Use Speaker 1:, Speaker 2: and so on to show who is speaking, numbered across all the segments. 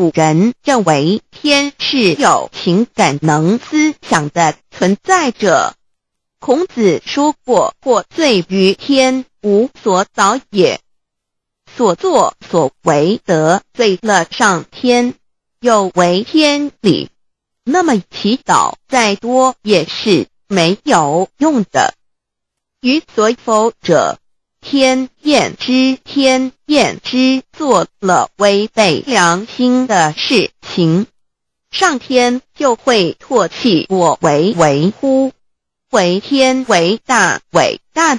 Speaker 1: 古人认为天是有情感能思想的存在者。孔子说过，或罪于天，无所导也。所作所为得罪了上天，有违天理，那么祈祷再多也是没有用的。于所否者，天厌之，做了违背良心的事情，上天就会唾弃我为乎？为天为大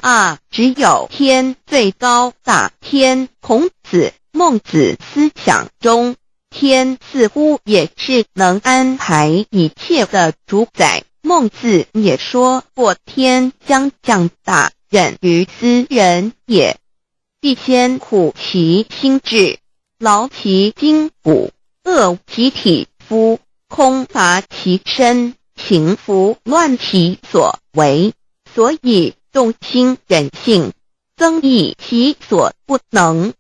Speaker 1: 啊！只有天最高大天。孔子、孟子思想中，天似乎也是能安排一切的主宰。孟子也说过，天将降大任于斯人也，必先苦其心志，劳其筋骨，饿其体肤，空乏其身，行拂乱其所为，所以动心忍性，增益其所不能。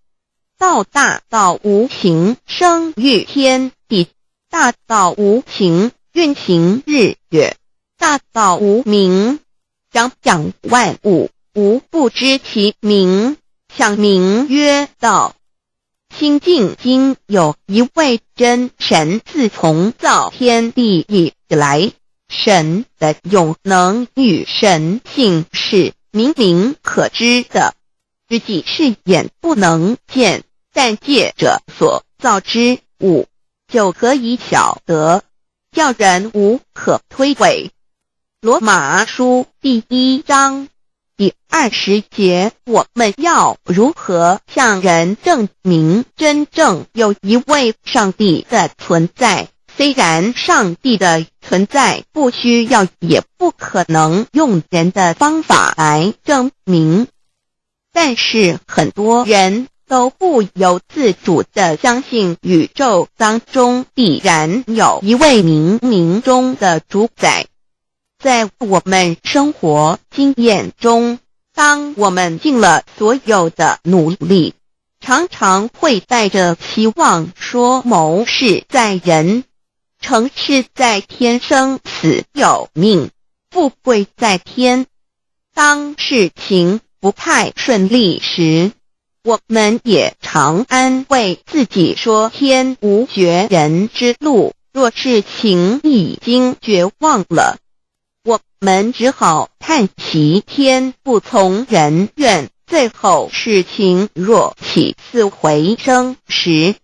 Speaker 1: 道大道无形，生育天地；大道无形，运行日月；大道无名，掌讲万物，无不知其名，想名曰道。清净经有一位真神，自从造天地以来，神的永能与神性是明明可知的，自己是眼不能见，但借着所造之物，就可以晓得，叫人无可推诿。罗马书第1章第20节，我们要如何向人证明真正有一位上帝的存在？虽然上帝的存在不需要也不可能用人的方法来证明，但是很多人都不由自主地相信宇宙当中必然有一位冥冥中的主宰。在我们生活经验中，当我们尽了所有的努力，常常会带着期望说谋事在人，成事在天，生死有命，富贵在天。当事情不太顺利时，我们也常安慰自己说天无绝人之路，若事情已经绝望了，我们只好叹息天不从人愿。最后事情若起死回生时，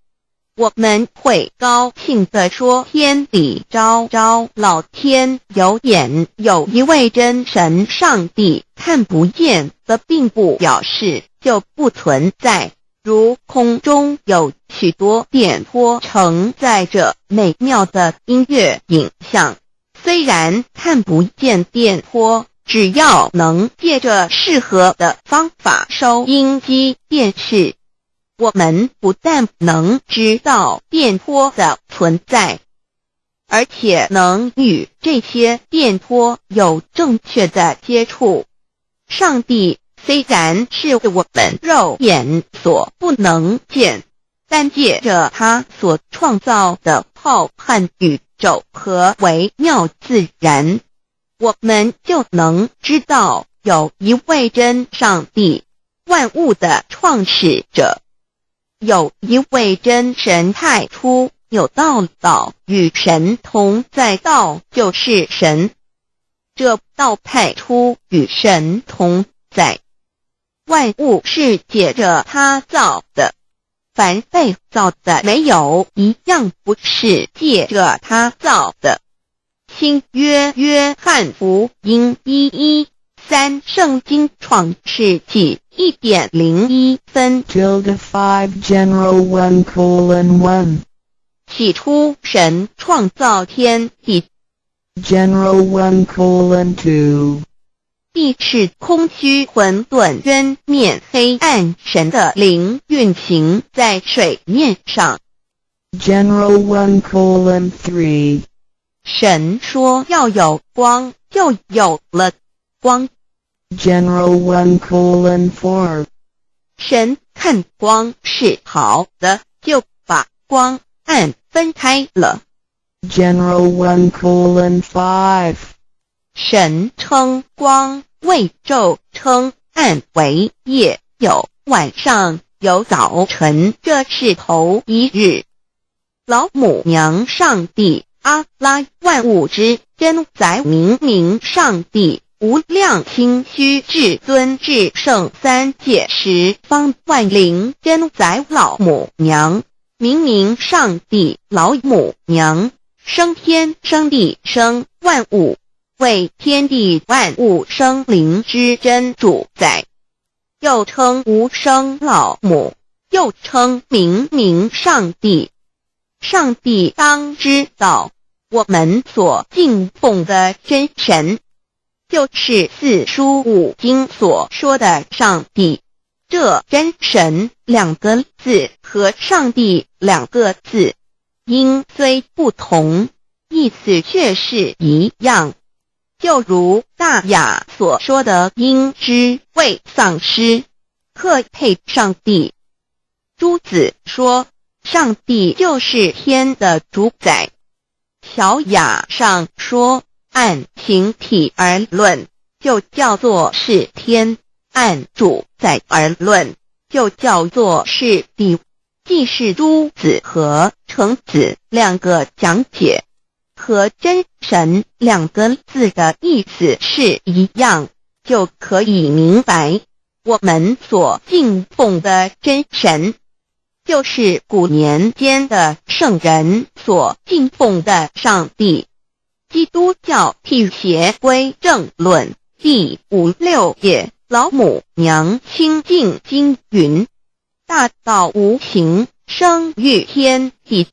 Speaker 1: 我们会高兴地说天理昭昭，老天有眼，有一位真神上帝，看不见的并不表示就不存在。如空中有许多电波承载着美妙的音乐影像，虽然看不见电波，只要能借着适合的方法收音机电视，我们不但能知道电波的存在，而且能与这些电波有正确的接触。上帝虽然是我们肉眼所不能见，但借着他所创造的浩瀚宇宙和微妙自然，我们就能知道有一位真上帝，万物的创始者，有一位真神太初有道，道与神同在，道就是神，这道太初与神同在。万物是借着他造的，凡被造的没有一样不是借着他造的。新约约翰福音1:13，圣经创世纪1.01分
Speaker 2: 5 general 1:1
Speaker 1: 起初神创造天地，
Speaker 2: general 1:2
Speaker 1: 地是空虚混沌渊面黑暗，神的灵运行在水面上。
Speaker 2: general 1:3
Speaker 1: 神说要有光，就有了光。
Speaker 2: general 1:4
Speaker 1: 神看光是好的，就把光暗分开了。
Speaker 2: General 1:5.
Speaker 1: 神称光为昼，称暗为夜，有晚上，有早晨，这是头一日。老母娘上帝，阿拉，万物之真宰，明明上帝，无量清虚至尊至圣三界十方万灵真宰，老母娘，明明上帝，老母娘，生天生地生万物，为天地万物生灵之真主宰，又称无生老母，又称明明上帝。上帝当知道，我们所敬奉的真神，就是四书五经所说的上帝。这真神两个字和上帝两个字，音虽不同，意思却是一样。就如大雅所说的因之谓丧失，克配上帝。朱子说上帝就是天的主宰。小雅上说按形体而论，就叫做是天；按主宰而论，就叫做是地。既是朱子和程子两个讲解，和真神两个字的意思是一样，就可以明白，我们所敬奉的真神，就是古年间的圣人所敬奉的上帝。基督教辟邪归正论第56页，老母娘清净经云：大道无形，生育天地。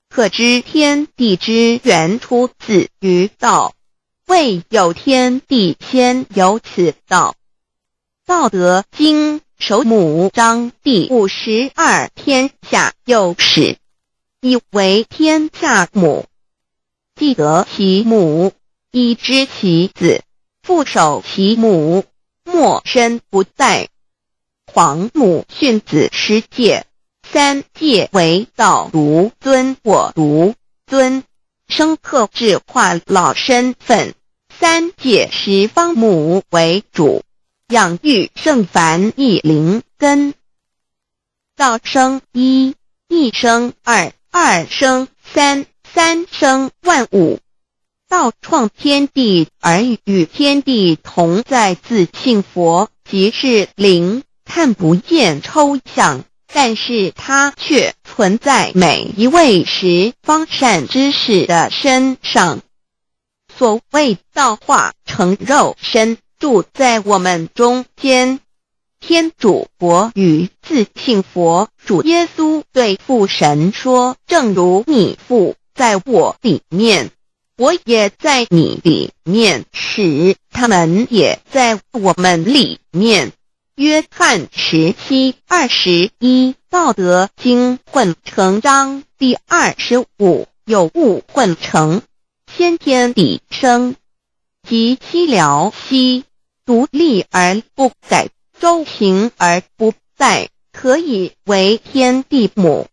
Speaker 1: 可知天地之源出自于道，未有天地，先有此道。道德经首母章第52，天下有始，以为天下母。既得其母，以知其子，父守其母，莫身不殆。皇母训子10戒，3戒为道，如尊我如尊，生克制化老身份。3戒十方母为主，养育圣凡一灵根。道生一，一生二，二生三，三生万物。道创天地而与天地同在，自性佛，即是灵，看不见抽象，但是它却存在每一位十方善知识的身上。所谓道化成肉身，住在我们中间。天主佛与自性佛主耶稣对父神说：正如你父在我里面，我也在你里面，使他们也在我们里面。约翰17:21，道德经混成章第25，有物混成，先天地生，即西辽西，独立而不改，周行而不殆，可以为天地母。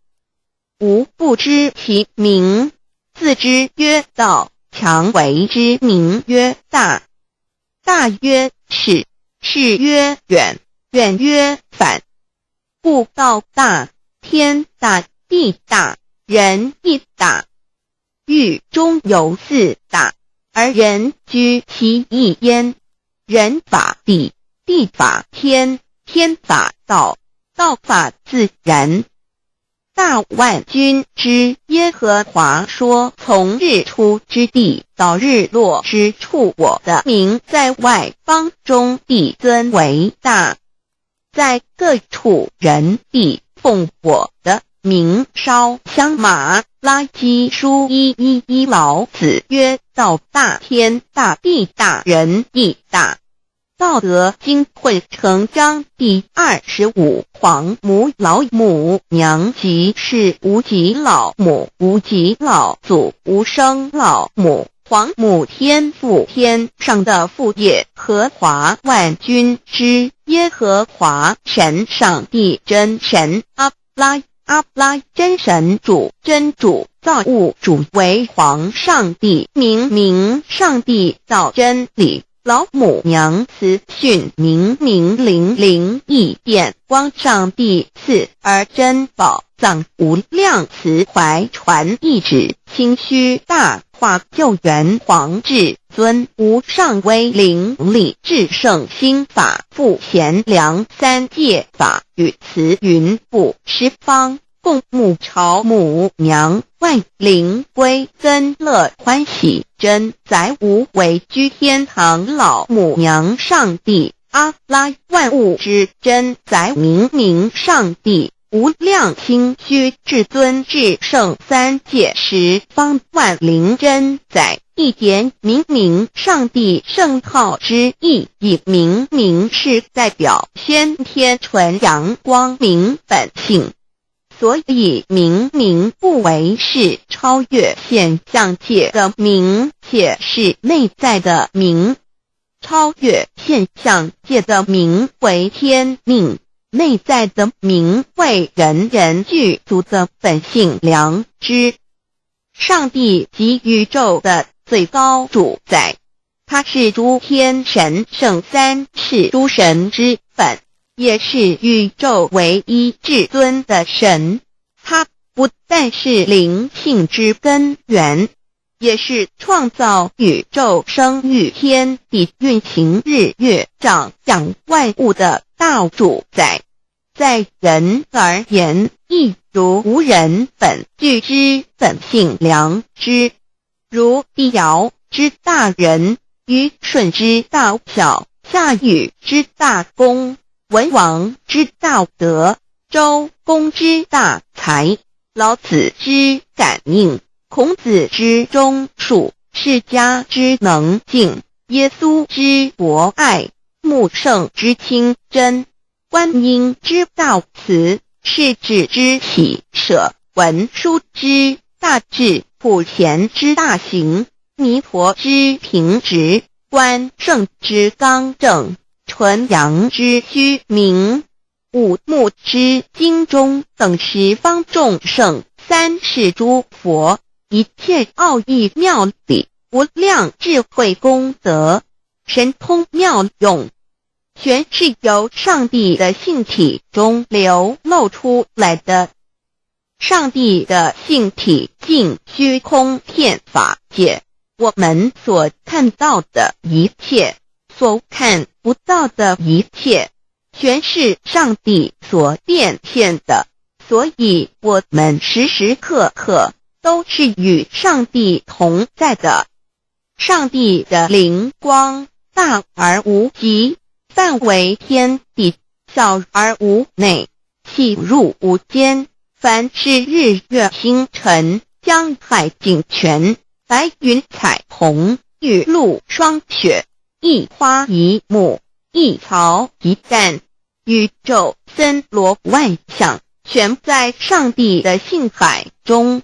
Speaker 1: 吾不知其名，自之曰道，强为之名曰大。大曰始，始曰远，远曰反。故道大，天大，地大，人亦大。域中有4大，而人居其一焉。人法地，地法天，天法道，道法自然。大万军之耶和华说：从日出之地到日落之处，我的名在外邦中必尊为大。在各处人必奉我的名烧香。马拉基书1:11，老子曰：道大，天大，地大，人亦大。道德经混成章第25，皇母老母娘，即是无极老母，无极老祖，无生老母。皇母天父，天上的父，耶和华万军之耶和华神，上帝真神，阿拉真神主，真主造物主为皇上帝，明上帝造真理。老母娘慈训明灵异变光上帝赐而真宝藏无量慈怀传意旨清虚大化救援皇至尊无上威灵力至圣心法复贤良三界法与慈云布十方共沐朝母娘万灵归增乐欢喜真载无为居天堂老母娘上帝阿拉万物之真载明上帝无量清虚至尊至圣三界十方万灵真载一点明上帝圣号之意，以明是代表先天纯阳光明本性。所以明不为是超越现象界的明，且是内在的明。超越现象界的明为天命，内在的明为人人具足的本性良知。上帝即宇宙的最高主宰，他是诸天神圣三世诸神之本，也是宇宙唯一至尊的神。他不但是灵性之根源，也是创造宇宙生育天地运行日月掌养万物的大主宰。在人而言，亦如无人本具之本性良知，如帝尧之大仁，虞舜之大巧，夏禹之大功，文王之大德，周公之大才，老子之感应，孔子之忠恕，释迦之能静，耶稣之博爱，穆圣之清真，观音之大慈，世子之喜舍，文殊之大智，普贤之大行，弥陀之平直，关圣之刚正，纯阳之虚明，五目之精中等十方众圣三世诸佛，一切奥义妙理，无量智慧功德，神通妙用，全是由上帝的性体中流露出来的。上帝的性体尽虚空遍法界，我们所看到的一切，所看不到的一切，全是上帝所变现的，所以我们时时刻刻都是与上帝同在的。上帝的灵光大而无极，范围天地，小而无内，细入无间。凡是日月星辰，江海井泉，白云彩虹，雨露霜雪，一花一木，一草一蛋，宇宙森罗万象，全在上帝的性海中。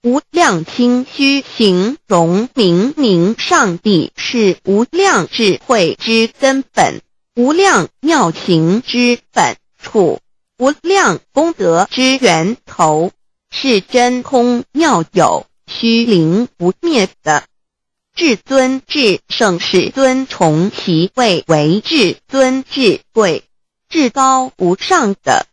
Speaker 1: 无量清虚形容明上帝是无量智慧之根本，无量妙行之本处，无量功德之源头，是真空妙有，虚灵不灭的。至尊至圣世尊崇其位为至尊至贵，至高无上的，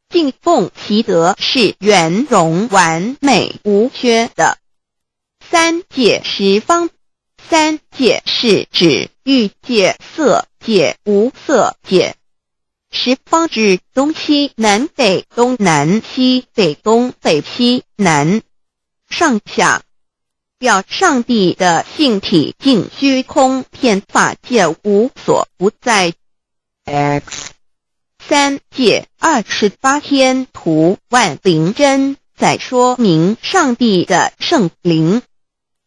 Speaker 1: 敬奉其德是圆融完美无缺的。三界十方，三界是指欲界、色界、无色界。十方指东西南北东南西北东北西南上下，表上帝的性体尽虚空遍法界无所不在。
Speaker 2: X
Speaker 1: 三界28天图万灵真在说明上帝的圣灵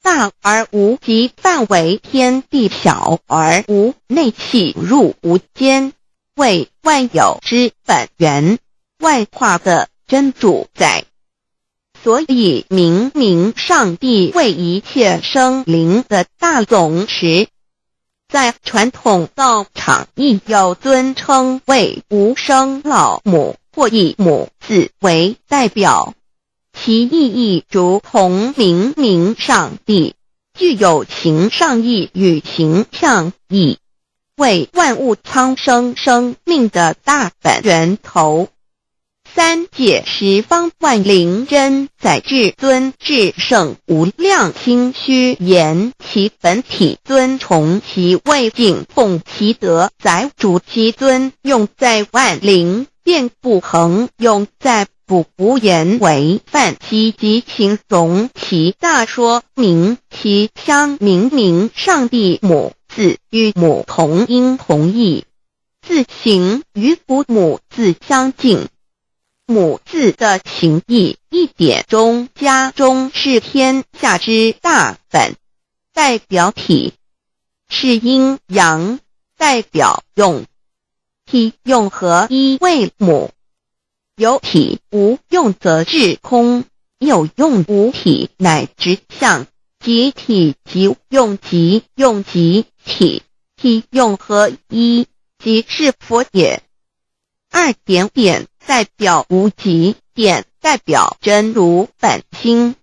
Speaker 1: 大而无极，范围天地，小而无内，气入无间，为万有之本源，万化的真主宰。所以明上帝为一切生灵的大总持，在传统道场亦有尊称为无生老母或以母字为代表，其意义如同明明上帝，具有形上义与形象义，为万物苍生生命的大本源头。三界十方万灵真在至尊至圣无量心虚言其本体尊崇其位敬奉其德载主其尊用在万灵便不恒用在不无言为范积极形容其大说明其相明明上帝母字与母同音同义，字形与父母字相近。母字的情义一点中家中是天下之大本，代表体是阴阳，代表用，体用合一为母。有体无用则至空，有用无体乃至相，即体即用即用即体，体用合一即是佛也。二点点代表无极，点代表真如本心。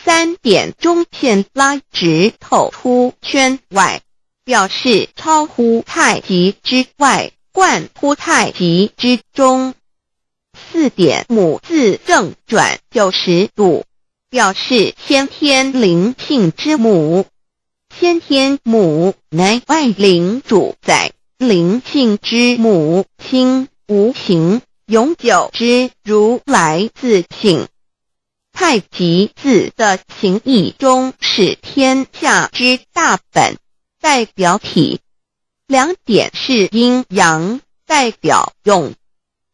Speaker 1: 三点中线拉直透出圈外，表示超乎太极之外，贯乎太极之中。四点母字正转90度，表示先天灵性之母。先天母乃外灵主宰，灵性之母亲无形永久之如来自性。太极字的形义中是天下之大本，代表体。两点是阴阳，代表用。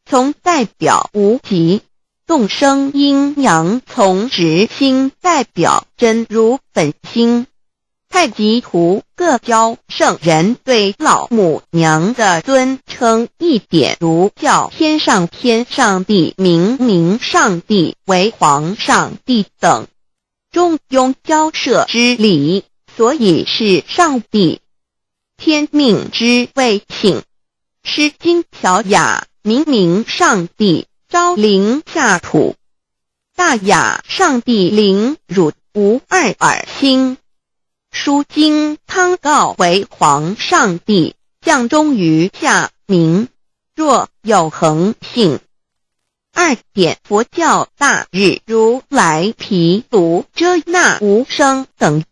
Speaker 1: 从代表无极，动生阴阳从直心代表真如本心。太极图各教圣人对老母娘的尊称一点如叫天上天上帝明明上帝为皇上帝等，中庸交涉之理，所以是上帝。天命之谓请，诗经小雅明明上帝昭灵下土，大雅上帝灵汝无二耳心。书经汤告为皇上帝，降中于下民，若有恒性。二点佛教大日如来毗卢遮那无生等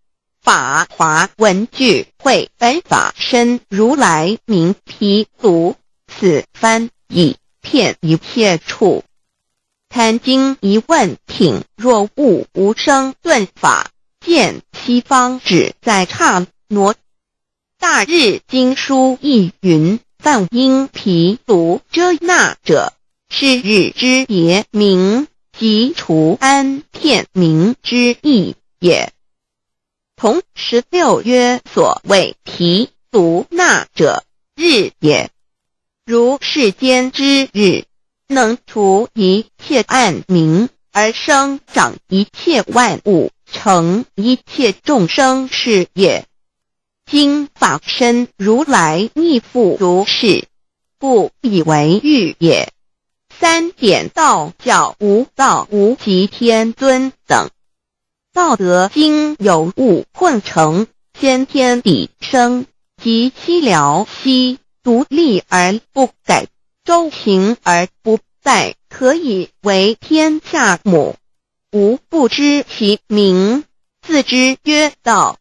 Speaker 1: 法华文具会本法身如来名毗卢，此翻译遍一切处。坛经一问品若悟无生顿法，见西方只在刹那。大日经书亦云，梵音毗卢遮那者，是日之别名，即除安片名之意也。同16曰所谓毗卢那者，日也。如世间之日，能除一切暗明，而生长一切万物，成一切众生是也。今法身如来亦复如是，不以为喻也。三点道教无道无极天尊等。道德经有物混成，先天地生，即悉了悉，独立而不改，周行而不殆，可以为天下母。吾不知其名，自之曰道。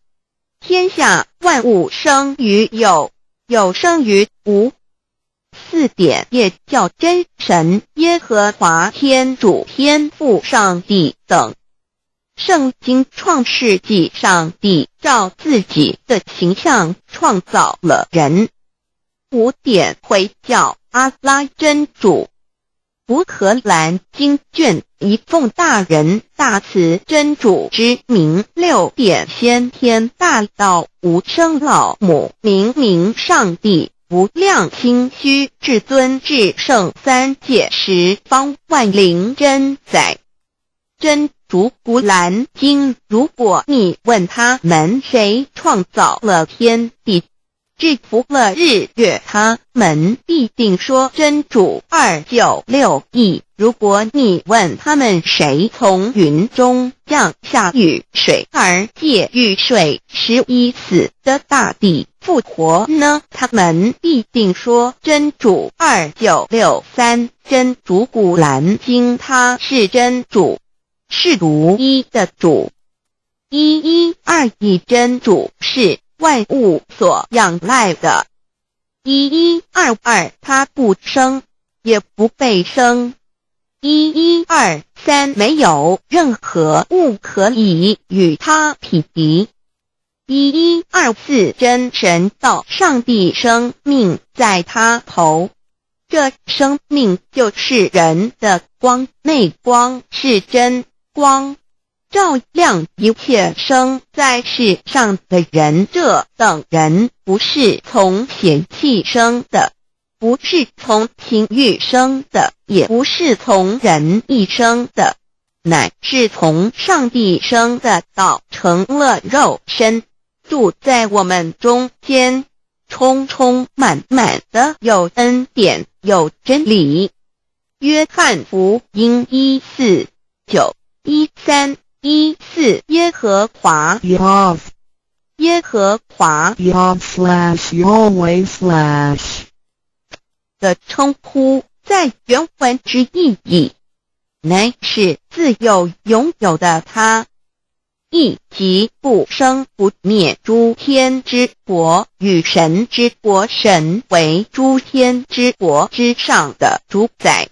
Speaker 1: 天下万物生于有，有生于无。四点也叫真神耶和华天主天父上帝等。圣经创世纪上帝照自己的形象创造了人。五点回教阿拉真主。乌克兰经卷一奉大人大慈真主之名，六点先天大道无生老母明明上帝无量心虚至尊至圣三界十方万灵真在。真主古兰经，如果你问他们谁创造了天地，制服了日月，他们必定说真主296亿。如果你问他们谁从云中降下雨水而借雨水使已死的大地复活呢？他们必定说真主2963。真主古兰经，他是真主，是独一的主。112真主是万物所仰赖的。1122他不生，也不被生。1123没有任何物可以与他匹敌。1124真神道，上帝生命在他头，这生命就是人的光，内光是真光，照亮一切生在世上的人。这等人不是从血气生的，不是从情欲生的，也不是从人意生的，乃是从上帝生的道，成了肉身，住在我们中间，充充满满的有恩典，有真理。约翰福音1491314耶和华
Speaker 2: Yav
Speaker 1: 耶和华
Speaker 2: Yav/Yahweh/
Speaker 1: 的称呼，在原文之意义乃是自有拥有的他，亦即不生不灭诸天之国与神之国，神为诸天之国之上的主宰，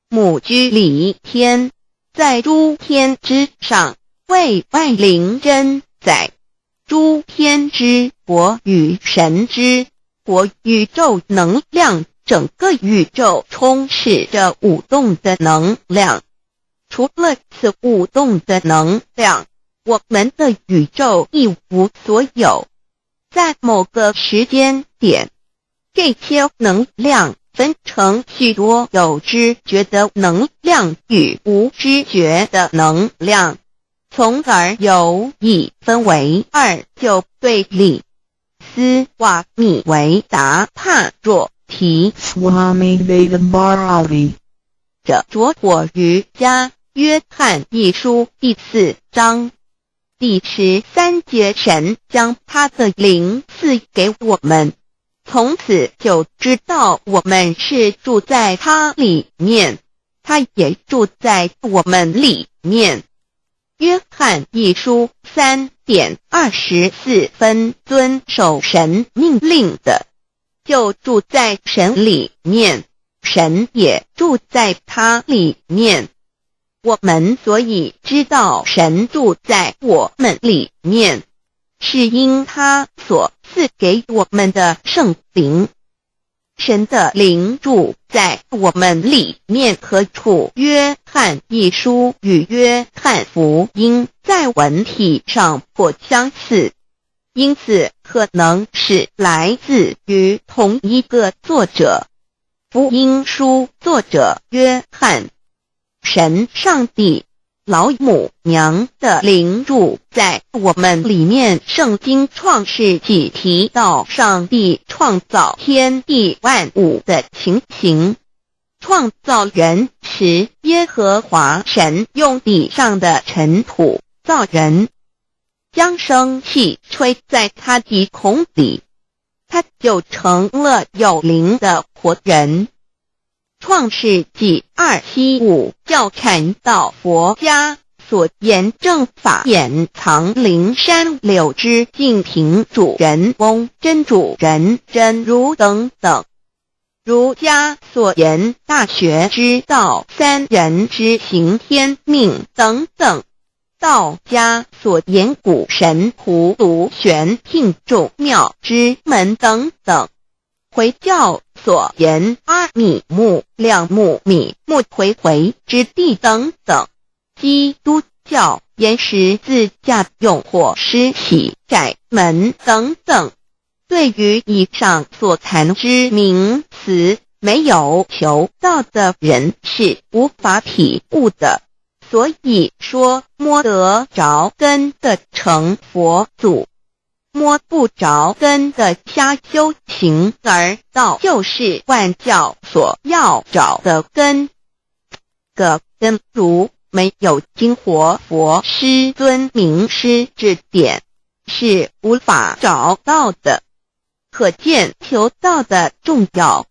Speaker 1: 母居里天，在诸天之上，为万灵真宰。诸天之国与神之国，宇宙能量，整个宇宙充斥着舞动的能量。除了此舞动的能量，我们的宇宙一无所有。在某个时间点，这些能量分成许多有知觉的能量与无知觉的能量，从而有一分为二，就对立。斯瓦米维达帕若提
Speaker 2: Swami Vedabharati
Speaker 1: 着着火瑜伽约翰一书第4章第13节，神将他的灵赐给我们，从此就知道我们是住在他里面，他也住在我们里面。约翰一书3:24遵守神命令的，就住在神里面，神也住在他里面。我们所以知道神住在我们里面，是因他所赐给我们的圣灵。神的灵住在我们里面何处？约翰一书与约翰福音在文体上颇相似，因此可能是来自于同一个作者。福音书作者约翰，神上帝老母娘的灵住在我们里面。圣经创世纪提到上帝创造天地万物的情形，创造人时，耶和华神用地上的尘土造人，将生气吹在他鼻孔里，他就成了有灵的活人。创世纪275教阐到佛家所言正法掩藏灵山柳枝净瓶主人翁真主人真如等等，儒家所言大学之道三人之行天命等等，道家所言古神荼毒玄牝众妙之门等等，回教所言阿米木亮木米木回回之地等等，基督教言十字架用火施洗窄门等等。对于以上所谈之名词，没有求道的人是无法体悟的，所以说摸得着根的成佛祖。摸不着根的瞎修行，而道就是万教所要找的根。个根如没有经活佛师尊名师指点，是无法找到的。可见求道的重要。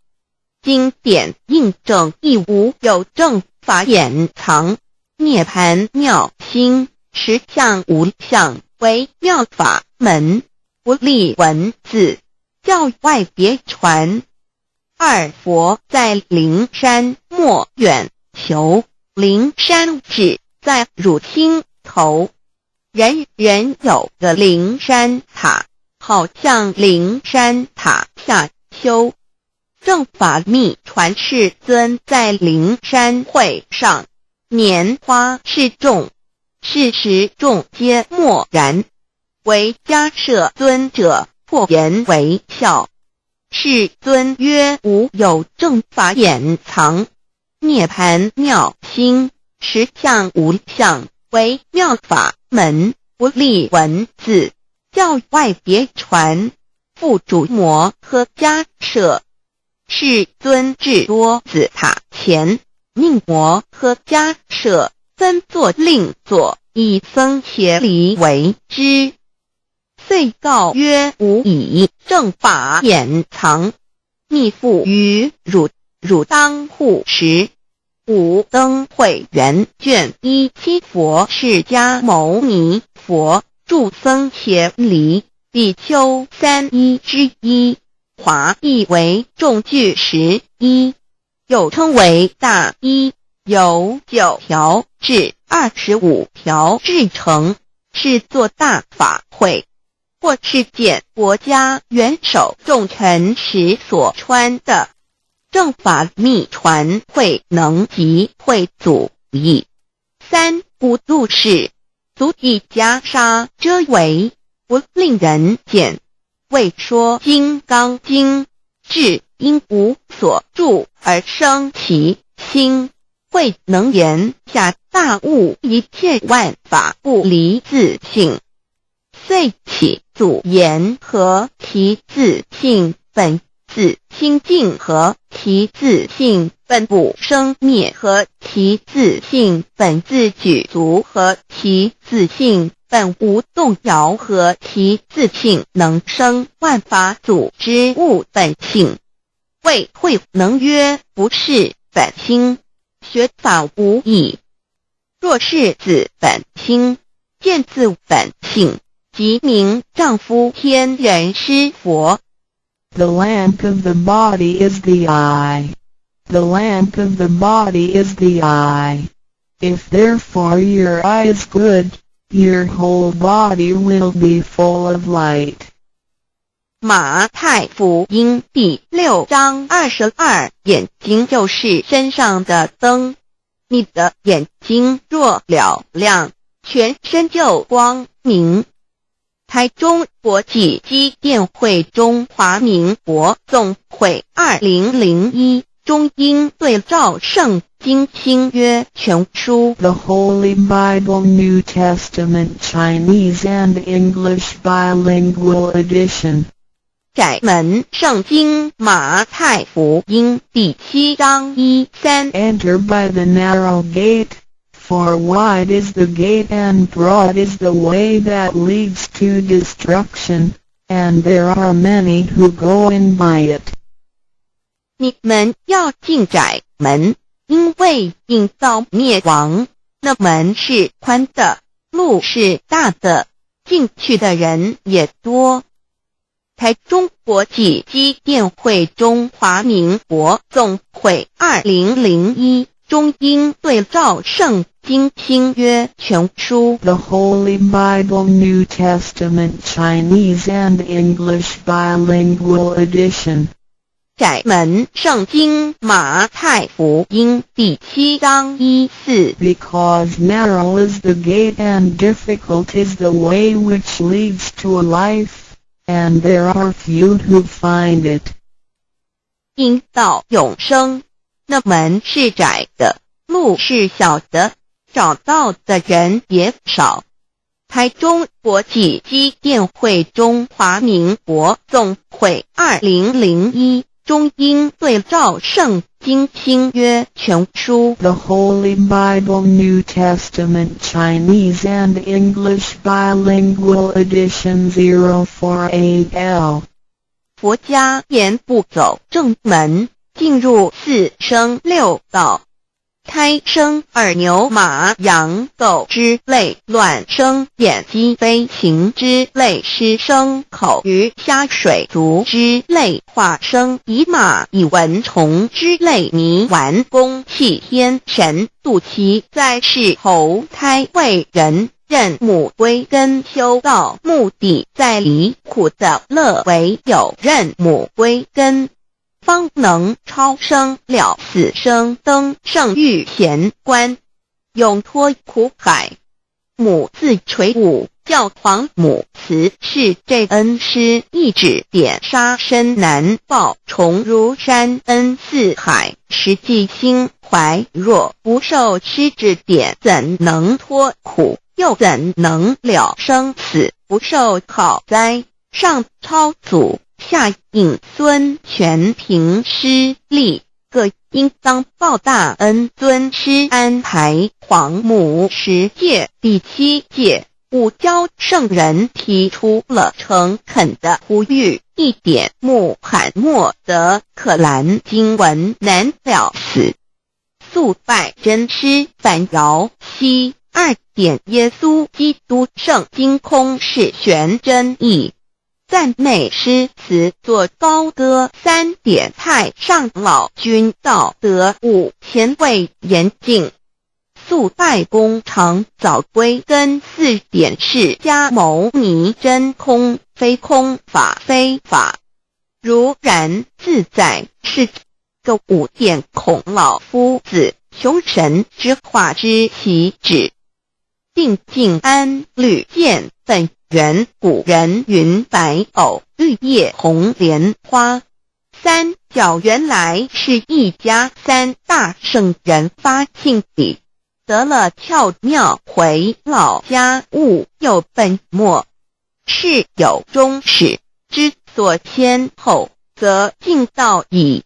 Speaker 1: 经典印证亦无有正法掩藏，涅盘妙心，实相无相，为妙法门，不立文字，教外别传。二佛在灵山莫远求，灵山只在汝心头。人人有个灵山塔，好像灵山塔下修。正法密传世尊在灵山会上，拈花示众，是时众皆默然，唯迦摄尊者破颜为笑。世尊曰：无有正法掩藏，涅盘妙心，实相无相，为妙法门，不立文字，教外别传。复主摩诃迦摄。世尊至多子塔前，命摩诃迦摄分作另作，以僧伽梨为之。遂告曰：吾以正法掩藏，密付于汝，汝当护持。五灯会元卷17佛释迦牟尼佛著僧伽梨比丘31之一。华译为众句11，又称为大一，由9条至25条制成，是作大法会，或是见国家元首重臣时所穿的。正法密传会能及会祖义。三不入世，足以袈裟遮为，不令人见。为说金刚经，至因无所住而生其心，慧能言下大悟一切万法不离自性。遂起祖言和其自性本自清净，和其自性本不生灭，和其自性本自具足，和其自性本无动摇，和其自性能生万法组之物本性。谓慧能曰：不是本心，学法无益。若是自本心，见自本性，即名丈夫天人师佛。
Speaker 2: The lamp of the body is the eye. The lamp of the body is the eye. If therefore your eye is good, your whole body will be full of light.
Speaker 1: 马太福音第6章22，眼睛就是身上的灯。你的眼睛若了亮，全身就光明。台中国际机电会中华民国总会2001中英对照圣经新约全书
Speaker 2: The Holy Bible New Testament Chinese and English Bilingual Edition.
Speaker 1: 窄门圣经马太福音第7章1-3
Speaker 2: Enter by the narrow gate, for wide is the gate and broad is the way that leads to destruction, and there are many who go in by it.
Speaker 1: 你们要进窄门，因为引到灭亡。那门是宽的，路是大的，进去的人也多。台中国际机电会中华民国总会2001中英对照圣经新约全书
Speaker 2: The Holy Bible New Testament Chinese and English Bilingual Edition.
Speaker 1: 窄门圣经马太福音第7章1-4
Speaker 2: Because narrow is the gate and difficult is the way which leads to life, and there are few who find it.
Speaker 1: 因到永生，那门是窄的，路是小的，找到的人也少。台中国际机电会中华民国总会2001中英对照圣经新约全书
Speaker 2: The Holy Bible New Testament Chinese and English Bilingual Edition 048L
Speaker 1: 佛家言步走正门，进入四生六道。胎生二牛马羊狗之类，卵生眼鸡飞禽之类，湿生口鱼虾水族之类，化生以马以蚊虫之类，泥丸公气天神度其在世投胎为人，任母归根修道，目的在离苦的乐，唯有任母归根，方能超生了死生，登圣域贤官，永脱苦海。母自垂武，教皇母慈是这恩师，一指点杀身难报，重如山恩似海，实际心怀若不受师指点，怎能脱苦，又怎能了生死，不受好灾。上超祖，下应孙权凭师力，各应当报大恩。尊师安排皇母10诫，第7诫，五教圣人提出了诚恳的呼吁，一点穆罕默德可兰经文难了死，肃拜真师反摇息。2点耶稣基督圣经空是玄真义，赞美诗词作高歌。3点太上老君道德5前卫严谨，肃拜公常早归根。4点释迦牟尼真空非空，法非法，如然自在是个。5点孔老夫子雄神之化之其旨，定静安律见本源。古人云白藕绿叶红莲花。3角原来是一家3大圣人发庆礼，得了窍妙，回老家务有本末，事有终始，之所先后，则敬道矣。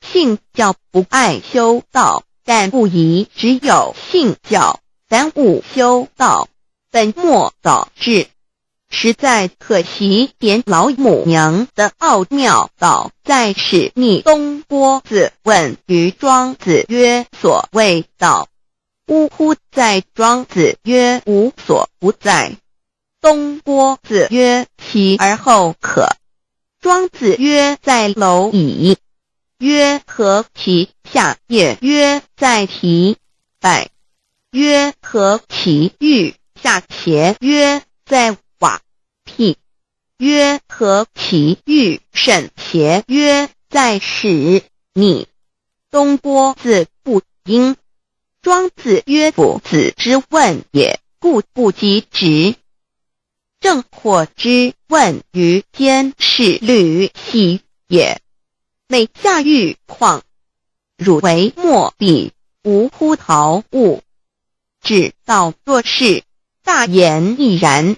Speaker 1: 信教不爱修道，但不宜只有信教，耽误修道，本末倒置，实在可惜。点老母娘的奥妙道在使逆东郭子问于庄子曰：所谓道，呜呼！在庄子曰：无所不在。东郭子曰：其而后可。庄子曰：在蝼蚁。曰：何其下也？曰：在其百。曰：何其欲下且？曰：在瓦辟。曰：何其欲甚且？曰：在使逆。东郭子不应。庄子曰：夫子之问也，故不及直。正或之问于监视律兮也。每下欲况，汝为莫比，无乎陶物。指道若是，大言亦然。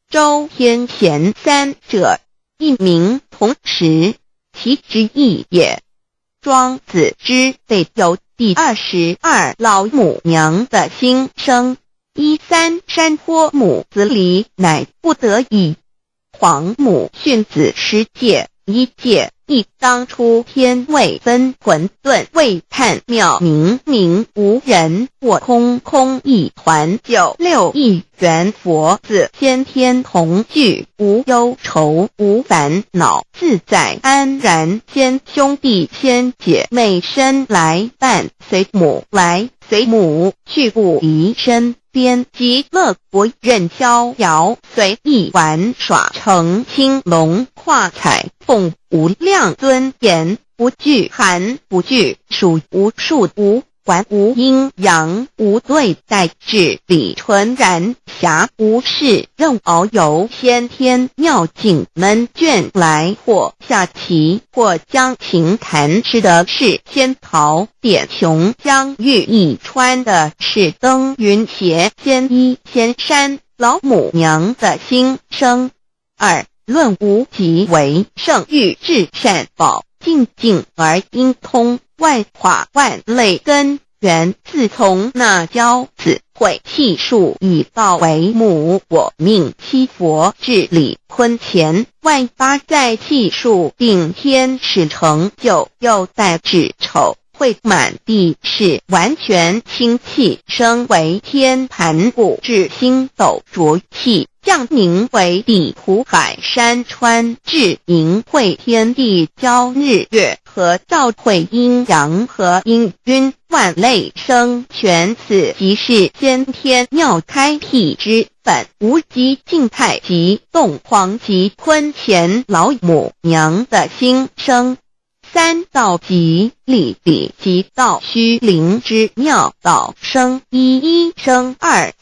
Speaker 1: 周天贤3者，一名同时，其之义也。庄子之备有第22老母娘的心声，13山坡母子礼，乃不得已。皇母训子10诫，1诫，亦当初天未分，混沌未探，妙明明无人，我空空一团。96亿元佛子，先天同聚，无忧愁无烦恼，自在安然。先兄弟先姐妹生来伴，随母来随母去，不离身边。极乐国任逍遥，随意玩耍，乘青龙跨彩凤，无量尊严，不惧寒不惧暑，无数无管，无阴阳，无对待，至理纯然，暇无事任遨游。先天妙境门卷来，或下棋，或将琴弹，吃的是仙桃点琼，将玉一穿的是登云鞋，仙衣仙山，老母娘的心声。2. 论无极为圣欲至善宝，静静而应通，万化万类根源，自从那骄子会气数以道为母，我命七佛治理坤乾，万八在气数定天使成就，又待至丑会满地是完全清气，升为天盘古至星斗浊气，降凝为地土海山川，至凝会天地交日月和照会阴阳和阴均，万类生全，此即是先天妙开辟之本，无极静态及动黄及坤乾老母娘的心声。3. 道即理理即道虚灵之妙道生一生二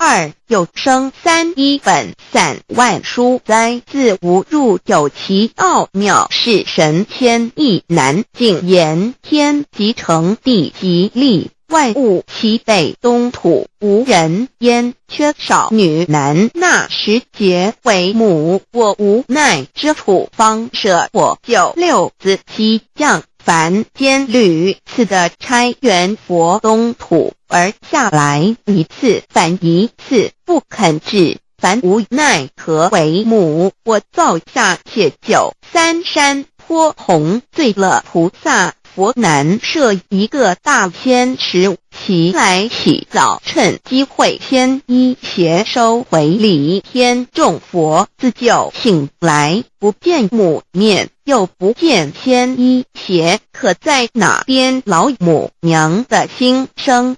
Speaker 1: 又生三，一本散万殊哉，自无入有其奥妙，是神千亿难尽言，天即成地即立，万物其北东土，无人焉，缺少女男，那时节为母，我无奈之处，方舍我九六子七将凡间屡次的差援佛东土，而下来一次反一次，不肯治，凡无奈何为母，我造下且九三山颇弘罪了菩萨，佛难设一个大仙池，其来起早趁机会先一邪收回礼天众佛，自就醒来，不见母面，又不见先一邪，可在哪边老母娘的心声。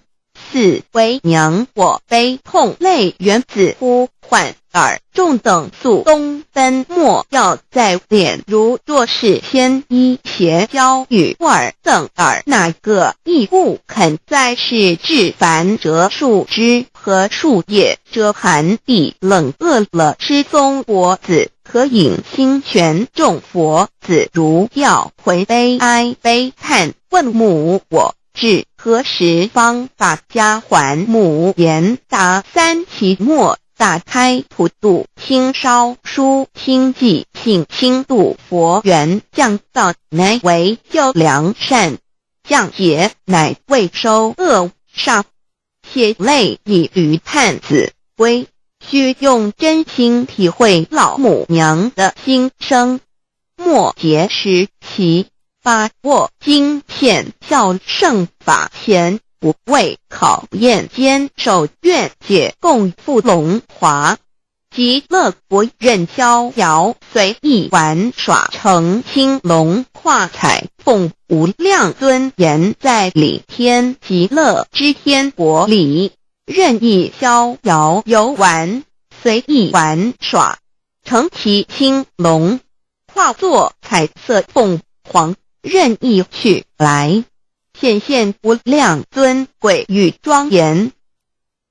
Speaker 1: 4. 为娘我悲痛泪源自呼唤耳众等速东奔，莫要在脸，如若是先一邪教与尔等耳，哪个亦不肯在世至凡折树枝和树叶，遮寒地冷饿了失踪佛子，可引心玄众佛子，如要回悲哀悲叹，问母我至何时方把家还母？言答3期末，打开普度清烧书清寂性清度佛缘，降道乃为救良善，降劫乃为收恶煞，血泪以于叹子归，须用真心体会老母娘的心声。末节时期，把握经片效圣法前，不畏考验，坚守愿解，共赴龙华，极乐国任逍遥，随意玩耍，成青龙跨彩凤，无量尊严，在理天极乐之天国里，任意逍遥游玩，随意玩耍，成其青龙，化作彩色凤凰，任意去来，显现无量尊贵与庄严，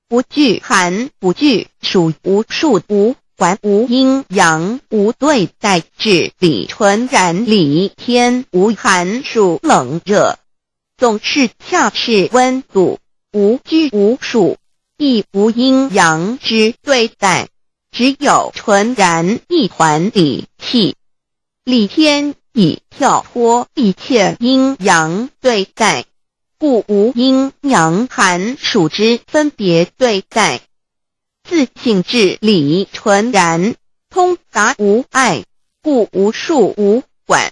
Speaker 1: 不惧寒，不惧暑，无数无管，无阴阳，无对待，至理纯然理天，无寒暑冷热，总是恰是温度，无拘无束，亦无阴阳之对待，只有纯然一团理气。理天以跳脱一切阴阳对待，故无阴阳寒暑之分别对待，自性至理纯然，通达无碍，故无束无管，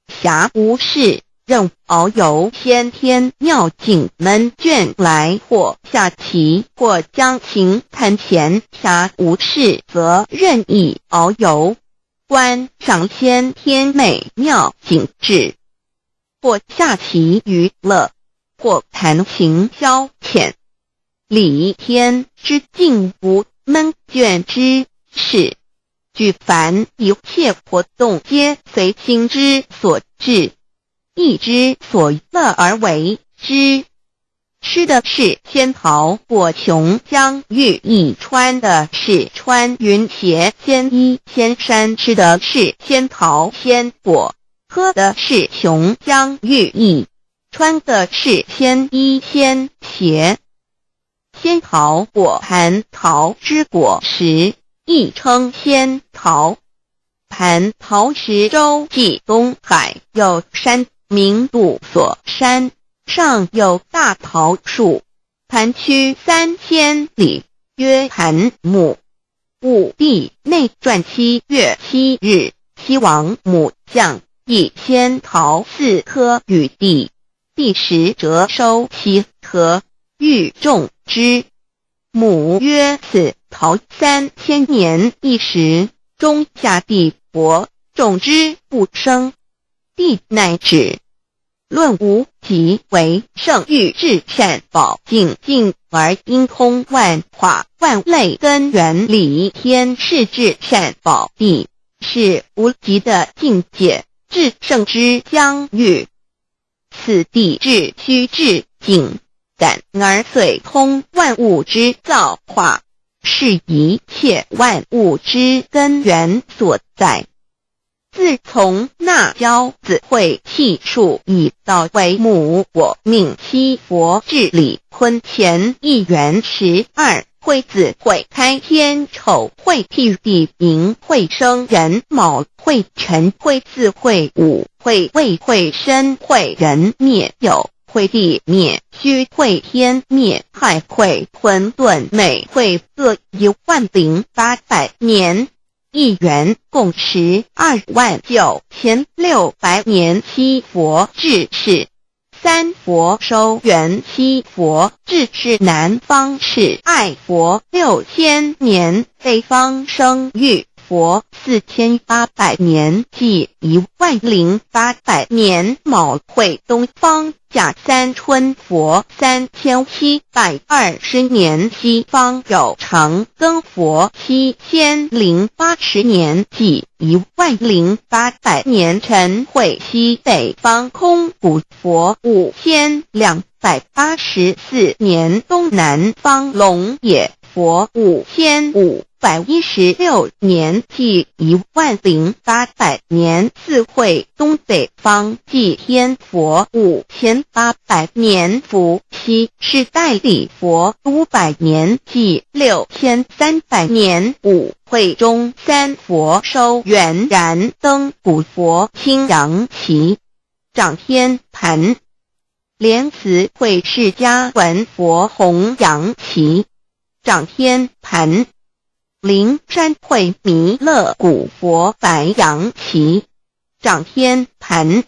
Speaker 1: 暇无事，任遨游先天妙境门卷来，或下棋，或将琴弹弦，暇无事则任意遨游，观赏先天美妙景致，或下棋娱乐，或弹琴消遣。理天之境无闷倦之事，举凡一切活动皆随心之所至，意之所乐而为之。吃的是仙桃果琼浆玉一穿的是穿云鞋仙衣仙衫，吃的是仙桃仙果，喝的是琼浆玉液，穿的是仙衣仙鞋。仙桃果蟠桃之果实，亦称仙桃。蟠桃实洲际东海有山，名杜所山，上有大桃树，盘曲3000里，曰盘木。武帝内传7月7日，西王母将以仙桃4颗与帝，帝时折收其核，欲种之。母曰：此桃3000年一时，中下地薄，种之不生。帝乃止。论无极为圣域至善宝净净而因通万化万类根源理天是至善宝地，是无极的境界，至圣之疆域。此地至虚至静，感而遂通万物之造化，是一切万物之根源所在。自从那骄子会气数以道为母，我命七佛治理坤乾一元12，会子会开天丑会替地寅会生人卯会辰会巳会午会未会申会人灭酉会地灭戌会天灭亥会混沌每会各10800年。一元共129600年。七佛治世，三佛收元，七佛治世南方是爱佛6000年，北方生玉佛4800年，即10800年。卯会东方甲三春佛3720年，西方有长庚佛7080年，即10800年。辰会西北方空谷佛5284年，东南方龙野佛5516年，即10800年。四会东北方祭天佛5800年，伏羲是代理佛500年，即6300年。五会中三佛收元，燃灯古佛青阳旗，掌天盘。莲慈会释迦文佛红阳旗，掌天盘。灵山会弥勒古佛白阳旗，掌天盘。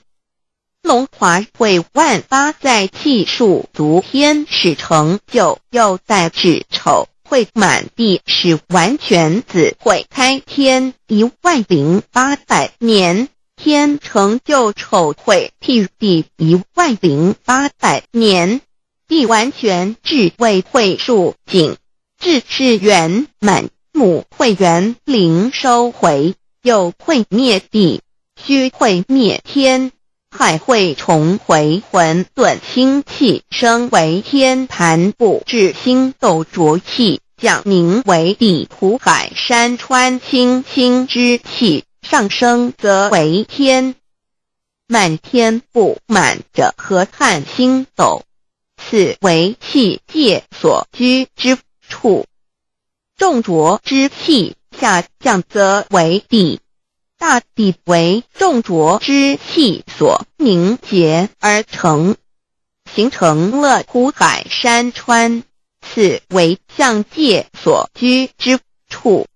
Speaker 1: 龙华会万八在气数足天使成就，又代指丑会满地是完全子会开天10800年，天成就丑会替地10800年。地完全智慧会数景，智是圆满。母会元灵收回，又会灭地，戌会灭天，亥会重回混沌星气，生为天盘部，至星斗浊气，降名为地土海山川清清之气，上升则为天。满天布满着河汉星斗，此为气界所居之处。重浊之气下降则为地，大地为重浊之气所凝结而成，形成了土海山川，此为象界所居之处。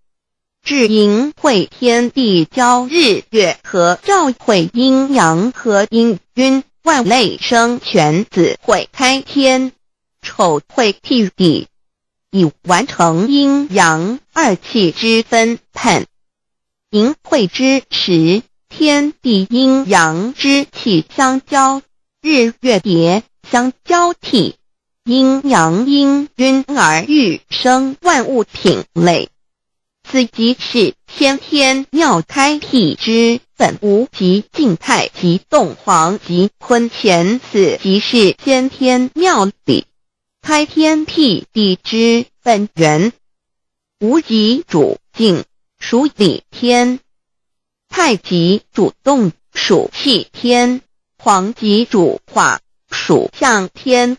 Speaker 1: 至寅会天地交日月和照会阴阳和阴晕，万类生全子会开天，丑会替地，以完成阴阳二气之分判。寅会之时，天地阴阳之气相交，日月叠相交替，阴阳阴晕而育生万物品类。此即是先天妙开辟之本无极静态及动黄及坤乾，此即是先天妙理开天辟地之本源。无极主静，属理天；太极主动，属气天；黄极主化，属象天；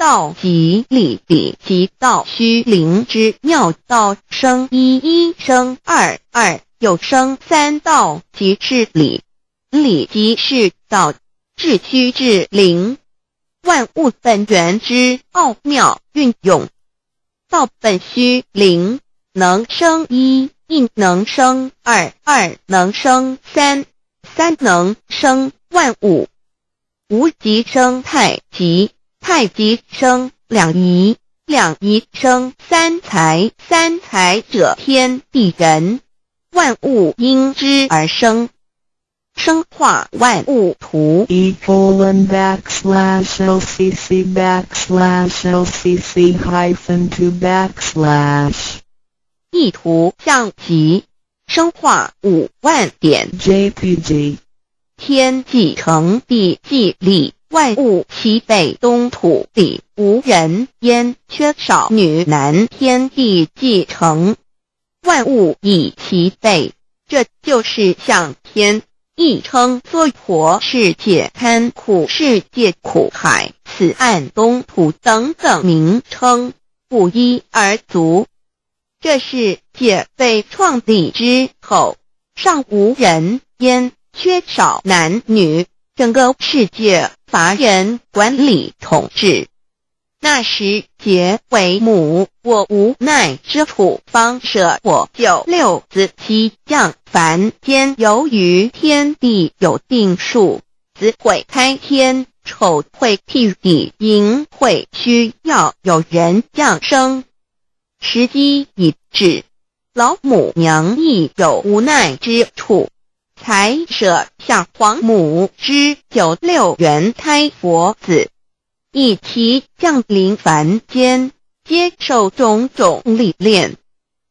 Speaker 1: 道即理理即道虚灵之妙道生一一生二二又生三道即是理，理即是道，至虚至灵，万物本源之奥妙运用。道本虚灵，能生一，一能生二，二能生三，三能生万物。无极生太极，太极生两仪，两仪生三才，三才者天地人，万物因之而生，生化万物图。
Speaker 2: E://LCC_LCC_2
Speaker 1: 意图象极，生化5万点。
Speaker 2: JPG
Speaker 1: 天既成地既立，万物其备东土地，无人焉，缺少女男，天地既成，万物以其备。这就是向天，亦称娑婆世界、堪苦世界、苦海、此岸、东土等等名称，不一而足。这世界被创立之后，尚无人焉，缺少男女，整个世界乏人管理统治。那时桀为母，我无奈之处，方舍我9六子妻降凡间。由于天地有定数，子会开天，丑会替地，寅会需要有人降生。时机已至，老母娘亦有无奈之处，才舍下皇母之9六元胎佛子，以其降临凡间，接受种种历练，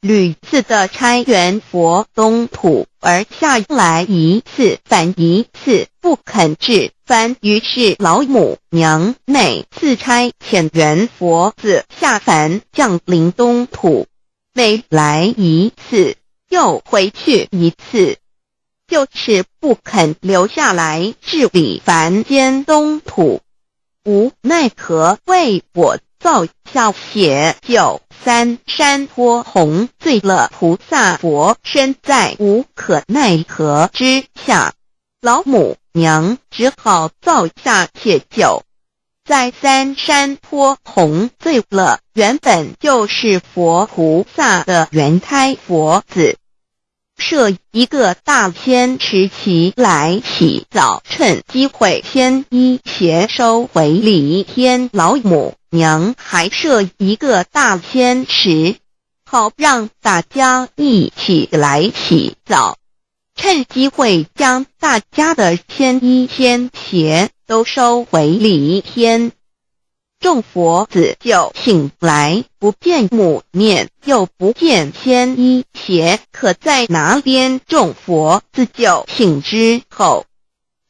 Speaker 1: 屡次的差援佛东土，而下来一次反一次不肯治凡，于是老母娘每次差遣援佛子下凡降临东土，每来一次又回去一次，就是不肯留下来治理凡间东土。无奈何为我造下血酒3山坡红醉了菩萨佛，身在无可奈何之下，老母娘只好造下血酒，在3山坡红醉了原本就是佛菩萨的原胎佛子，设一个大仙池期来洗澡，趁机会先一邪收回礼天。老母娘还设一个大仙池，好让大家一起来洗澡，趁机会将大家的仙衣仙鞋都收回礼天。众佛子就醒来，不见母面，又不见仙衣鞋可在哪边。众佛子就醒之后，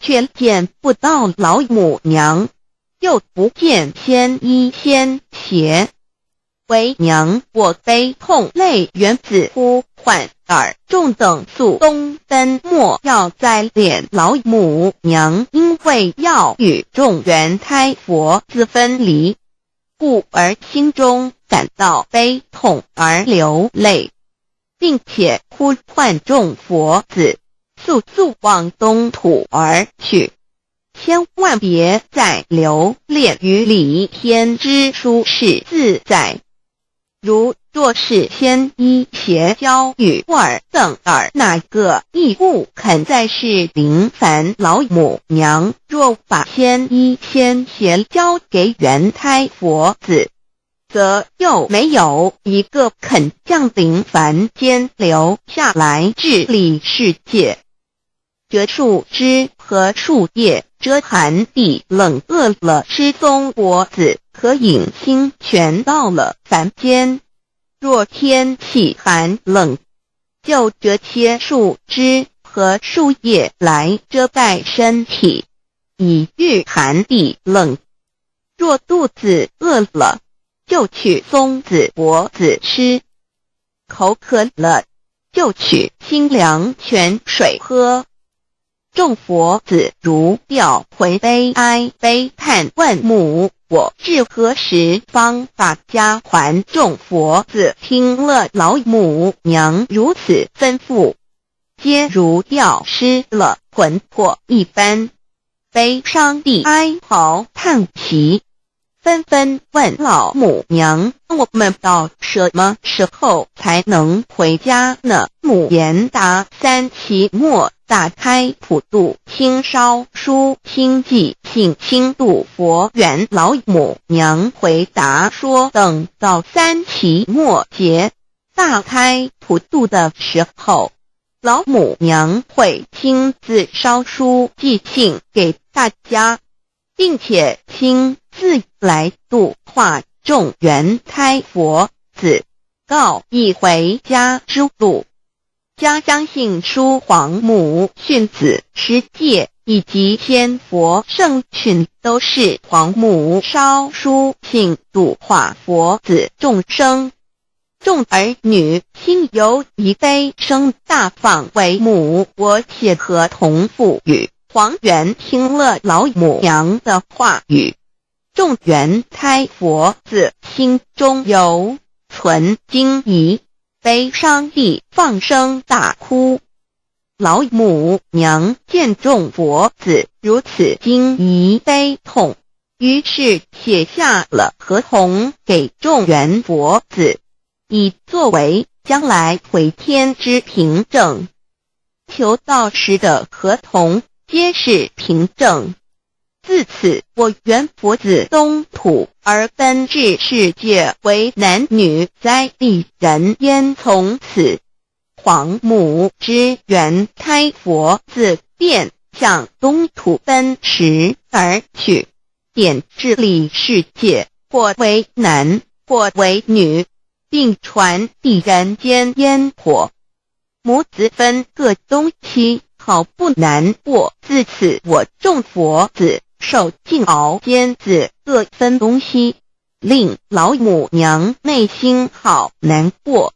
Speaker 1: 却见不到老母娘，又不见仙衣仙鞋。为娘我悲痛泪源自呼唤耳众等速东奔，莫要再敛老母娘，因为要与众原胎佛子分离，故而心中感到悲痛而流泪，并且呼唤众佛子速速往东土而去，千万别再留恋于礼天之舒适自在。若是仙衣鞋交与尔等哪个亦不肯再是临凡老母娘，若把仙衣仙鞋交给原胎佛子，则又没有一个肯降临凡间留下来治理世界。这树枝和树叶遮寒地冷，饿了吃松果子，可饮清泉到了凡间。若天气寒冷，就折些树枝和树叶来遮盖身体，以御寒地冷。若肚子饿了，就取松子果子吃，口渴了，就取清凉泉水喝。众佛子如吊魂悲哀悲叹问母，我至何时方把家还？众佛子听了老母娘如此吩咐，皆如吊失了魂魄一般，悲伤地哀嚎叹息，纷纷问老母娘：我们到什么时候才能回家呢？母言答：三期末打开普度清烧书清寂信清度佛缘。老母娘回答说，等到三期末节大开普度的时候，老母娘会亲自烧书寄信给大家，并且亲自来度化众缘胎佛子，告一回家之路。家乡信书皇母训子师戒以及仙佛圣训都是皇母烧书信度化佛子众生。众儿女心有一悲生大放为母，我且合同赋予。黄元听了老母娘的话语，众缘胎佛子心中有存惊疑，悲伤地放声大哭。老母娘见众佛子如此惊疑悲痛，于是写下了合同给众缘佛子，以作为将来回天之凭证。求道时的合同皆是凭证。自此，我缘佛子东土而奔至世界为男女在地人焉。从此，皇母之缘胎佛子便向东土奔驰而去，点治理世界，或为男，或为女，并传递人间烟火。母子分各东西，好不难过。自此，我众佛子受尽熬煎子各分东西，令老母娘内心好难过。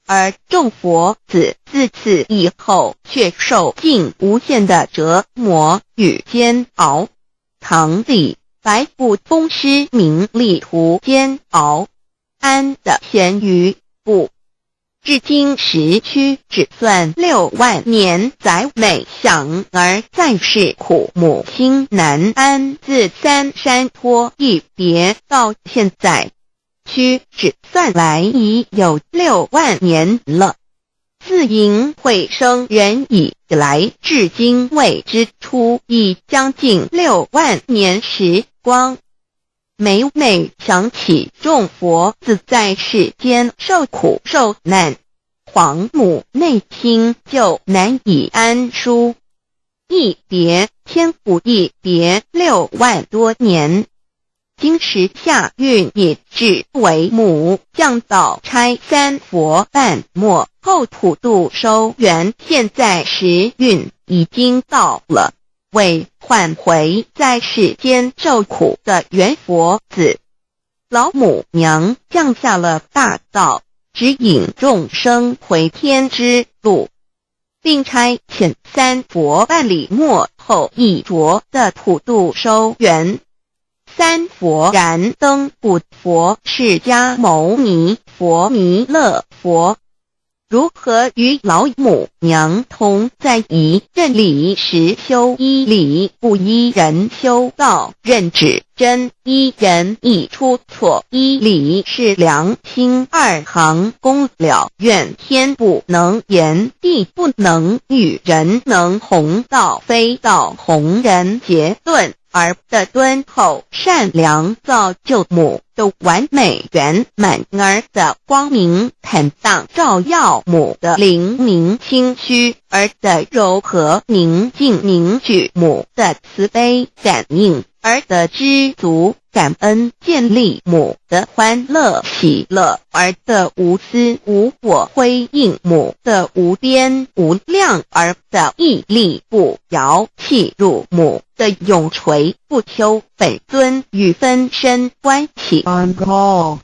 Speaker 1: 而众佛子自此以后却受尽无限的折磨与煎熬。唐李白骨风师名利图煎熬，安的咸鱼不。至今时区只算6万年，载每想而在世苦，母心难安。自三山托一别到现在，区只算来已有6万年了。自寅会生人以来，至今未知出，已将近6万年时光。每每想起众佛子在世间受苦受难，皇母内心就难以安舒。一别千古，一别6万多年。今时夏运也至为母降道差三佛半末后普度收圆，现在时运已经到了，为换回在世间受苦的缘佛子，老母娘降下了大道，指引众生回天之路，并差遣三佛办理末后一着的普度收圆。三佛燃灯不佛释迦牟尼佛弥勒佛如何与老母娘同在一任理时修一理，不依人修道，任指真一人一出错，一理是良心二行功了，愿天不能言，地不能语，人能弘道，非道弘人。结论而的敦厚善良，造就母的完美圆满，儿的光明坦荡，照耀母的灵明清虚，儿的柔和宁静凝聚，母的慈悲感应，儿的知足感恩建立，母的欢乐喜乐，儿的无私无我辉映，母的无边无量，儿的屹立不摇弃入，母的永垂不朽本尊与分身关系。
Speaker 2: On call.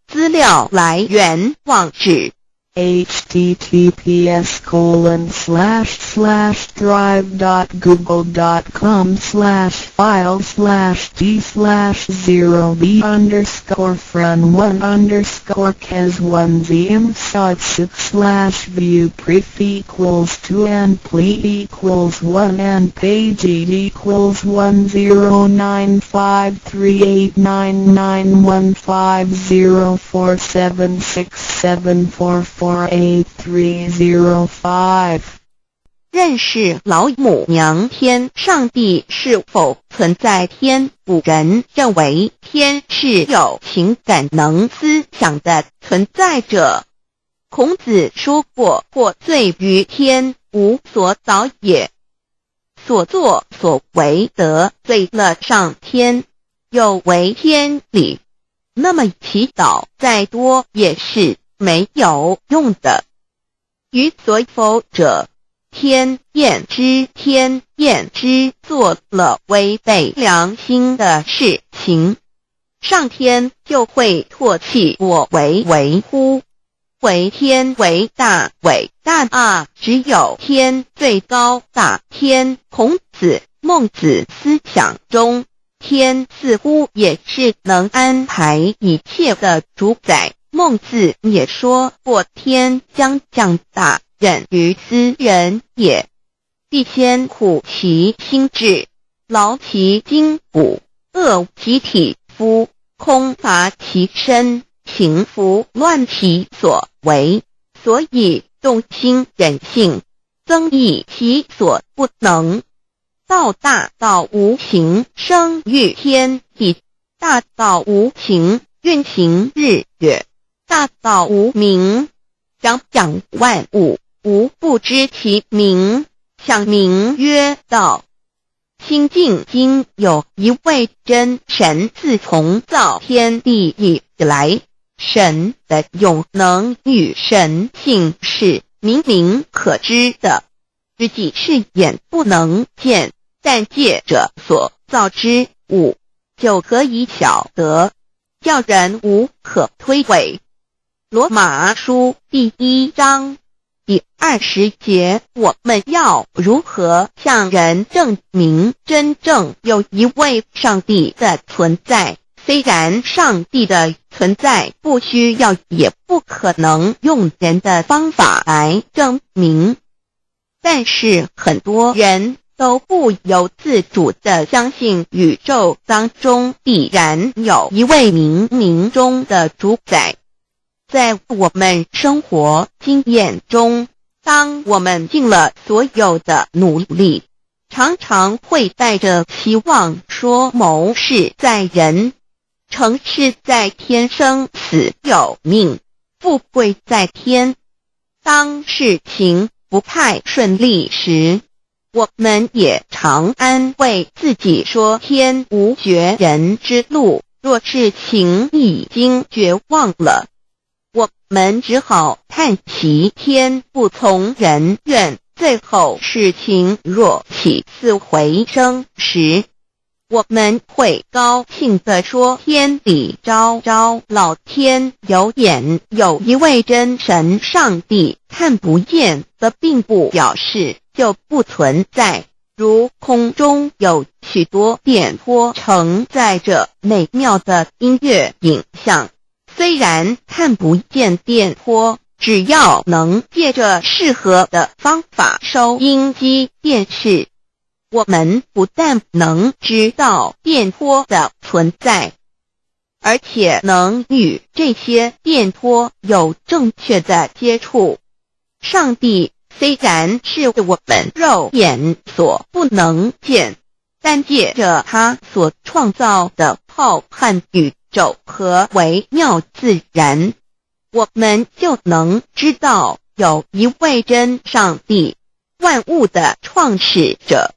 Speaker 1: 资料来源网址
Speaker 2: https://drive.google.com/files/d/0b_cas1z_view pref equals 2 and ple equals 1 and page equals 1095389915047674483005。
Speaker 1: 认识老母娘天上帝是否存在？天古人认为天是有情感能思想的存在者。孔子说过，或罪于天，无所早也。所作所为得罪了上天，有违天理，那么祈祷再多也是没有用的。于所否者，天厌之，做了违背良心的事情，上天就会唾弃我为乎？为天为大啊！只有天最高大天。孔子、孟子思想中，天似乎也是能安排一切的主宰。孟子也说过，天将降大任于斯人也，必先苦其心志，劳其筋骨，饿其体肤，空乏其身，情拂乱其所为，所以动心忍性，增益其所不能。道大道无形，生育天地；大道无情，运行日月；大道无名，掌万物，无不知其名，想名曰道。清净经有一位真神，自从造天地以来，神的永能与神性是明明可知的，自己是眼不能见，但借着所造之物就可以晓得，叫人无可推诿。罗马书第1章第20节，我们要如何向人证明真正有一位上帝的存在？虽然上帝的存在不需要也不可能用人的方法来证明，但是很多人都不由自主地相信宇宙当中必然有一位冥冥中的主宰。在我们生活经验中，当我们尽了所有的努力，常常会带着期望说谋事在人，成事在天，生死有命，富贵在天。当事情不太顺利时，我们也常安慰自己说天无绝人之路，若事情已经绝望了，我们只好叹息天不从人愿。最后事情若起死回生时，我们会高兴地说天理昭昭，老天有眼，有一位真神上帝，看不见的并不表示就不存在。如空中有许多电波承载着美妙的音乐影像，虽然看不见电波，只要能借着适合的方法收音机电视，我们不但能知道电波的存在，而且能与这些电波有正确的接触。上帝虽然是我们肉眼所不能见，但借着他所创造的浩瀚宇宙和微妙自然，我们就能知道有一位真上帝，万物的创始者。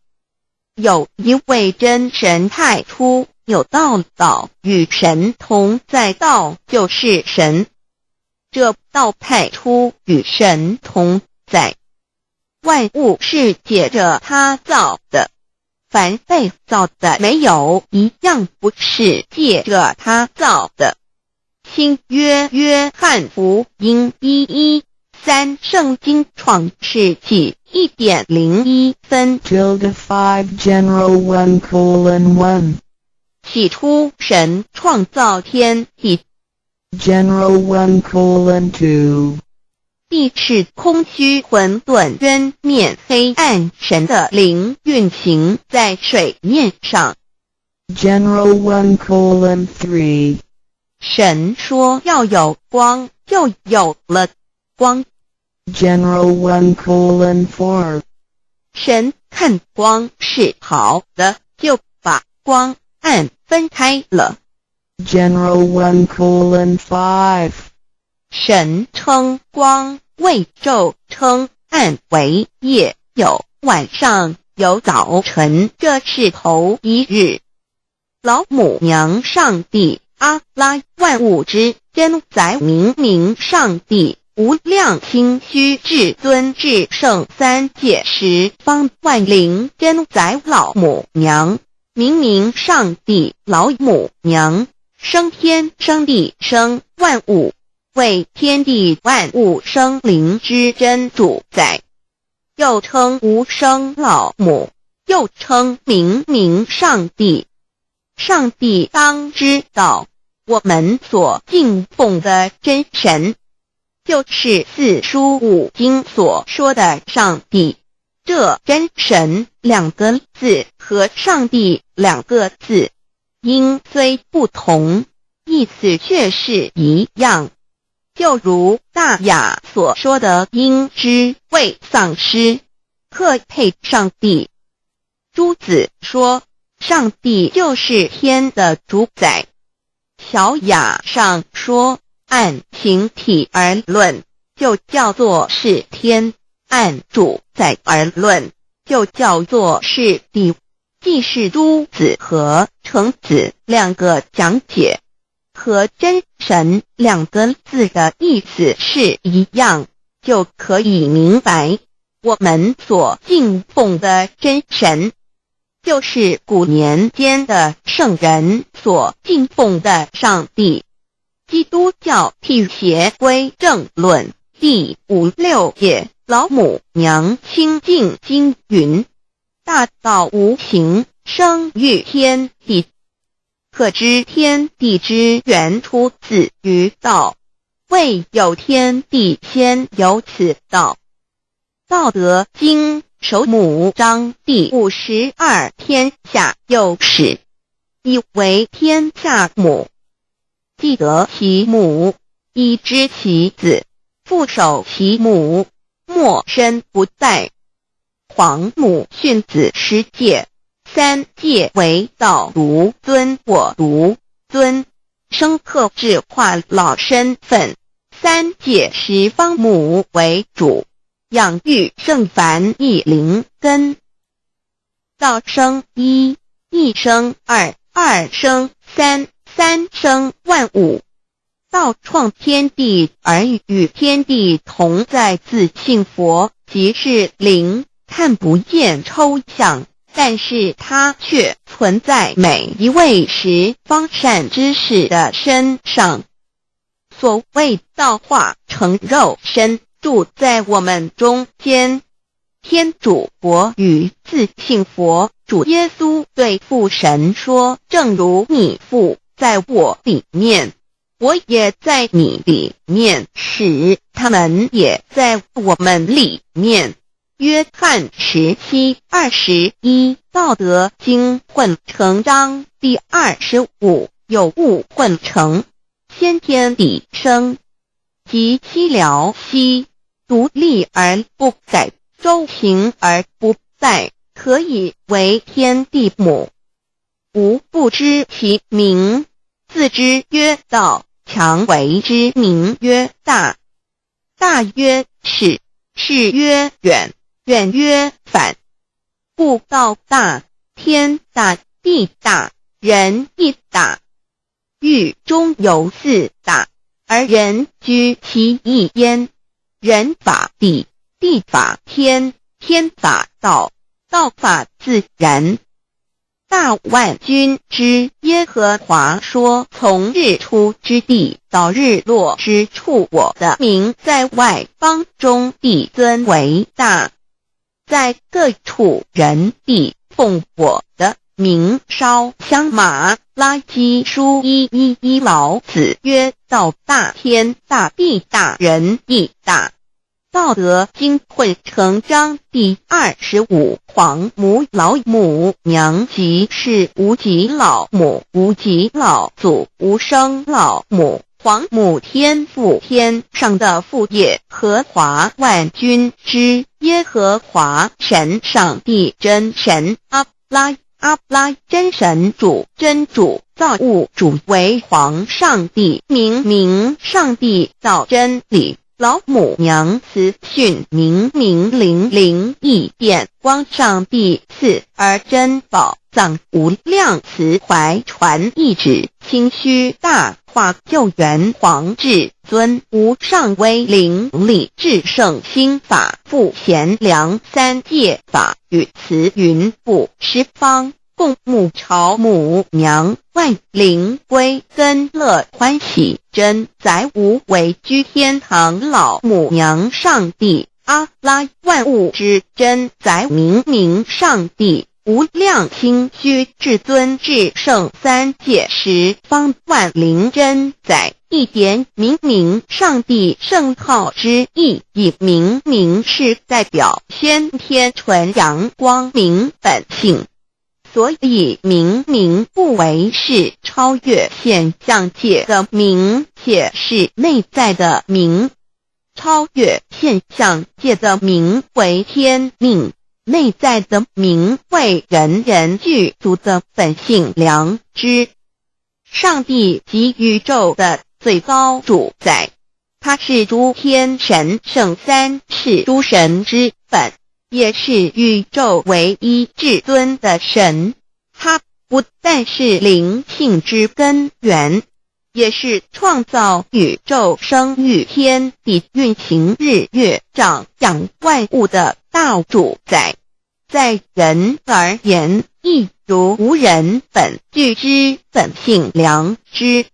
Speaker 1: 有一位真神太初有道，道与神同在，道就是神。这道太初与神同在，万物是借着他造的，凡被造的没有一样不是借着他造的。新约约翰福音1:1 3圣经创世纪 1.01 分
Speaker 2: 5 General 1:1
Speaker 1: 起初神创造天地，
Speaker 2: General 1:2
Speaker 1: 地是空虚混沌渊面黑暗，神的灵运行在水面上。
Speaker 2: General 1:3
Speaker 1: 神说要有光，就有了光。
Speaker 2: General 1:4
Speaker 1: 神看光是好的，就把光暗分开了。
Speaker 2: General 1:5
Speaker 1: 神称光为昼，称暗为夜，有晚上，有早晨，这是头一日。老母娘上帝阿拉，万物之真宰，明明上帝无量清虚至尊至圣三界十方万灵真宰老母娘，明明上帝老母娘，生天生地生万物，为天地万物生灵之真主宰，又称无生老母，又称明明上帝。上帝当知道，我们所敬奉的真神，就是四书五经所说的上帝。这真神2个字和上帝2个字，音虽不同，意思却是一样。就如大雅所说的因之谓丧失，特配上帝。朱子说上帝就是天的主宰。小雅上说按形体而论，就叫做是天；按主宰而论，就叫做是地。既是朱子和程子2个讲解，和真神2个字的意思是一样，就可以明白我们所敬奉的真神，就是古年间的圣人所敬奉的上帝。基督教辟邪归正论第56页，老母娘清净经云：大道无形，生育天地，可知天地之源出自于道，未有天地，先有此道。道德经首母章第52，天下幼始，以为天下母。既得其母，以知其子，父守其母，莫身不在。皇母训子10戒，3戒为道，如尊我如尊，生克制化老身份。3戒十方母为主，养育圣凡一灵根。道生1，一生2，二生3，三生万物。道创天地而与天地同在，自性佛，即是灵，看不见抽象，但是它却存在每一位十方善知识的身上。所谓道化成肉身，住在我们中间。天主佛与自性佛主耶稣对父神说：正如你父在我里面，我也在你里面，使他们也在我们里面。约翰17:21，道德经混成章第25，有物混成，先天地生，即西辽西，独立而不改，周行而不殆，可以为天地母。吾不知其名，自之曰道，强为之名曰大。大曰始，始曰远，远曰反。故道大，天大，地大，人亦大。狱中有4大，而人居其一焉。人法地，地法天，天法道，道法自然。大万军之耶和华说，从日出之地到日落之处，我的名在外邦中必尊为大，在各处人必奉我的名烧香。马拉基书1:11，老子曰：道大，天大，地大，人亦大。道德经混成章第25，黄母老母娘即是无极老母，无极老祖，无生老母。黄母天父，天上的父，耶和华万军之耶和华神，上帝真神，阿拉真神，主真主，造物主，为皇上帝，明上帝，造真理。老母娘慈训，明灵义电光，上帝赐而真宝藏，无量慈怀传一旨，清虚大化，救援皇至尊，无上威灵力，至圣心法，复贤良三界法，与慈云布十方，共沐朝母娘，万灵归根，乐欢喜，真载无为居天堂。老母娘上帝，阿拉万物之真载，明上帝，无量清虚至尊至圣三界十方，万灵真载，一点明上帝圣号之意，以明是代表先天纯阳光明本性，所以明不为是超越现象界的明，且是内在的明。超越现象界的明为天命，内在的明为人人具足的本性良知。上帝即宇宙的最高主宰，他是诸天神圣三世诸神之本，也是宇宙唯一至尊的神。他不但是灵性之根源，也是创造宇宙生育天地运行日月长养万物的大主宰。在人而言，亦如无人本具之本性良知，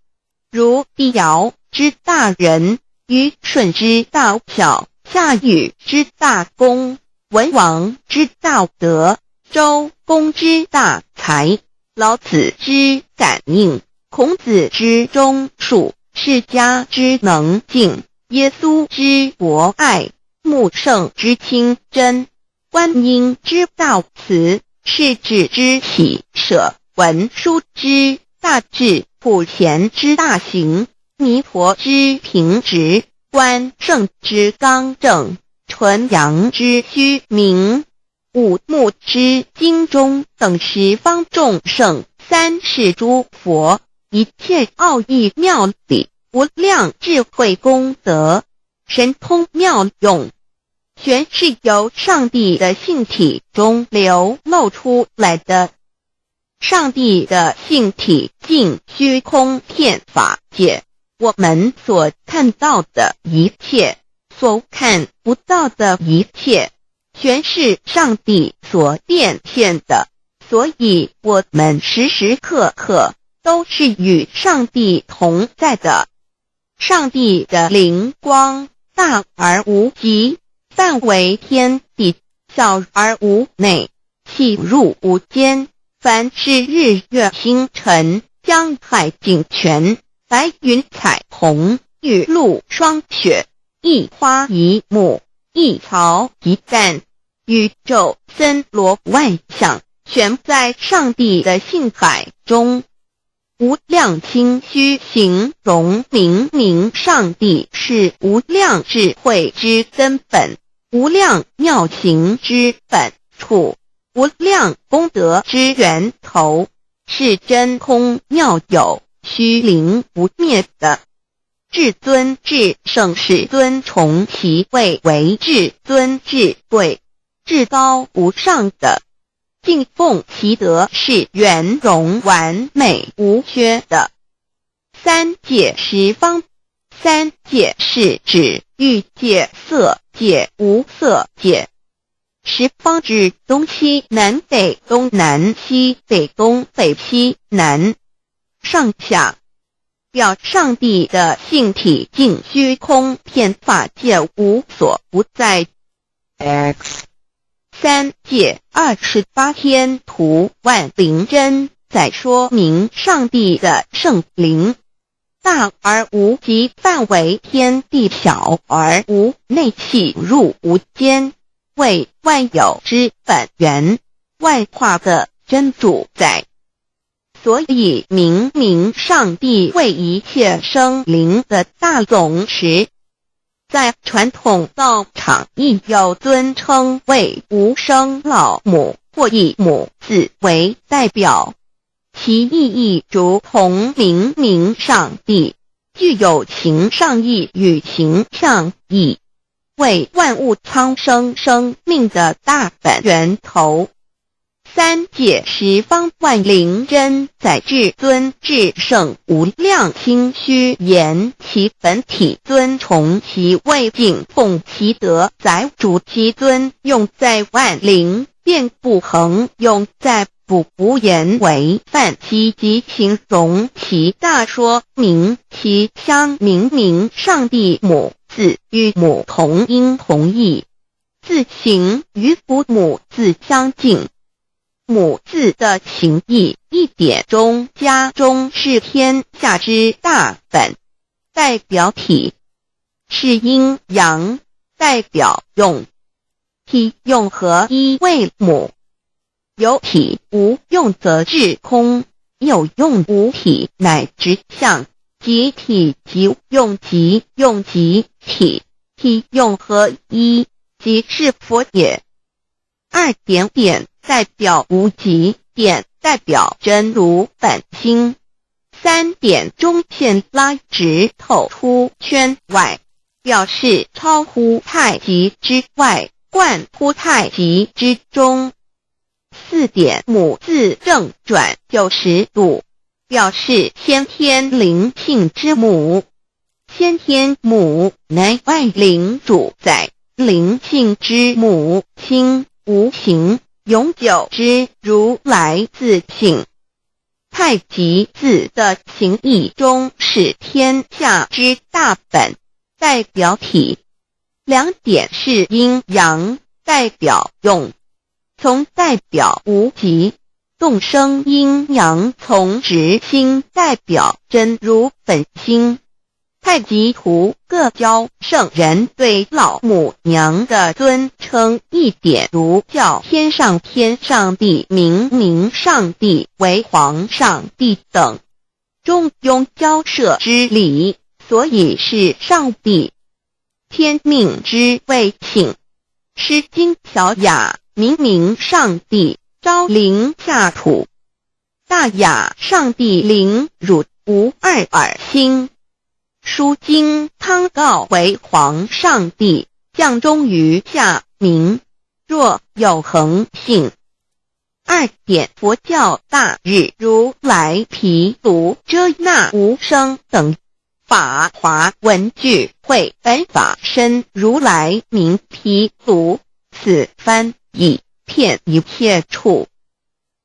Speaker 1: 如帝尧之大仁，虞舜之大巧，夏禹之大功，文王之大德，周公之大才，老子之感应，孔子之忠恕，释迦之能静，耶稣之博爱，穆圣之清真，观音之大慈，世子之喜舍，文殊之大智，普贤之大行，弥陀之平直，关圣之刚正，纯阳之虚明，五目之精中，等十方众圣，三世诸佛，一切奥义妙理，无量智慧功德，神通妙用，全是由上帝的性体中流露出来的。上帝的性体尽虚空遍法界，我们所看到的一切，所看不到的一切，全是上帝所变现的，所以我们时时刻刻都是与上帝同在的。上帝的灵光大而无极，范围天地，小而无内，细入无间。凡是日月星辰，江海井泉，白云彩虹，雨露霜雪，一花一木，一草一干，宇宙森罗万象，全在上帝的性海中。无量清虚形容明上帝是无量智慧之根本，无量妙行之本处，无量功德之源头，是真空妙有，虚灵不灭的。至尊至圣世尊崇其位为至尊至贵，至高无上的，敬奉其德是圆融完美无缺的。三界十方，三界是指欲界、色界、无色界。十方指东西南北东南西北东北西南上下，表上帝的性体尽虚空遍法界无所不在。
Speaker 2: X
Speaker 1: 三界28天图万灵真在说明上帝的圣灵大而无极范围，天地小而无内气入无间，为万有之本源，万化的真主宰。所以明明上帝为一切生灵的大总持，在传统道场亦有尊称为无生老母或以母字为代表，其意义如同明明上帝具有形上义与形象义，为万物苍生生命的大本源头。三界十方万灵真在至尊至圣无量清虚言其本体尊崇其位敬奉其德载主其尊，用在万灵便不恒用在不言为范其即形容其大，说明其相明明上帝母字与母同音同义，字形与父母字相近。母字的情义一点中加中是天下之大本，代表体是阴阳，代表用，体用合一为母。有体无用则至空，有用无体乃直相，即体即用即用即体，体用合一即是佛也。二点点代表无极，点代表真如本心，三点中线拉直透出圈外，表示超乎太极之外，贯乎太极之中。四点母字正转90度，表示先天灵性之母。先天母乃万灵主宰，灵性之母亲无形永久之如来自性。太极字的形义中是天下之大本，代表体。两点是阴阳，代表用，从代表无极，动生阴阳从直心代表真如本心。太极图各教圣人对老母娘的尊称，一点如叫天上帝明明上帝为皇上帝等，中庸交涉之理，所以是上帝。天命之谓请，诗经小雅明明上帝昭灵下土，大雅上帝灵汝无二耳心。书经汤告为皇上帝降中于下民，若有恒性。二点佛教大日如来毗卢遮那无生等法华文具会本法身如来名毗卢，此翻译遍一切处。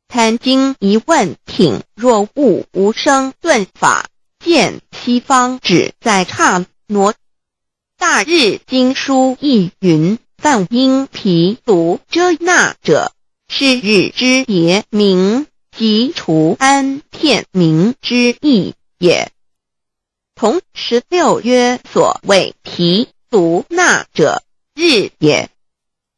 Speaker 1: 坛经一问品，若悟无生顿法，见西方只在刹那。大日经书亦云，但因毗卢遮那者，是日之别名，即除安片名之意也。同16曰，所谓毗卢那者，日也。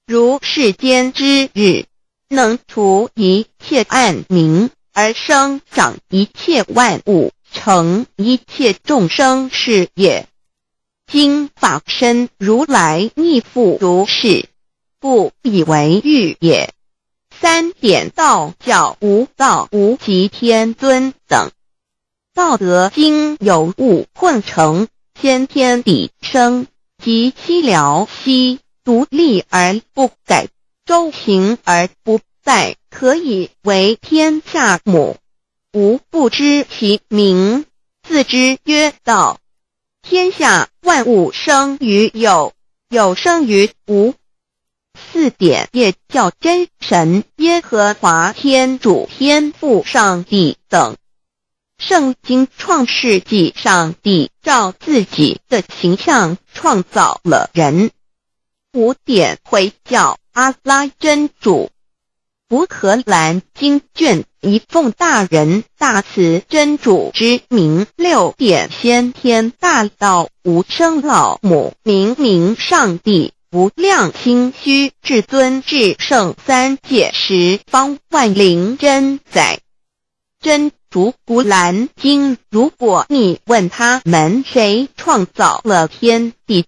Speaker 1: 如世间之日，能除一切暗明，而生长一切万物，成一切众生是也。今法身如来逆复如是，故以为欲也。三点道教无道无极天尊等，道德经有物混成，先天地生，即悉了悉，独立而不改，周行而不殆，可以为天下母。吾不知其名，自之曰道。天下万物生于有，有生于无。四字典也叫真神、耶和华天主、天父上帝等。圣经创世纪，上帝照自己的形象创造了人。5点回教阿拉真主。乌克兰经卷一奉大人大慈真主之名。6点先天大道无生老母明上帝无量清虚至尊至圣三界十方万灵真在。真主古兰经，如果你问他们谁创造了天地，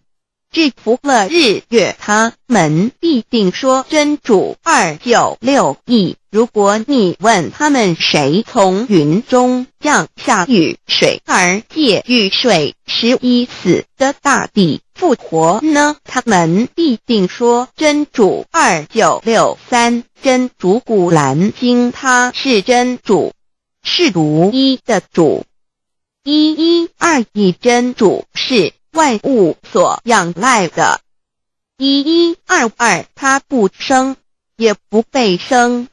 Speaker 1: 制服了日月，他们必定说真主296亿。如果你问他们谁从云中降下雨水而借雨水使已死的大地复活呢，他们必定说真主2963。真主古兰经，他是真主，是独一的主。112真主是万物所仰赖的。1122他不生，也不被生。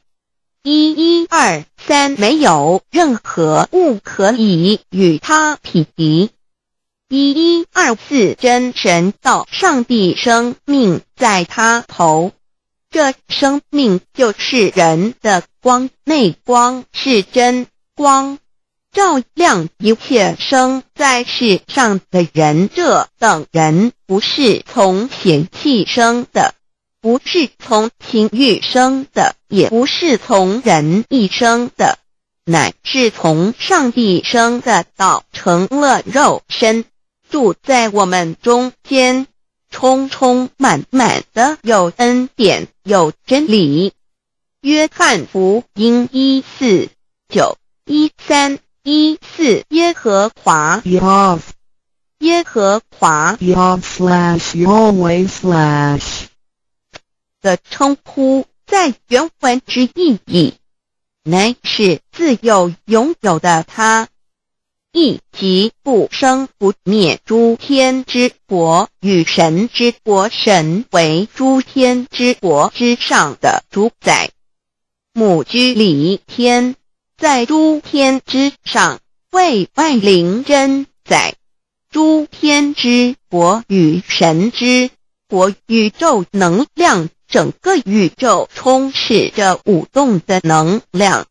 Speaker 1: 1123没有任何物可以与他匹敌。1124真神道上帝生命在他头，这生命就是人的光，内光是真光，照亮一切生在世上的人。这等人不是从血气生的，不是从情欲生的，也不是从人意生的，乃是从上帝生的道成了肉身，住在我们中间，充充满满的有恩典有真理。约翰福音1491314耶和华
Speaker 2: Yahweh
Speaker 1: 耶和华
Speaker 2: Yahweh/
Speaker 1: 的称呼，在原文之意义乃是自有拥有的他，亦即不生不灭诸天之国与神之国，神为诸天之国之上的主宰，母居里天，在诸天之上，为万灵真在。诸天之国与神之国，宇宙能量，整个宇宙充斥着舞动的能量。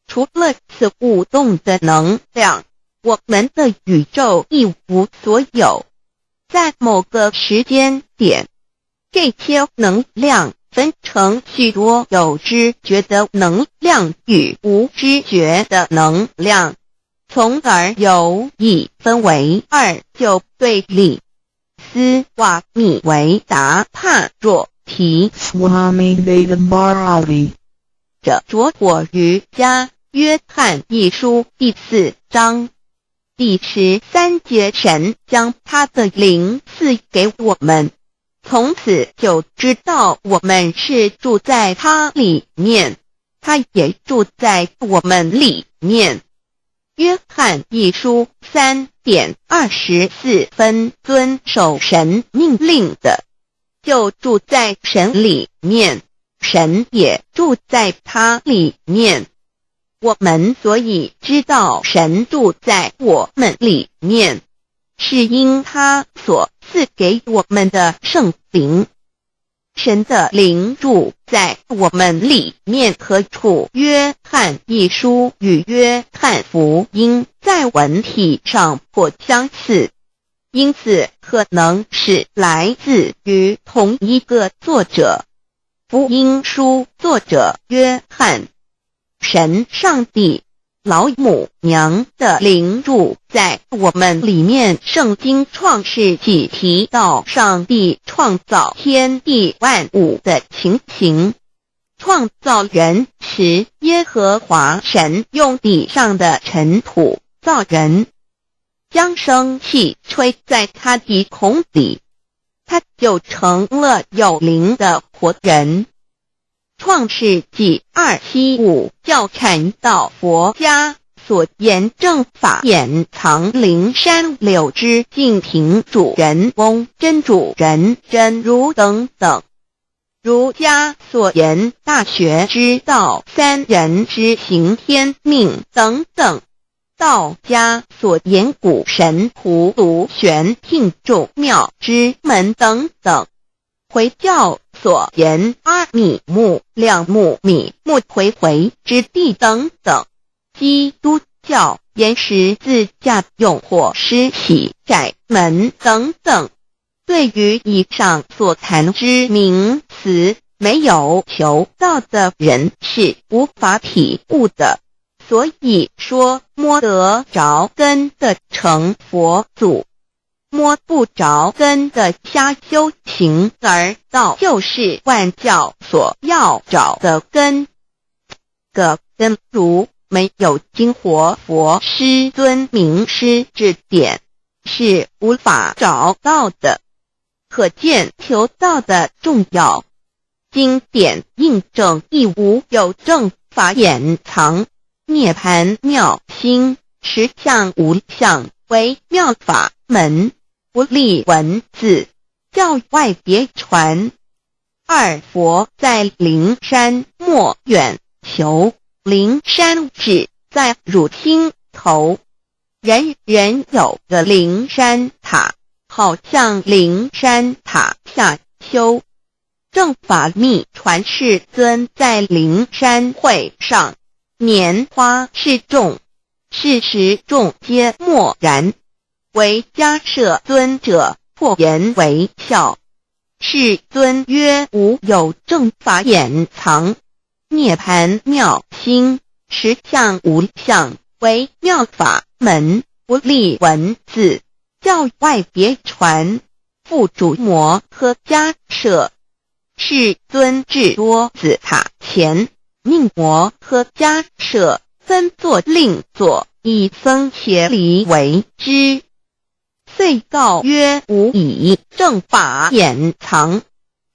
Speaker 1: 除了此舞动的能量，我们的宇宙一无所有。在某个时间点，这些能量分成许多有知觉的能量与无知觉的能量，从而有意分为二，就对立。斯瓦米维达帕若提
Speaker 2: Swami Vedambarati
Speaker 1: 者着火于家约翰一书第4章第13节，神将他的灵赐给我们，从此就知道我们是住在他里面，他也住在我们里面。约翰一书3:24遵守神命令的，就住在神里面，神也住在他里面。我们所以知道神住在我们里面，是因他所赐给我们的圣灵。神的灵住在我们里面何处？约翰一书与约翰福音在文体上颇相似，因此可能是来自于同一个作者。福音书作者约翰，神上帝老母娘的灵住在我们里面。圣经创世纪提到上帝创造天地万物的情形，创造人时，耶和华神用地上的尘土造人，将生气吹在他鼻孔里，他就成了有灵的活人。创世纪275教禅道佛家所言正法掩藏灵山柳枝净瓶主人翁真主人真如等等，儒家所言大学之道，三人之行天命等等，道家所言谷神荼毒玄牝众妙之门等等，回教所言阿米木亮木米木回回之地等等，基督教言十字架用火施洗窄门等等。对于以上所谈之名词，没有求道的人是无法体悟的。所以说摸得着根的成佛祖，摸不着根的瞎修行，而道就是万教所要找的根。个根如没有经活佛师尊名师指点，是无法找到的。可见求道的重要。经典印证亦无有正法掩藏，涅盘妙心，实相无相，为妙法门，不立文字，教外别传。二佛在灵山莫远求，灵山只在汝厅头，人人有个灵山塔，好像灵山塔下修。正法密传世尊在灵山会上，拈花示众，是时众皆默然，唯迦摄尊者破颜为笑。世尊曰：无有正法掩藏，涅盘妙心，实相无相，为妙法门，不立文字，教外别传。复主摩诃迦摄。世尊至多子塔前，命摩诃迦摄分作另作，以僧伽梨为之。遂告曰：吾以正法掩藏，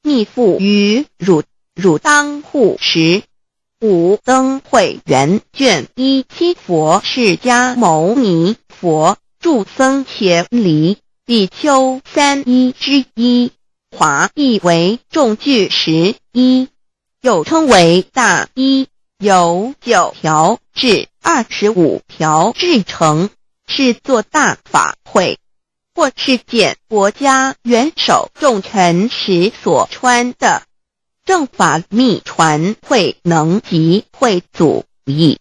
Speaker 1: 逆复于汝，汝当护持。五灯会元卷17佛释迦牟尼佛著僧伽梨比丘31之一，华译为众句11，又称为大一，由9条至25条制成，是作大法会，或是见国家元首重臣时所穿的。正法密传会能及会祖义。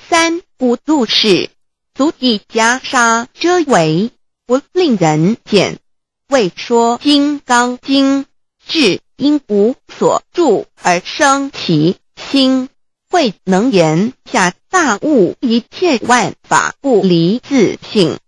Speaker 1: 三不度世，足以袈裟遮为，不令人见。为说金刚经，至因无所住而生其心，慧能言下大悟一切万法不离自性。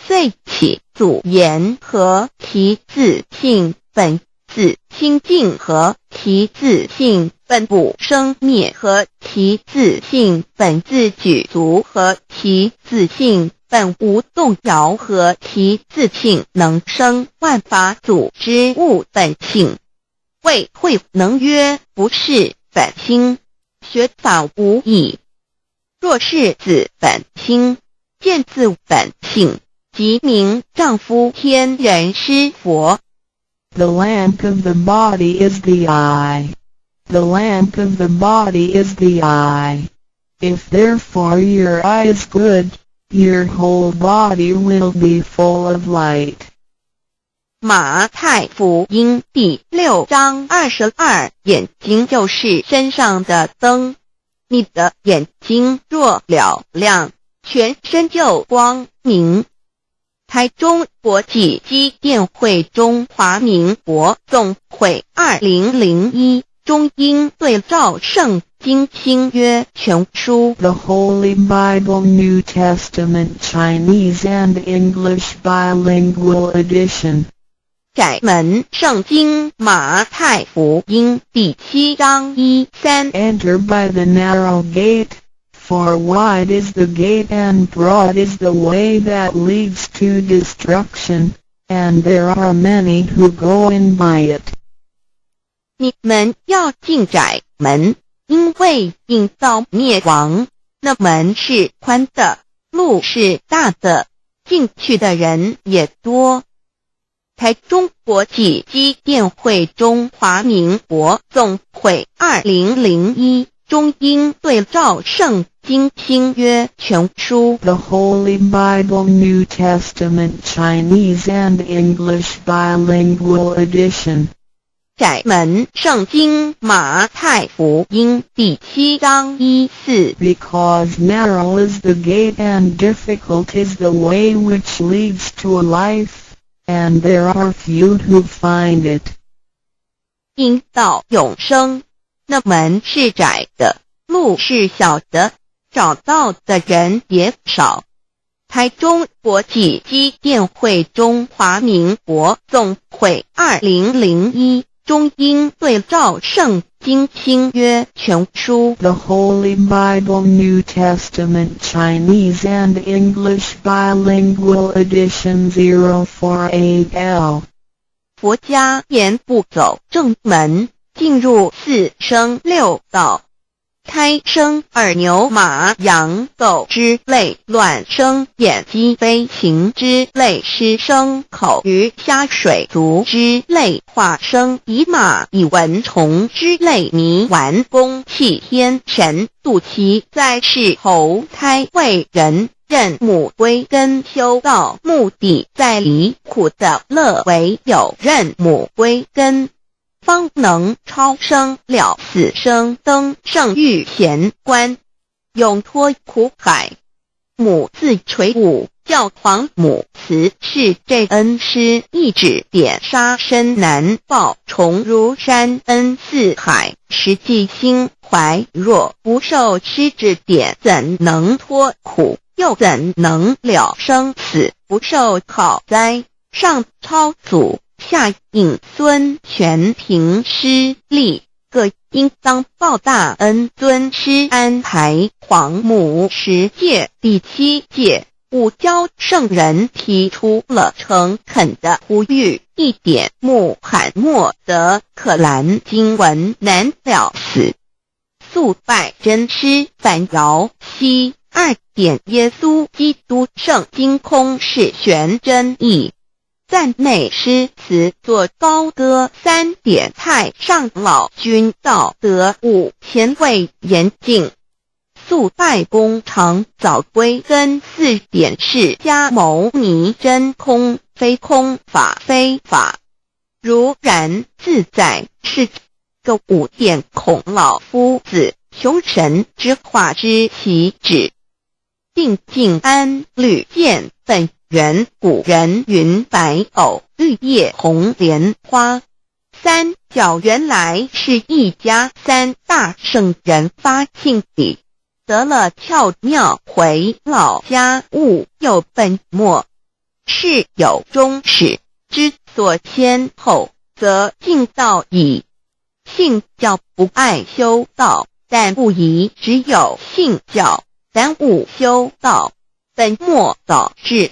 Speaker 1: 遂起祖言和其自性本自清净和其自性本不生灭和其自性本自具足和其自性本无动摇和其自性能生万法组之物本性。谓慧能曰：不是本心，学法无益。若是自本心，见自本性，即名丈夫天人师佛。
Speaker 2: The lamp of the body is the eye. The lamp of the body is the eye. If therefore your eye is good, your whole body will be full of light.
Speaker 1: 马太福音第6章22，眼睛就是身上的灯。你的眼睛若了亮，全身就光明。台中国际机电会中华民国总会2001中英对照圣经新约全书
Speaker 2: The Holy Bible New Testament Chinese and English Bilingual Edition.
Speaker 1: 窄门圣经马太福音第7章1-3
Speaker 2: Enter by the narrow gate, for wide is the gate and broad is the way that leads to destruction, and there are many who go in by it.
Speaker 1: 你们要进窄门，因为引到灭亡，那门是宽的，路是大的，进去的人也多。台中国际机电会中华民国总会2001中英对照圣经新约全书
Speaker 2: The Holy Bible New Testament Chinese and English Bilingual Edition.
Speaker 1: 窄门圣经马太福音第7章14
Speaker 2: Because narrow is the gate and difficult is the way which leads to life, and there are few who find it.
Speaker 1: 因到永生，那门是窄的，路是小的，找到的人也少。台中国际机电会中华民国总会2001中英对照圣经新约全书
Speaker 2: The Holy Bible New Testament Chinese and English Bilingual Edition 048L.
Speaker 1: 佛家言不走正门，进入四生六道，胎生耳牛马羊狗之类，卵生眼鸡飞禽之类，湿生口鱼虾水族之类，化生以马以蚊虫之类，泥丸公气天神，度其在世投胎为人，任母归根修道，目的在离苦的乐，唯有任母归根，方能超生了死生，登圣域贤官，永脱苦海。母自垂武，教皇母慈是这恩师，一指点杀身难报，重如山恩似海，实际心怀若不受师指点，怎能脱苦？又怎能了生死？不受考灾，上超祖，下引孙，全凭师力，各应当报大恩。尊师安排皇母10诫，第7诫，五教圣人提出了诚恳的呼吁，一点穆罕默德可兰经文难了死，肃拜真师反饶西。2点耶稣基督圣经空是玄真义，赞美诗词作高歌。3点太上老君道德5前卫严谨，肃拜公常早归根。4点释迦牟尼真空非空，法非法，如然自在是个5点孔老夫子雄神之化之其旨，定静安律见本源。古人云白藕绿叶红莲花。3角原来是一家3大圣人发庆礼，得了窍妙，回老家务有本末，事有终始，之所先后，则敬道矣。信教不爱修道，但不宜只有信教，耽误修道，本末倒置，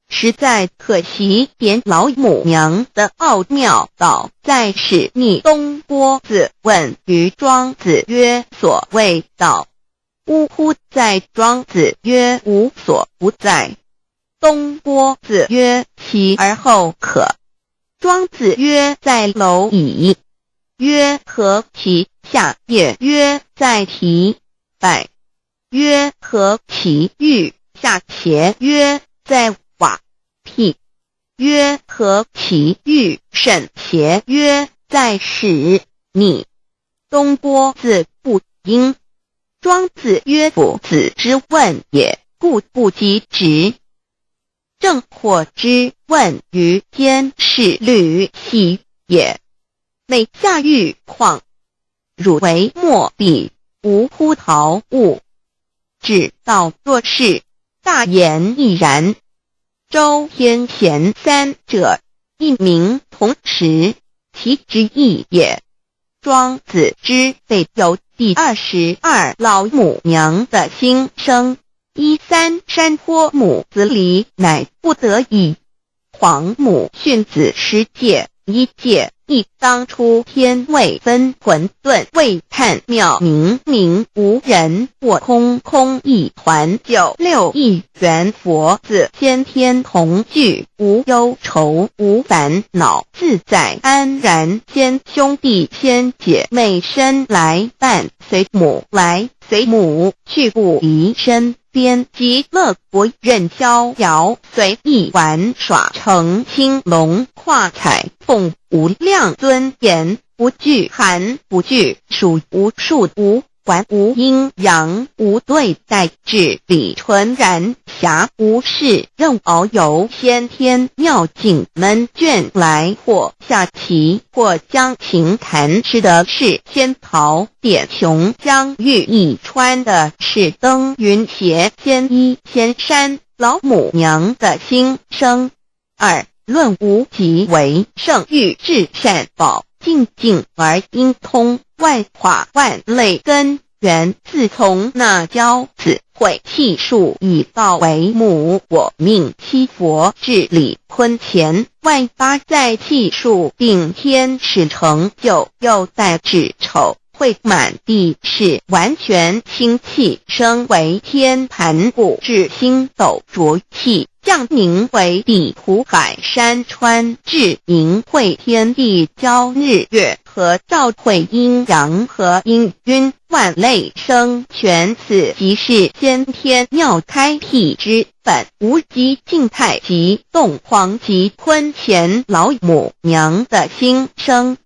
Speaker 1: 实在可惜。点老母娘的奥妙道在使逆东郭子问于庄子曰：所谓道，呜呼！在庄子曰：无所不在。东郭子曰：其而后可。庄子曰：在蝼蚁。曰：何其？下也曰：在蹄。百曰：何其欲？下且曰：在瓦辟。曰：何其欲？审且曰：在使。逆。东郭子不应。庄子曰：夫子之问也，故不及直。正火之问于天，是履喜也。每下欲况，汝为莫彼，无乎陶物。指道若是，大言亦然。周天贤3者，一名同时，其之义也。庄子之备有第22老母娘的心声，13山坡母子礼，乃不得已。皇母训子10诫，1诫亦当初天未分，混沌未探，渺冥冥无人，我空空一团。96亿元佛子，先天同聚，无忧愁无烦恼，自在安然。先兄弟先姐妹生来伴随母来随母去，不离身边。极乐国任逍遥，随意玩耍，成青龙跨彩凤，无量尊严，不惧寒不惧暑，无数无管无阴阳，无对待，至理纯然，暇无事任遨游。先天妙境门卷来，或下棋，或将琴弹，吃的是仙桃点琼浆，玉一穿的是登云鞋，仙衣仙山老母娘的心声。2论无极为圣域，至善宝静静而应通，万法万类根源，自从那骄子会气数以道为母，我命七佛治理坤乾，万八在气数定天使成就，又在至丑会满地是完全清气，升为天盘古至星斗浊气，降凝为地湖海山川，至凝会天地交日月和照会阴阳和阴晕，万类生全，此即是先天妙开辟之本，无极静态及动黄及坤乾老母娘的心声。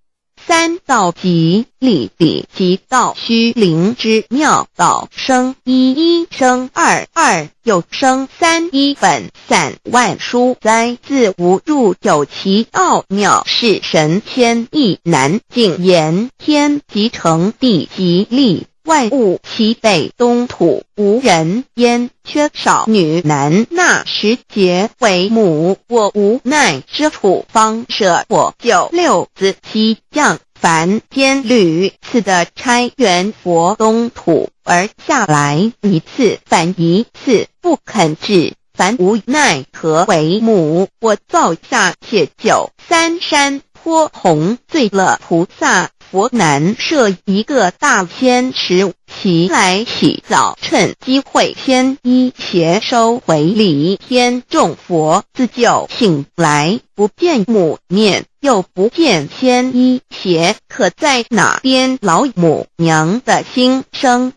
Speaker 1: 3道即理理即道虚灵之妙道生一一生二二又生三一本散万殊哉，自无入有其奥妙，是神千亿难尽言。天即成地即立，万物其北东土，无人焉，缺少女男，那时节为母，我无奈之处，方舍我96子七将凡间屡次的差援佛东土，而下来一次反一次，不肯治，凡无奈何为母，我造下且93山颇弘罪了菩萨佛难设一个大仙池，其来洗澡，趁机会先一邪收回礼，天众佛自就醒来，不见母面，又不见先一邪，可在哪边老母娘的心声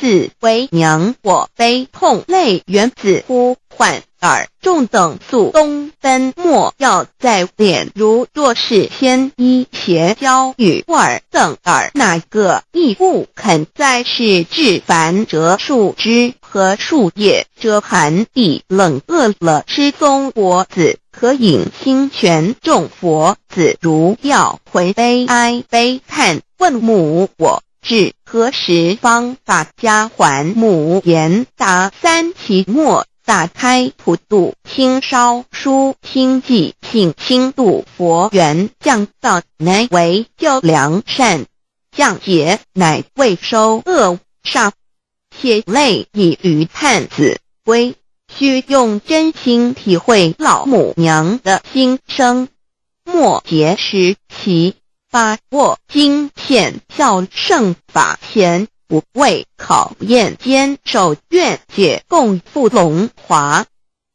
Speaker 1: ？4为娘我悲痛泪源自呼唤耳众等速东奔，莫要在脸，如若是先一邪教与耳等耳，哪个亦不肯在是至凡折树枝和树叶，遮寒地冷饿了失踪国子，可引心泉众佛子，如要回悲哀悲叹，问母我至何时方把家还母？言答3期末，打开普度清烧书清寂性清度佛缘，降道乃为救良善，降劫乃为收恶煞，血泪以于叹子归，须用真心体会老母娘的心声。末节时期，把握经现效圣法贤，不畏考验，坚守愿解，共赴龙华。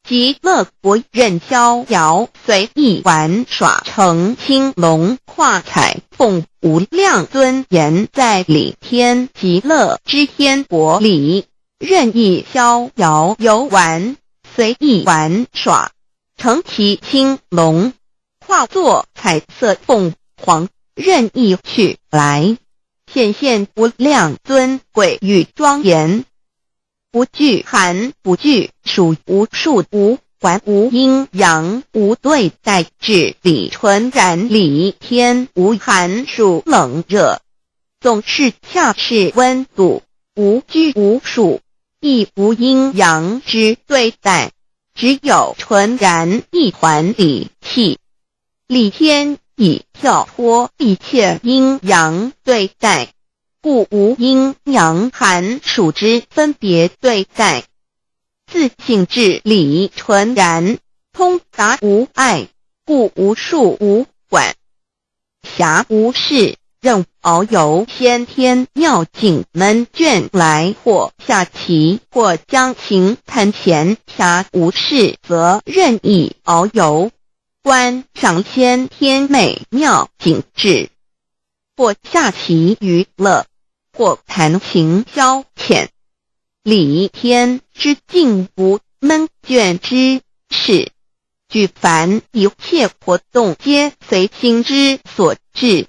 Speaker 1: 极乐国任逍遥，随意玩耍，成青龙跨彩凤，无量尊严，在理天极乐之天国里，任意逍遥游玩，随意玩耍，成其青龙，化作彩色凤凰，任意去来，显现无量尊贵与庄严，不惧寒不惧暑，无数无管无阴阳，无对待，至理纯然，理天无寒暑冷热，总是恰是温度，无拘无束，亦无阴阳之对待，只有纯然一团理气。理天以跳脱一切阴阳对待，故无阴阳寒暑之分别对待，自性至理纯然，通达无碍，故无束无管。暇无事，任遨游先天妙境门卷来，或下棋，或将琴弹弦。暇无事，则任意遨游，观赏先天美妙景致，或下棋娱乐，或弹琴消遣。理天之境无闷卷之事，举凡一切活动，皆随心之所至，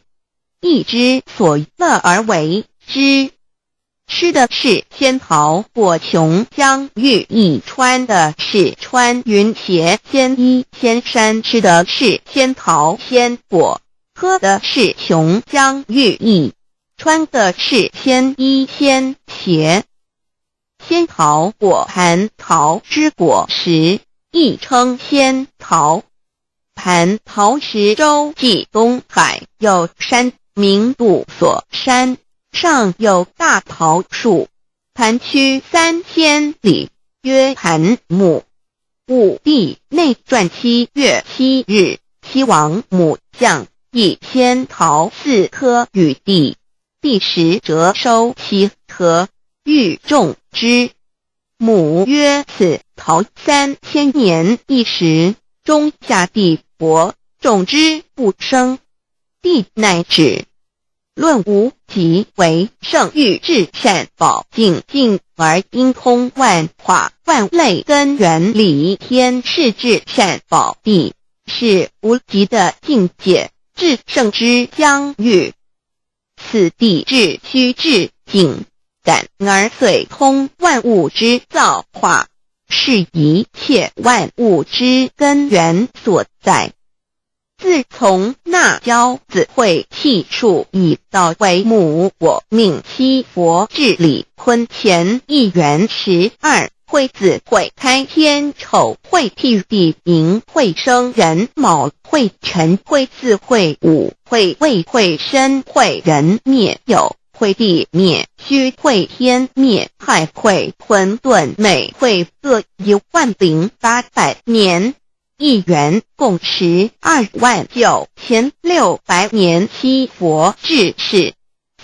Speaker 1: 意之所乐而为之。吃的是仙桃果琼浆玉液，穿的是穿云鞋仙衣仙衫，吃的是仙桃仙果，喝的是琼浆玉液，穿的是仙衣仙鞋。仙桃果蟠桃之果实，亦称仙桃。蟠桃实洲际东海有山，名杜所山，上有大桃树，盘曲3000里，曰盘木。武帝内传7月7日，西王母将以仙桃4颗与帝，帝时折收其核，欲种之。母曰：此桃3000年一时，终下地薄，种之不生。帝乃止。论无极为圣欲至善宝净净而因通万化万类根源理天是至善宝地，是无极的境界，至圣之疆域。此地至虚至境感而遂通万物之造化，是一切万物之根源所在。自从那骄子会气数以道为母，我命七佛治理坤乾1元12，会子会开天丑，会替地寅，会生人卯，会辰会巳，会午，会未，会申，会人灭酉，会地灭戌，会天灭亥，会混沌昧，会各10800年。1元共129600年。七佛治世，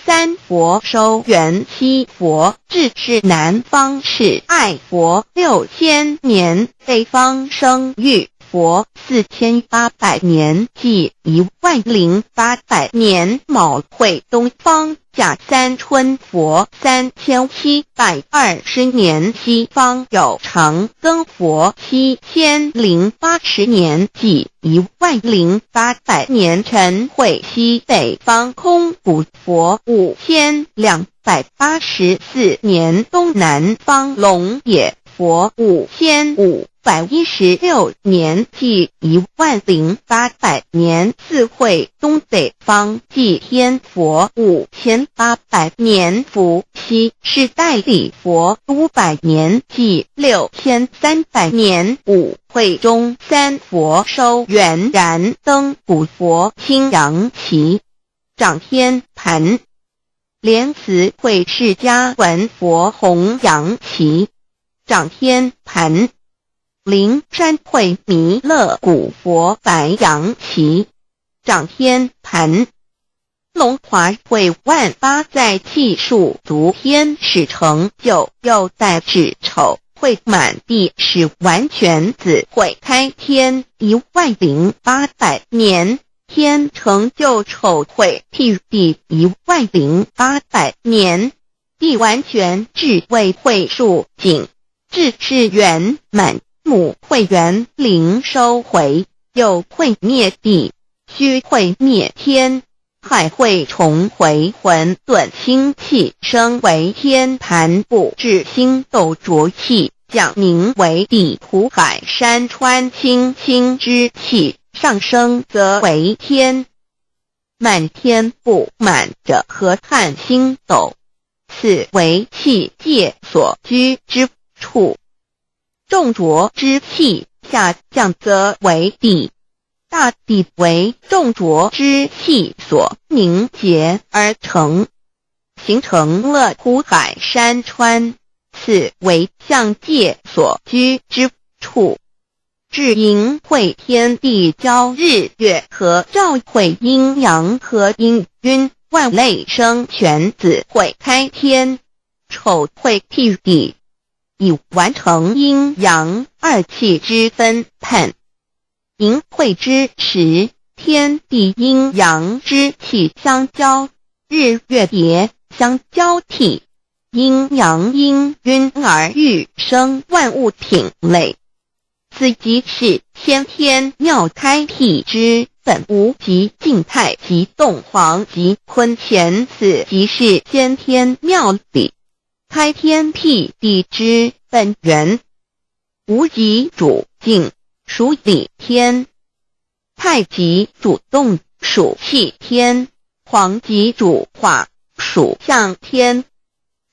Speaker 1: 三佛收元，七佛治世南方是爱佛6000年，北方生玉佛4800年，即10800年。卯会东方甲三春佛3720年，西方有长庚佛7080年，即10800年。辰会西北方空谷佛5284年，东南方龙野佛5516年，即10800年。四会东北方祭天佛5800年，伏羲是代理佛500年，即6300年。五会中三佛收元，燃灯古佛青阳旗，掌天盘。莲慈会释迦文佛红阳旗，掌天盘。灵山会弥勒古佛白羊旗，掌天盘。龙华会万八在气数足天使成就，又在指丑会满地使完全子会开天10800年，天成就丑会替地10800年，地完全至为会数景，至是圆满。母会元灵收回，又会灭地，戌会灭天，亥会重回混沌星气，生为天盘部，至星斗浊气，降名为地土海山川清清之气，上升则为天。满天布满着河汉星斗，此为气界所居之处。重浊之气下降则为地，大地为重浊之气所凝结而成，形成了土海山川，此为象界所居之处。至营会天地交日月和照会阴阳和阴晕，万类生全子会开天，丑会辟地，以完成阴阳二气之分判。营会之时，天地阴阳之气相交，日月叠相交替，阴阳阴晕而欲生万物品类。此即是先天妙开辟之本无极静态及动黄及坤乾，此即是先天妙理开天辟地之本源。无极主静，属理天；太极主动，属气天；黄极主化，属象天。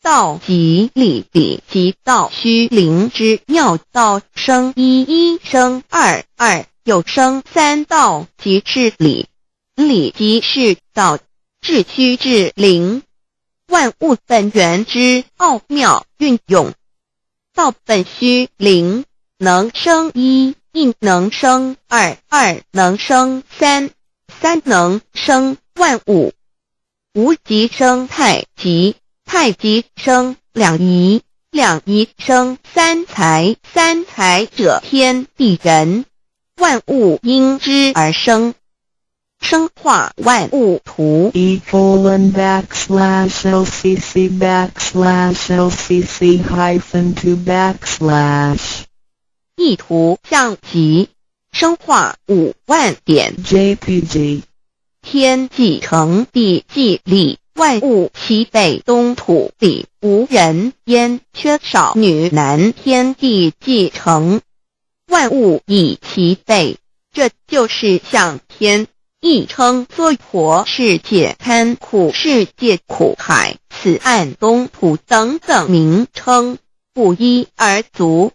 Speaker 1: 道即理，理即道虚灵之妙道，生一，一生二，二又生三，道即是理，理即是道，至虚至灵，万物本源之奥妙运用。道本虚灵，能生一，一能生二，二能生三，三能生万物。无极生太极，太极生两仪，两仪生三才，三才者天地人，万物因之而生，生化万物图。
Speaker 2: e://LCC_LCC_2/
Speaker 1: 意图象极，生化5万点
Speaker 2: JPG。
Speaker 1: 天既成地既立，万物其备，东土里无人焉，缺少女男，天地既成，万物以其备，这就是象天。亦称娑婆世界、贪苦世界、苦海、此岸、东土等等名称，不一而足。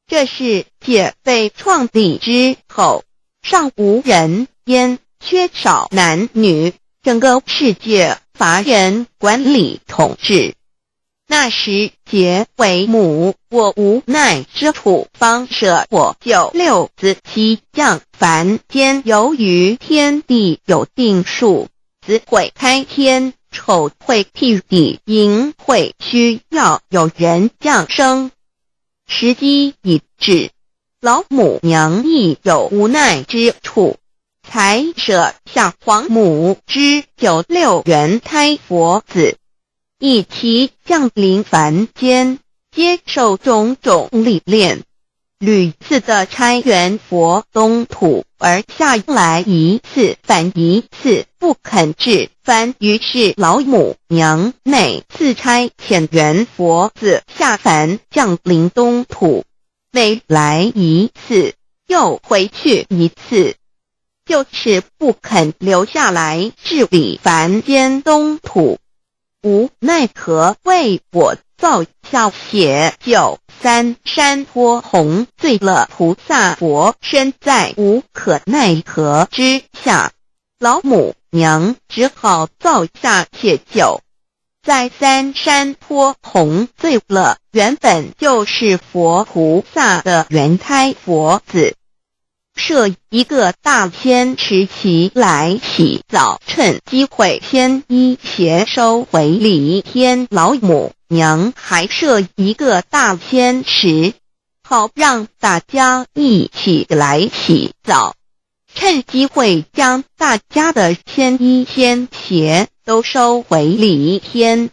Speaker 1: 这是界被创立之后，尚无人焉，缺少男女，整个世界乏人管理统治。那时桀为母，我无奈之处，方舍我9六子七将，凡间由于天地有定数，子会开天，丑会辟地，寅会需要有人降生。时机已至，老母娘亦有无奈之处，才舍下皇母之9六元胎佛子，以其降临凡间，接受种种历练，屡次的差援佛东土，而下来一次反一次不肯至凡，于是老母娘每次差遣援佛子下凡降临东土，每来一次又回去一次，就是不肯留下来治理凡间东土。无奈何为我造下血酒3山坡红，醉了菩萨佛，身在无可奈何之下，老母娘只好造下血酒，在3山坡红醉了原本就是佛菩萨的原胎佛子，设一个大仙池其来洗澡，趁机会先衣邪收回礼天。老母娘还设一个大仙池，好让大家一起来洗澡，趁机会将大家的仙衣仙鞋都收回礼天。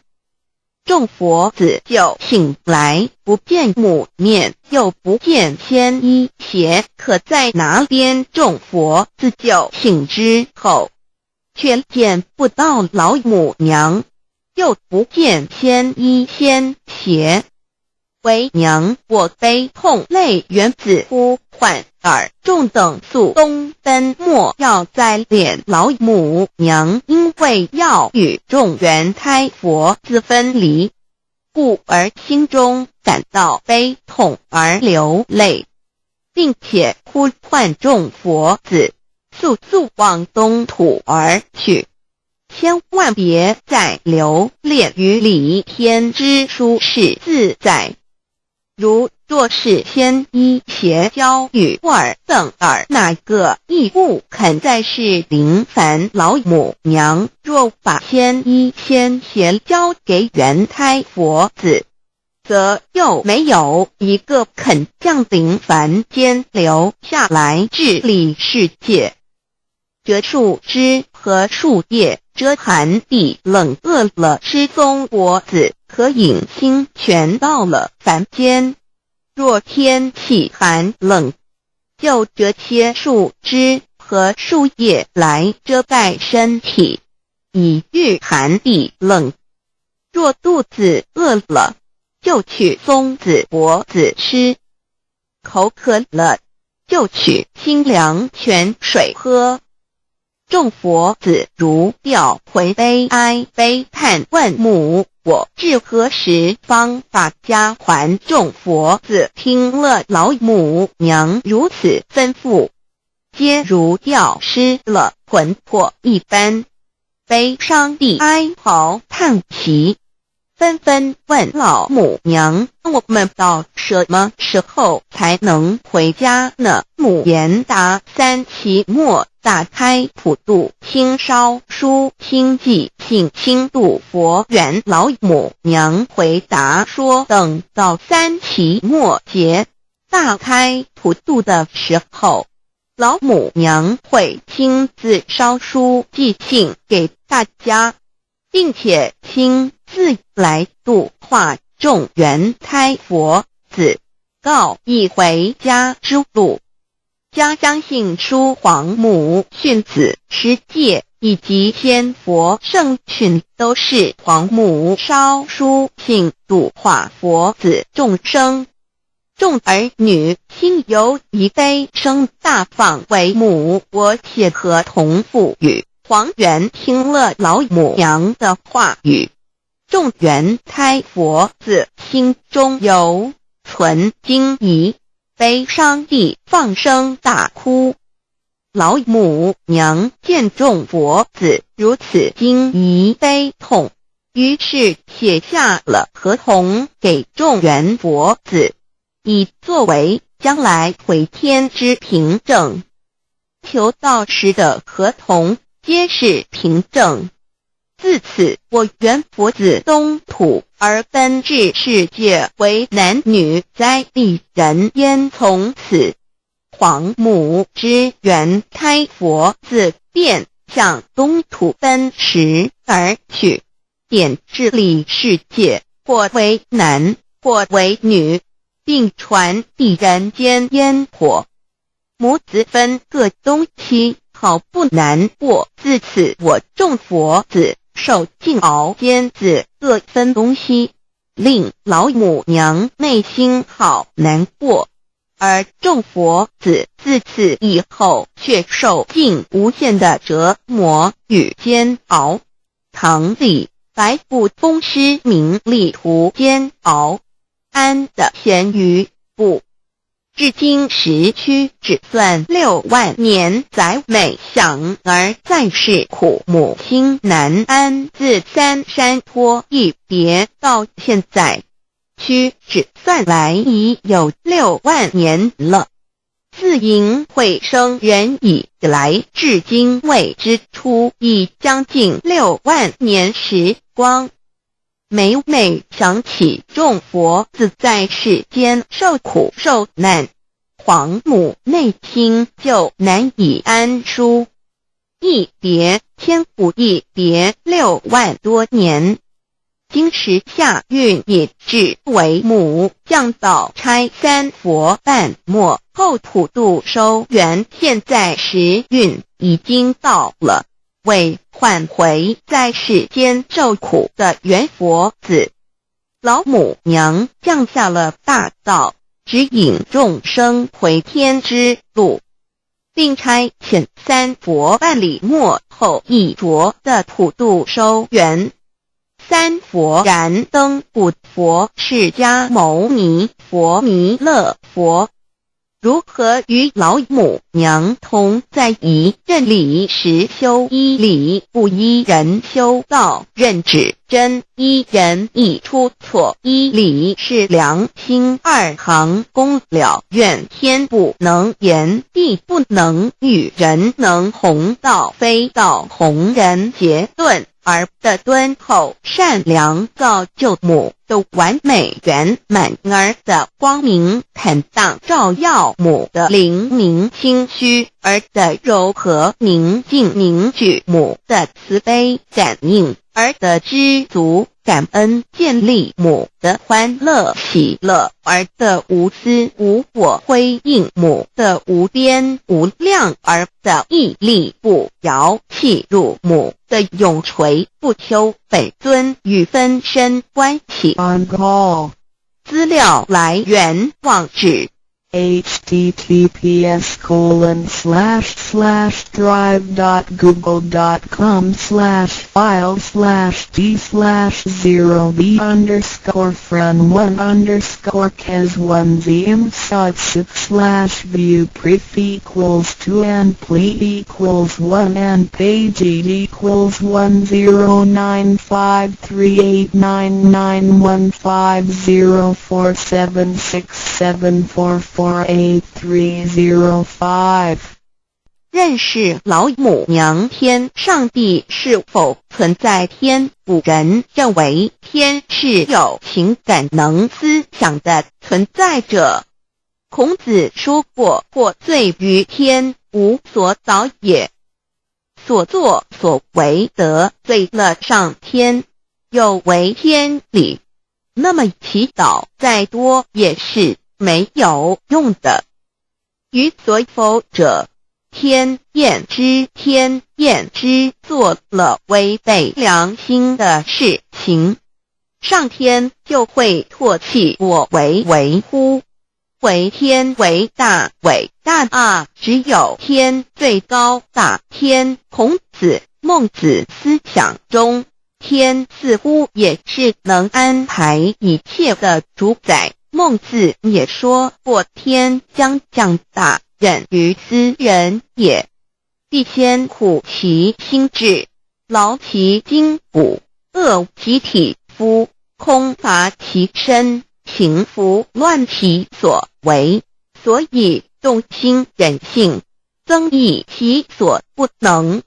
Speaker 1: 众佛子就醒来，不见母面，又不见仙衣鞋，可在哪边？众佛子就醒之后，却见不到老母娘，又不见仙衣仙鞋。为娘我悲痛泪源子呼唤耳众等速东奔，莫要再敛老母娘，因为要与众原胎佛子分离，故而心中感到悲痛而流泪，并且呼唤众佛子速速往东土而去，千万别再留恋于礼天之舒适自在。如若是先一邪教与二等二哪个亦不肯再世临凡老母娘，若把先一先邪交给元胎佛子，则又没有一个肯降临凡间留下来治理世界。这树枝和树叶遮寒地冷，饿了失踪脖子和影星全到了凡间。若天气寒冷，就折些树枝和树叶来遮盖身体，以御寒地冷。若肚子饿了，就取松子脖子吃；口渴了，就取清凉泉水喝。众佛子如调回悲哀悲叹问母，我至何时方把家还？众佛子听了老母娘如此吩咐，皆如吊失了魂魄一般，悲伤地哀嚎叹息，纷纷问老母娘：我们到什么时候才能回家呢？母言答：三期末打开普度清烧书清寂性清度佛缘。老母娘回答说，等到三期末节大开普度的时候，老母娘会亲自烧书寄信给大家，并且亲自来度化众元胎佛子，告一回家之路。家相信书皇母训子师戒以及仙佛圣训都是皇母烧书信度化佛子众生。众儿女心由以悲生大放为母，我且合同赋予。皇元听了老母娘的话语，众元胎佛子心中有存惊疑，悲伤地放声大哭。老母娘见众佛子如此惊疑悲痛，于是写下了合同给众元佛子，以作为将来回天之凭证。求道时的合同皆是凭证。自此，我元佛子东土而奔至世界为男女在地人焉。从此，皇母之元胎佛子便向东土奔驰而去，便治理世界，或为男，或为女，并传递人间烟火。母子分各东西，好不难过。自此，我众佛子受尽熬煎子各分东西，令老母娘内心好难过。而众佛子自此以后却受尽无限的折磨与煎熬。唐李白不风师名利图煎熬，安得闲于不？至今时区只算6万年，载美想而在世苦，母亲难安。自三山托一别到现在，屈指算来已有6万年了。自寅会生人以来，至今未知出，已将近6万年时光。每每想起众佛子在世间受苦受难，皇母内心就难以安舒。一别千古，一别6万多年。今时下运也至为母降道差三佛半末后普度收圆，现在时运已经到了，为唤回在世间受苦的元佛子，老母娘降下了大道，指引众生回天之路，并差遣三佛办理末后一着的普度收圆。三佛燃灯古佛释迦牟尼佛弥勒佛如何与老母娘同在一任理时修一理，不依人修道，任指真一人一出错，一理是良心，二行公了愿，天不能言，地不能喻，人能弘道，非道弘人。结论而的敦厚善良，造就母的完美圆满，儿的光明坦荡，照耀母的灵明清虚，儿的柔和宁静凝聚，母的慈悲感应，儿的知足感恩建立，母的欢乐喜乐，儿的无私无我辉映，母的无边无量，儿的屹立不摇弃入，母的永垂不朽，本尊与分身关系。
Speaker 2: On call.
Speaker 1: 资料来源网址
Speaker 2: https://drive.google.com/files/d/0b__cor_fun_view_pref=2 and plete=1 and page=1095389947674448330.
Speaker 1: 认识老母娘天上帝是否存在？天古人认为天是有情感能思想的存在者。孔子说过，或罪于天，无所早也。所作所为得罪了上天，有违天理，那么祈祷再多也是没有用的。予所否者，天厌之，天厌之，做了违背良心的事情，上天就会唾弃我为乎？为天为大，伟大啊！只有天最高大。天，孔子、孟子思想中，天似乎也是能安排一切的主宰。孟子也说过，天将降大任于斯人也，必先苦其心志，劳其筋骨，饿其体肤，空乏其身，情服乱其所为，所以动心忍性，增益其所不能。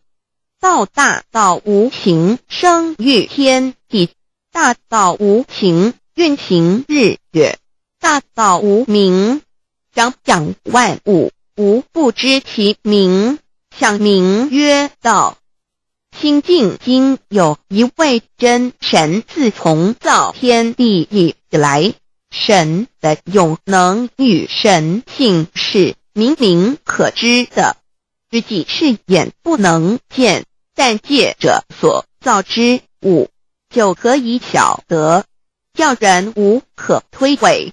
Speaker 1: 道大道无情，生育天地；大道无情，运行日月；大道无名，掌万物，无不知其名，想名曰道。清净经有一位真神，自从造天地以来，神的永能与神性是明明可知的，自己是眼不能见，但借着所造之物就可以晓得，叫人无可推诿。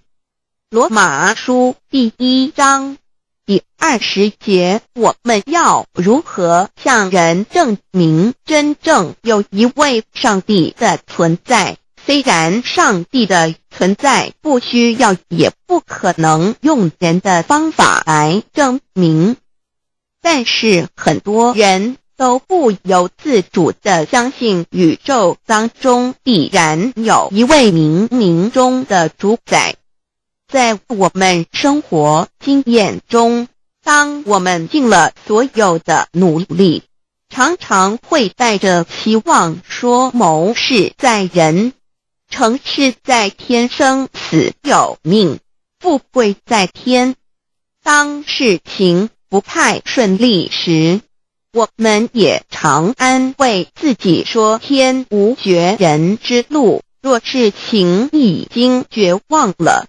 Speaker 1: 罗马书第1章第20节，我们要如何向人证明真正有一位上帝的存在？虽然上帝的存在不需要也不可能用人的方法来证明，但是很多人都不由自主地相信宇宙当中必然有一位冥冥中的主宰。在我们生活经验中，当我们尽了所有的努力，常常会带着期望说谋事在人，成事在天，生死有命，富贵在天。当事情不太顺利时，我们也常安慰自己说天无绝人之路，若事情已经绝望了，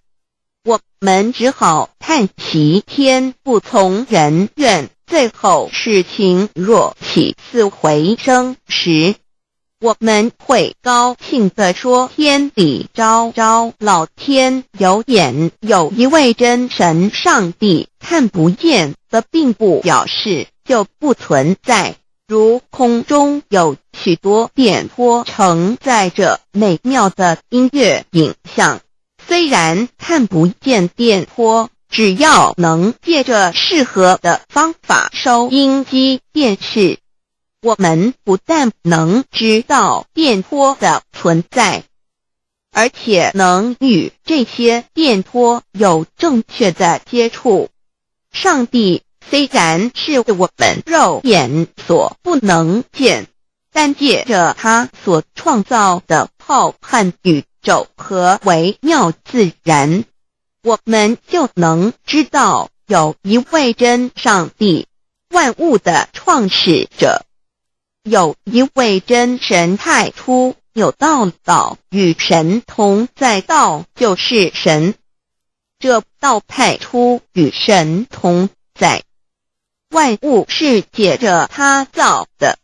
Speaker 1: 我们只好叹息天不从人愿。最后事情若起死回生时，我们会高兴地说天理昭昭，老天有眼，有一位真神上帝，看不见的并不表示就不存在。如空中有许多电波承载着美妙的音乐影像，虽然看不见电波，只要能借着适合的方法收音机电视，我们不但能知道电波的存在，而且能与这些电波有正确的接触。上帝虽然是我们肉眼所不能见，但借着他所创造的浩瀚宇宙和微妙自然，我们就能知道有一位真上帝，万物的创始者，有一位真神太初有道，道与神同在，道就是神，这道太初与神同在。万物是借着他造的，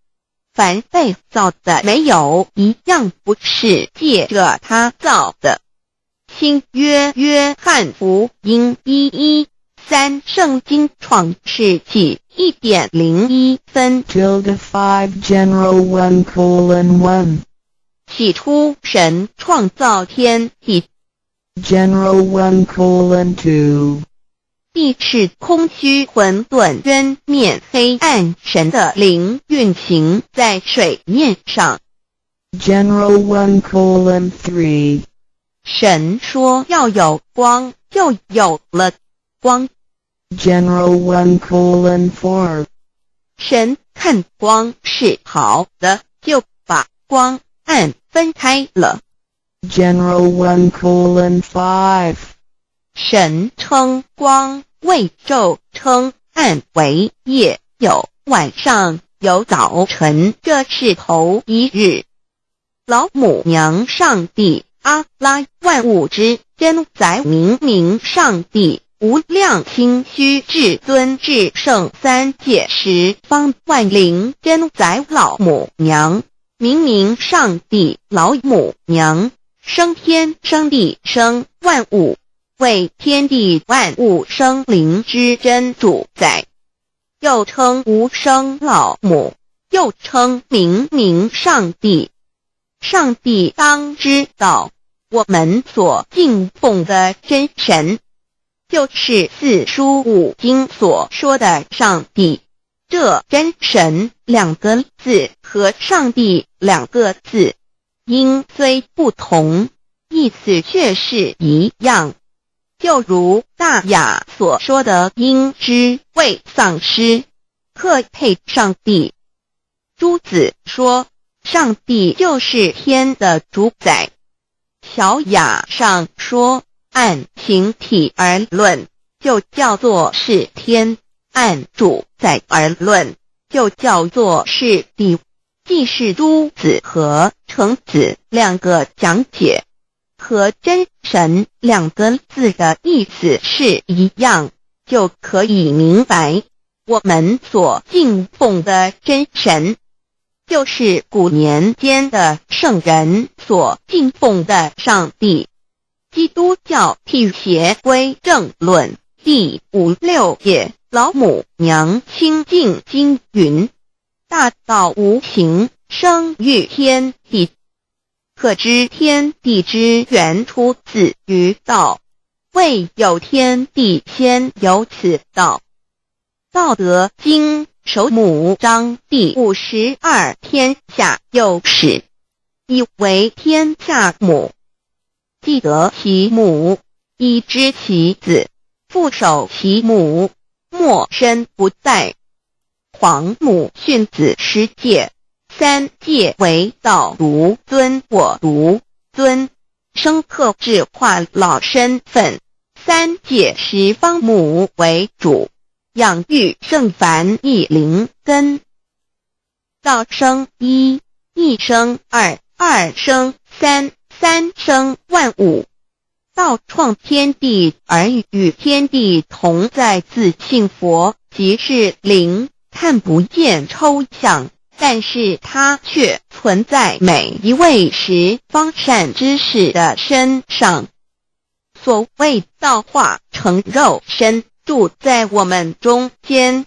Speaker 1: 凡被造的没有一样不是借着他造的。新约约翰福音1:13，圣经创世纪1.01分
Speaker 2: 5 General 1:1
Speaker 1: 起初神创造天地，
Speaker 2: General 1:2
Speaker 1: 地是空虚混沌渊面黑暗，神的灵运行在水面上。
Speaker 2: General 1:3
Speaker 1: 神说要有光，就有了光。
Speaker 2: General 1:4
Speaker 1: 神看光是好的，就把光暗分开了。
Speaker 2: General 1:5
Speaker 1: 神称光为昼，称暗为夜，有晚上，有早晨，这是头一日。老母娘上帝阿拉，万物之真宰，明明上帝，无量清虚至尊至圣，三界十方万灵真宰，老母娘，明明上帝，老母娘，生天生地生万物，为天地万物生灵之真主宰，又称无生老母，又称明明上帝。上帝当知道，我们所敬奉的真神，就是四书五经所说的上帝。这真神两个字和上帝两个字，音虽不同，意思却是一样。就如大雅所说的，因之谓丧失，克配上帝。朱子说，上帝就是天的主宰。小雅上说，按形体而论，就叫做是天；按主宰而论，就叫做是地。既是朱子和程子两个讲解，和真神两个字的意思是一样，就可以明白，我们所敬奉的真神，就是古年间的圣人所敬奉的上帝。基督教辟邪归正论第56页，老母娘清净经云：大道无形，生育天地，可知天地之源出自于道，未有天地，先有此道。道德经首母章第52，天下有始，以为天下母。既得其母，以知其子，父守其母，莫身不在。皇母训子十戒，三戒为道，如尊我如尊，生克制化老身份。三戒十方母为主，养育圣凡一灵根。道生一，一生二，二生三，三生万物。道创天地而与天地同在，自性佛，即是灵，看不见抽象，但是它却存在每一位十方善知识的身上。所谓道化成肉身，住在我们中间。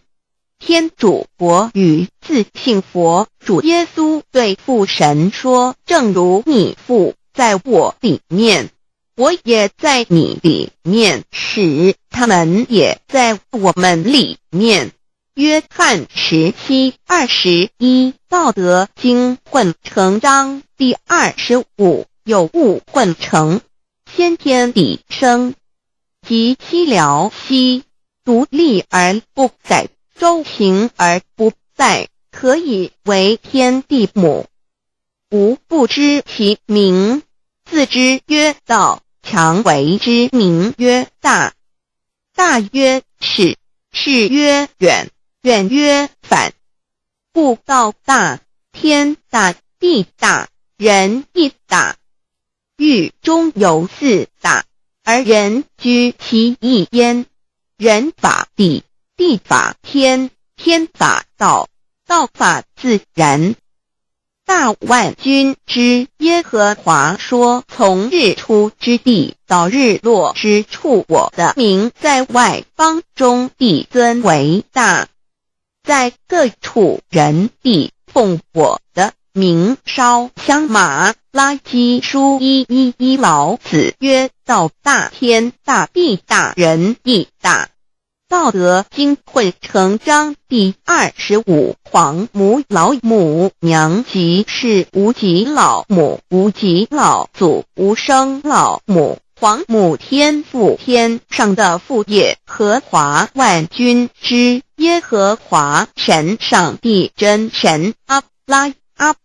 Speaker 1: 天主佛与自性佛主耶稣对父神说，正如你父在我里面，我也在你里面，使他们也在我们里面。约翰17:21道德经混成章第25，有物混成，先天地生，即西辽西，独立而不载，周行而不殆，可以为天地母。吾不知其名，自之曰道，强为之名曰大。大曰是，是曰远，远曰反。故道大，天大，地大，人亦大。欲中有四大，而人居其一焉。人法地，地法天，天法道，道法自然。大万军之耶和华说，从日出之地到日落之处，我的名在外邦中必尊为大。在各处人必奉我的名烧香。马拉基书1:11老子曰：道大，天大，地大，人亦大。道德经混成章第25，黄母老母娘即是无极老母，无极老祖，无生老母。黄母天父，天上的父，耶和华万军之耶和华神，上帝真神，阿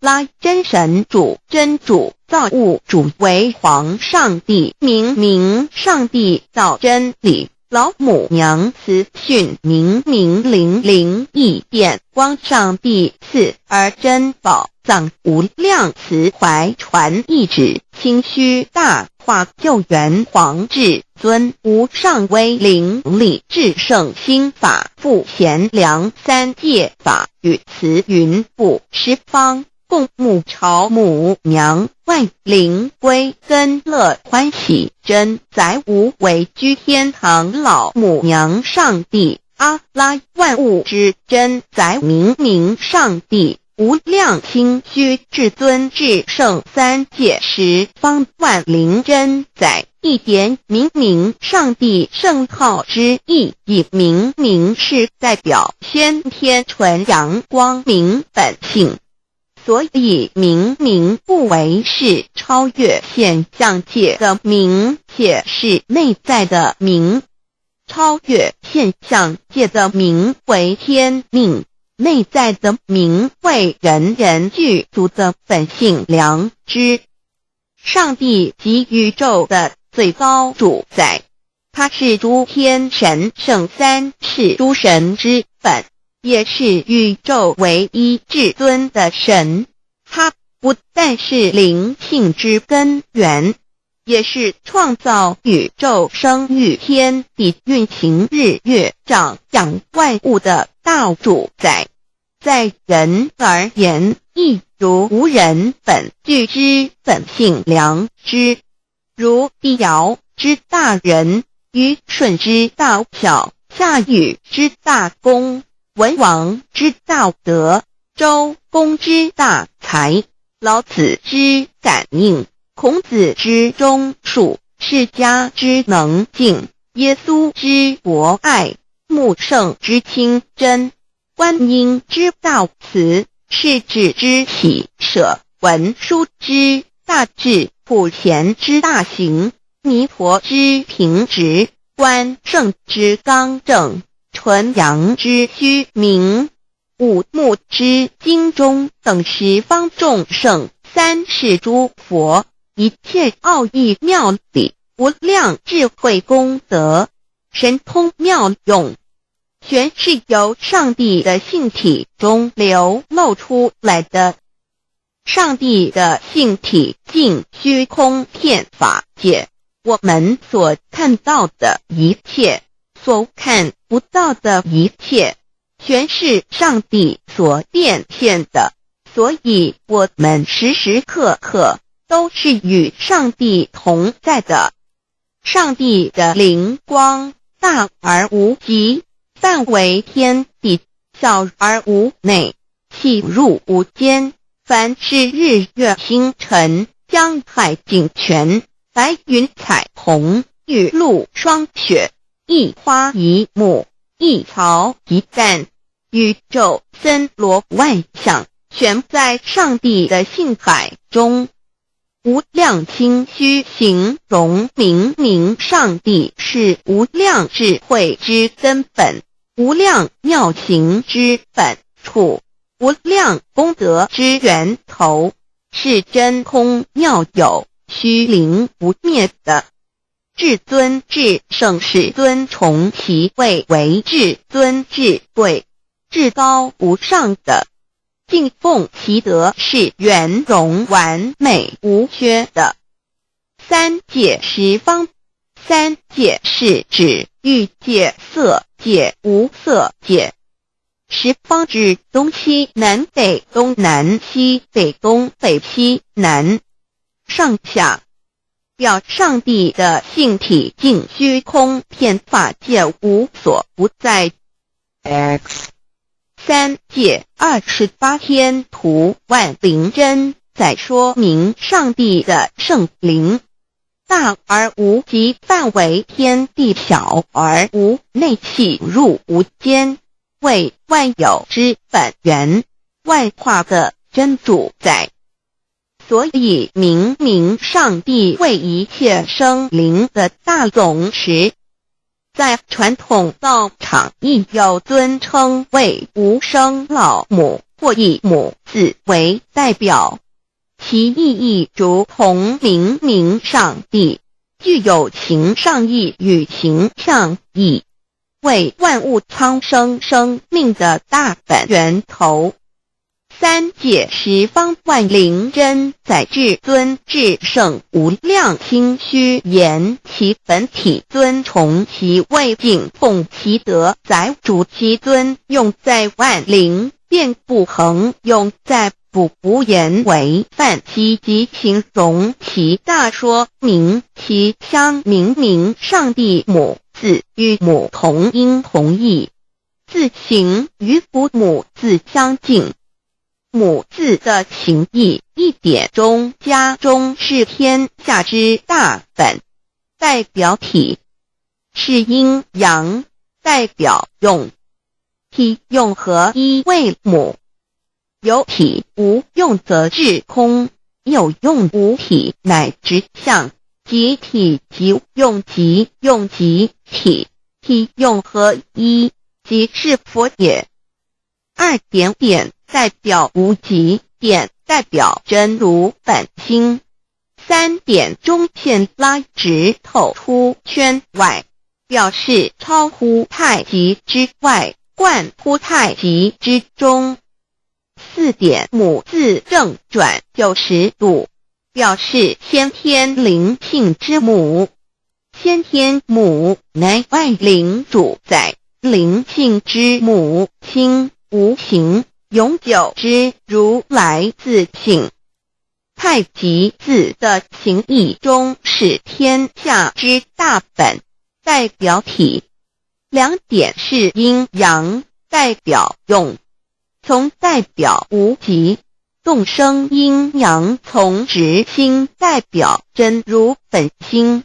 Speaker 1: 拉真神主，真主，造物主，为皇上帝，明上帝造真理。老母娘慈训，明灵义变光，上帝赐而珍宝藏，无量慈怀传一旨，清虚大化，救援皇至尊，无上威灵力，至圣心法，复贤良三界法，与慈云布十方，共沐朝母娘，万灵归根乐欢喜，真载无为居天堂，老母娘上帝，阿拉万物之真载，明上帝，无量清虚至尊至圣三界十方，万灵真载，一点明上帝圣号之意，以明是代表先天纯阳光明本性。所以明不为是超越现象界的明，且是内在的明。超越现象界的明为天命，内在的明为人人具足的本性良知。上帝即宇宙的最高主宰，他是诸天神圣三世诸神之本，也是宇宙唯一至尊的神。他不但是灵性之根源，也是创造宇宙生育天地运行日月长养万物的大主宰。在人而言，亦如无人本具之本性良知，如帝尧之大仁，虞舜之大巧，夏禹之大功，文王之大德，周公之大才，老子之感应，孔子之忠恕，释迦之能静，耶稣之博爱，穆圣之清真，观音之大慈，世子之喜舍，文殊之大智，普贤之大行，弥陀之平直，关圣之刚正，纯阳之虚明，五目之精中，等十方众圣，三世诸佛，一切奥义妙理，无量智慧功德，神通妙用，全是由上帝的性体中流露出来的。上帝的性体尽虚空遍法界，我们所看到的一切，所看不到的一切，全是上帝所变现的，所以我们时时刻刻都是与上帝同在的。上帝的灵光大而无极，范围天地，小而无内，细入无间。凡是日月星辰、江海井泉，白云彩虹，玉露霜雪，一花一木，一草一蛋，宇宙森罗万象，全在上帝的性海中。无量清虚形容明明上帝是无量智慧之根本，无量妙行之本处，无量功德之源头，是真空妙有，虚灵不灭的。至尊至圣世尊崇其位为至尊至贵，至高无上的。敬奉其德是圆融完美无缺的。三界十方，三界是指欲界、色界、无色界。十方指东西南北东南西北东北西南上下，表上帝的性体净虚空遍法界无所不在。
Speaker 2: X
Speaker 1: 三界28天图万灵真，在说明上帝的圣灵大而无极范围，天地小而无内气入无间，为万有之本源，万化的真主宰。所以明明上帝为一切生灵的大总持，在传统道场亦有尊称为无生老母或以母字为代表，其意义如同明明上帝，具有形上义与形象义，为万物苍生生命的大本源头。三界十方万灵真，在至尊至圣无量清虚言其本体尊崇其位敬奉其德载主其尊，用在万灵便不恒用在不无言为范积极形容其大说明其相明明上帝母字与母同音同义，字形与父母字相近。母字的情义一点中加中是天下之大本，代表体是阴阳，代表用，体用合一为母。有体无用则至空，有用无体乃至相，即体即用即用即体，体用合一即是佛也。二点点代表无极，点代表真如本心，三点中线拉直透出圈外，表示超乎太极之外，贯乎太极之中。四点母字正转90度，表示先天灵性之母。先天母乃外灵主宰，灵性之母亲无形永久之如来自性。太极字的情义中是天下之大本，代表体。两点是阴阳，代表用，从代表无极，动生阴阳从直心，代表真如本心。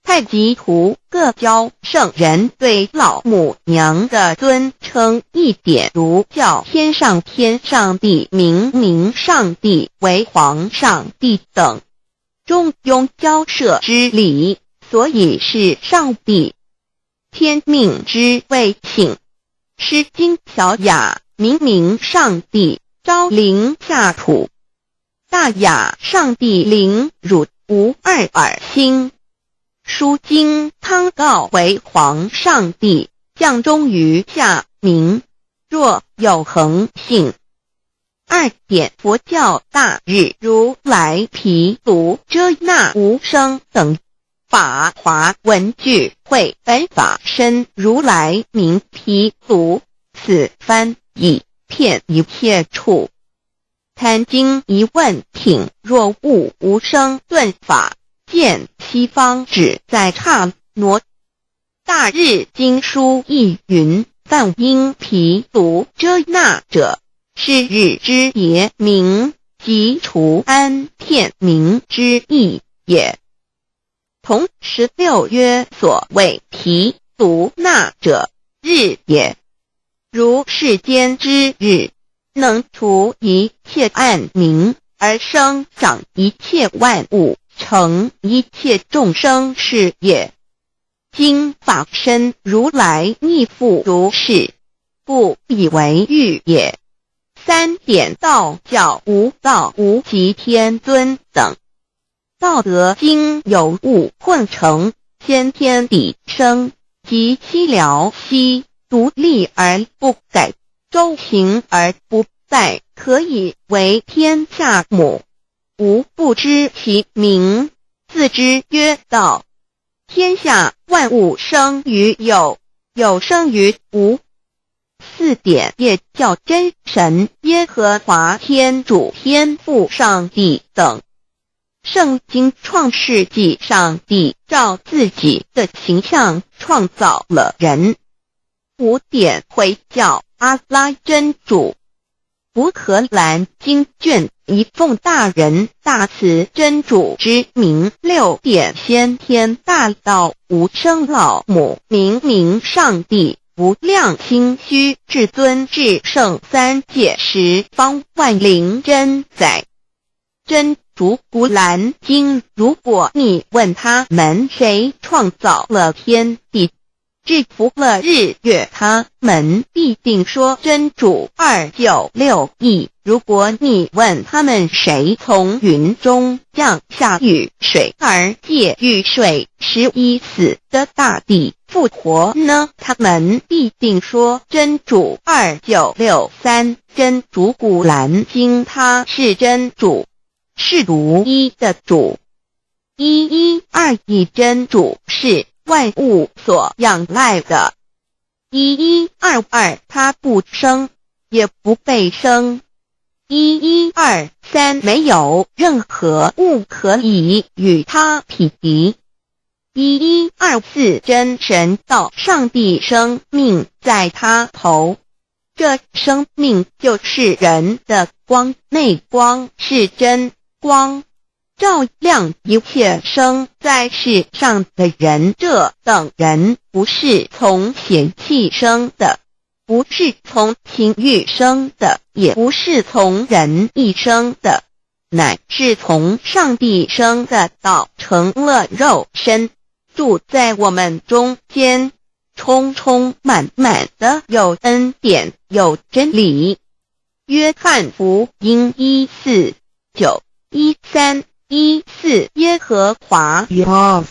Speaker 1: 太极图各教圣人对老母娘的尊称，一点如叫天上帝、明明上帝为皇上帝等，中庸交涉之理，所以是上帝。天命之谓庆，诗经小雅明明上帝昭灵下土，大雅上帝灵汝无二耳心。书经汤告为皇上帝，降中于下民，若有恒性。二点佛教大日如来毗卢遮那无生等法华文具会本法身如来名毗卢，此翻译片一片处。坛经一问品，若悟无生顿法，见西方只在刹那。大日经书亦云，梵音毗卢遮那者，是日之别名，即除安片名之意也。同16曰所谓毗卢那者，日也。如世间之日，能除一切暗明，而生长一切万物，成一切众生是也。今法身如来亦复如是，故以为喻也。3点道教无道无极天尊等。道德经有物混成，先天地生，即西辽兮，独立而不改，周行而不殆，可以为天下母。吾不知其名，自之曰道。天下万物生于有，有生于无。4点也叫真神耶和华天主天父上帝等。圣经创世纪，上帝照自己的形象创造了人。5点回教阿拉真主。乌克兰经卷一奉大人大慈真主之名，6点先天大道无生老母明明上帝无量心虚至尊至圣3界十方万灵真宰。真主古兰经，如果你问他们谁创造了天地，制服了日月，他们必定说真主296亿。如果你问他们谁从云中降下雨水，而借雨水使已死的大地复活呢，他们必定说真主2963。真主古兰经，他是真主，是独一的主。112真主是万物所仰赖的。1122他不生，也不被生。1123没有任何物可以与他匹敌。1124真神道上帝生命在他头，这生命就是人的光，内光是真光，照亮一切生在世上的人。这等人不是从血气生的，不是从情欲生的，也不是从人意生的，乃是从上帝生的道成了肉身，住在我们中间，充充满满的有恩典有真理。约翰福音1491314耶和华
Speaker 2: Yav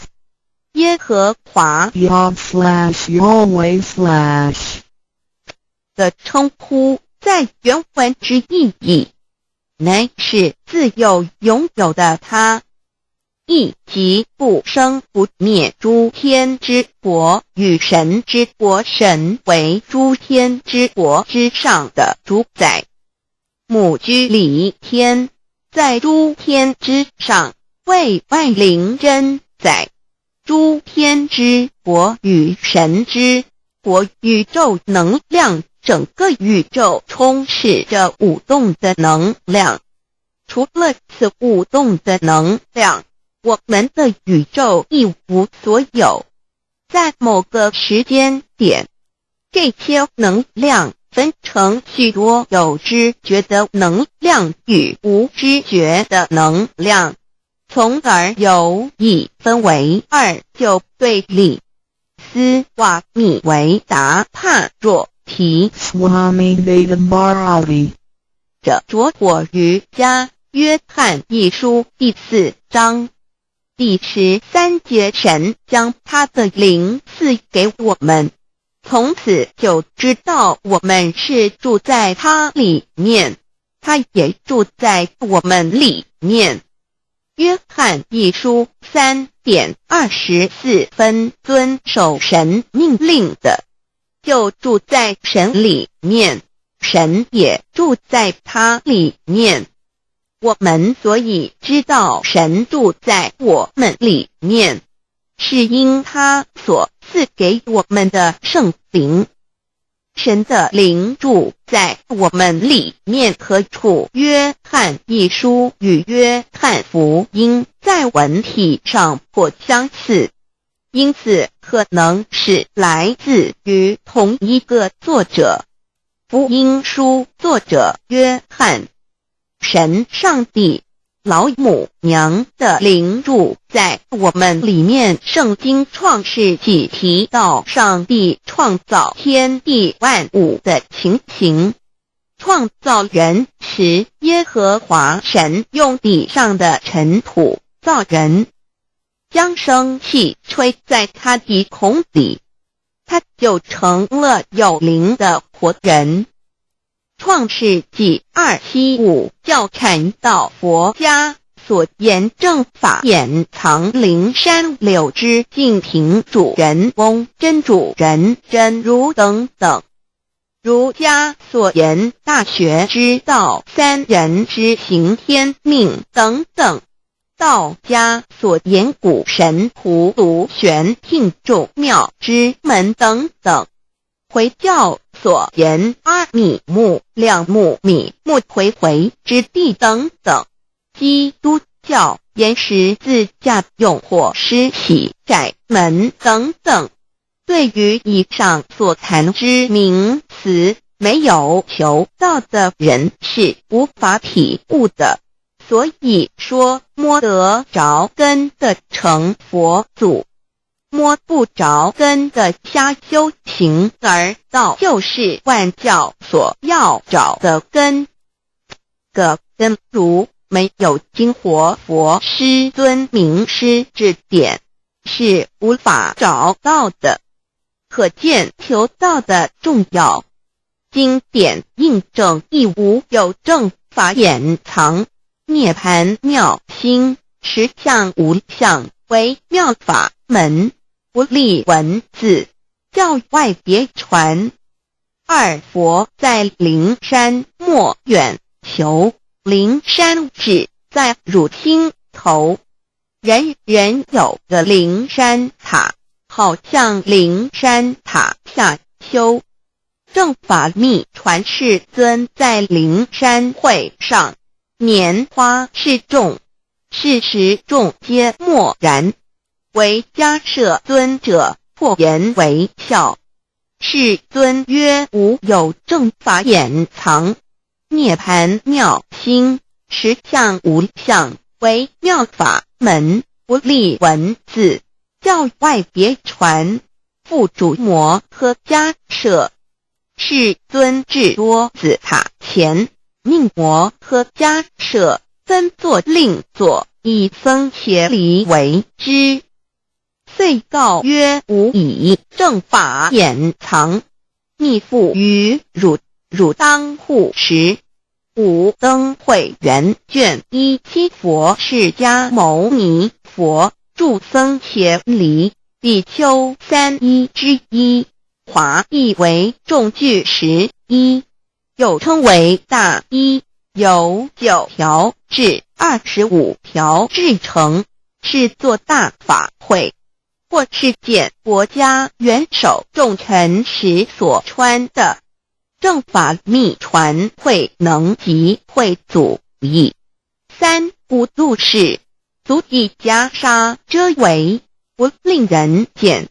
Speaker 1: 耶和华
Speaker 2: Yav/Yahweh/
Speaker 1: 的称呼，在原文之意义，乃是自有拥有的他，亦即不生不灭诸天之国与神之国，神为诸天之国之上的主宰，母居里天，在诸天之上，为万灵真宰。诸天之国与神之国，宇宙能量，整个宇宙充斥着舞动的能量。除了此舞动的能量，我们的宇宙一无所有。在某个时间点，这些能量分成许多有知觉的能量与无知觉的能量，从而有一分为2，就对立。斯瓦米维达帕若提
Speaker 2: Swami Vedabharati
Speaker 1: 者着火瑜伽约翰一书第4章第13节，神将他的灵赐给我们，从此就知道我们是住在他里面，他也住在我们里面。约翰一书3:24遵守神命令的，就住在神里面，神也住在他里面。我们所以知道神住在我们里面，是因他所赐给我们的圣灵。神的灵住在我们里面，何处？约翰一书与约翰福音在文体上颇相似，因此可能是来自于同一个作者。福音书作者约翰，神上帝老母娘的灵住在我们里面。圣经创世纪提到上帝创造天地万物的情形，创造人时，耶和华神用地上的尘土造人，将生气吹在他的孔里，他就成了有灵的活人。创世纪275教阐到佛家所言正法掩藏灵山柳枝净瓶主人翁真主人真如等等，儒家所言大学之道三人之行天命等等，道家所言古神荼毒玄牝众妙之门等等，回教所言阿米木亮木米木回回之地等等，基督教言十字架用火施洗窄门等等。对于以上所谈之名词，没有求道的人是无法体悟的，所以说摸得着根的成佛祖，摸不着根的瞎修行而道，就是万教所要找的根。个根如没有经活佛师尊名师指点，是无法找到的。可见求道的重要。经典印证亦无有正法掩藏，涅盘妙心实相无相为妙法门，不立文字，教外别传。二佛在灵山莫远求，灵山只在汝心头，人人有个灵山塔，好像灵山塔下修。正法密传世尊在灵山会上，拈花示众，是时众皆默然，唯迦摄尊者破颜为笑。世尊曰：无有正法掩藏，涅盘妙心实相无相为妙法门，不立文字，教外别传。复主摩诃迦摄。世尊至多子塔前，命摩诃迦摄分作另作，以僧协离为之。遂告曰：吾以正法掩藏，密付于汝，汝当护持。五灯会元卷1佛释迦牟尼佛著僧协离比丘31之一，华译为众句11，又称为大一，由9条至25条制成，是作大法会，或是见国家元首重臣时所穿的。正法密传会能及会祖义。三不度世，足以袈裟遮为，不令人见。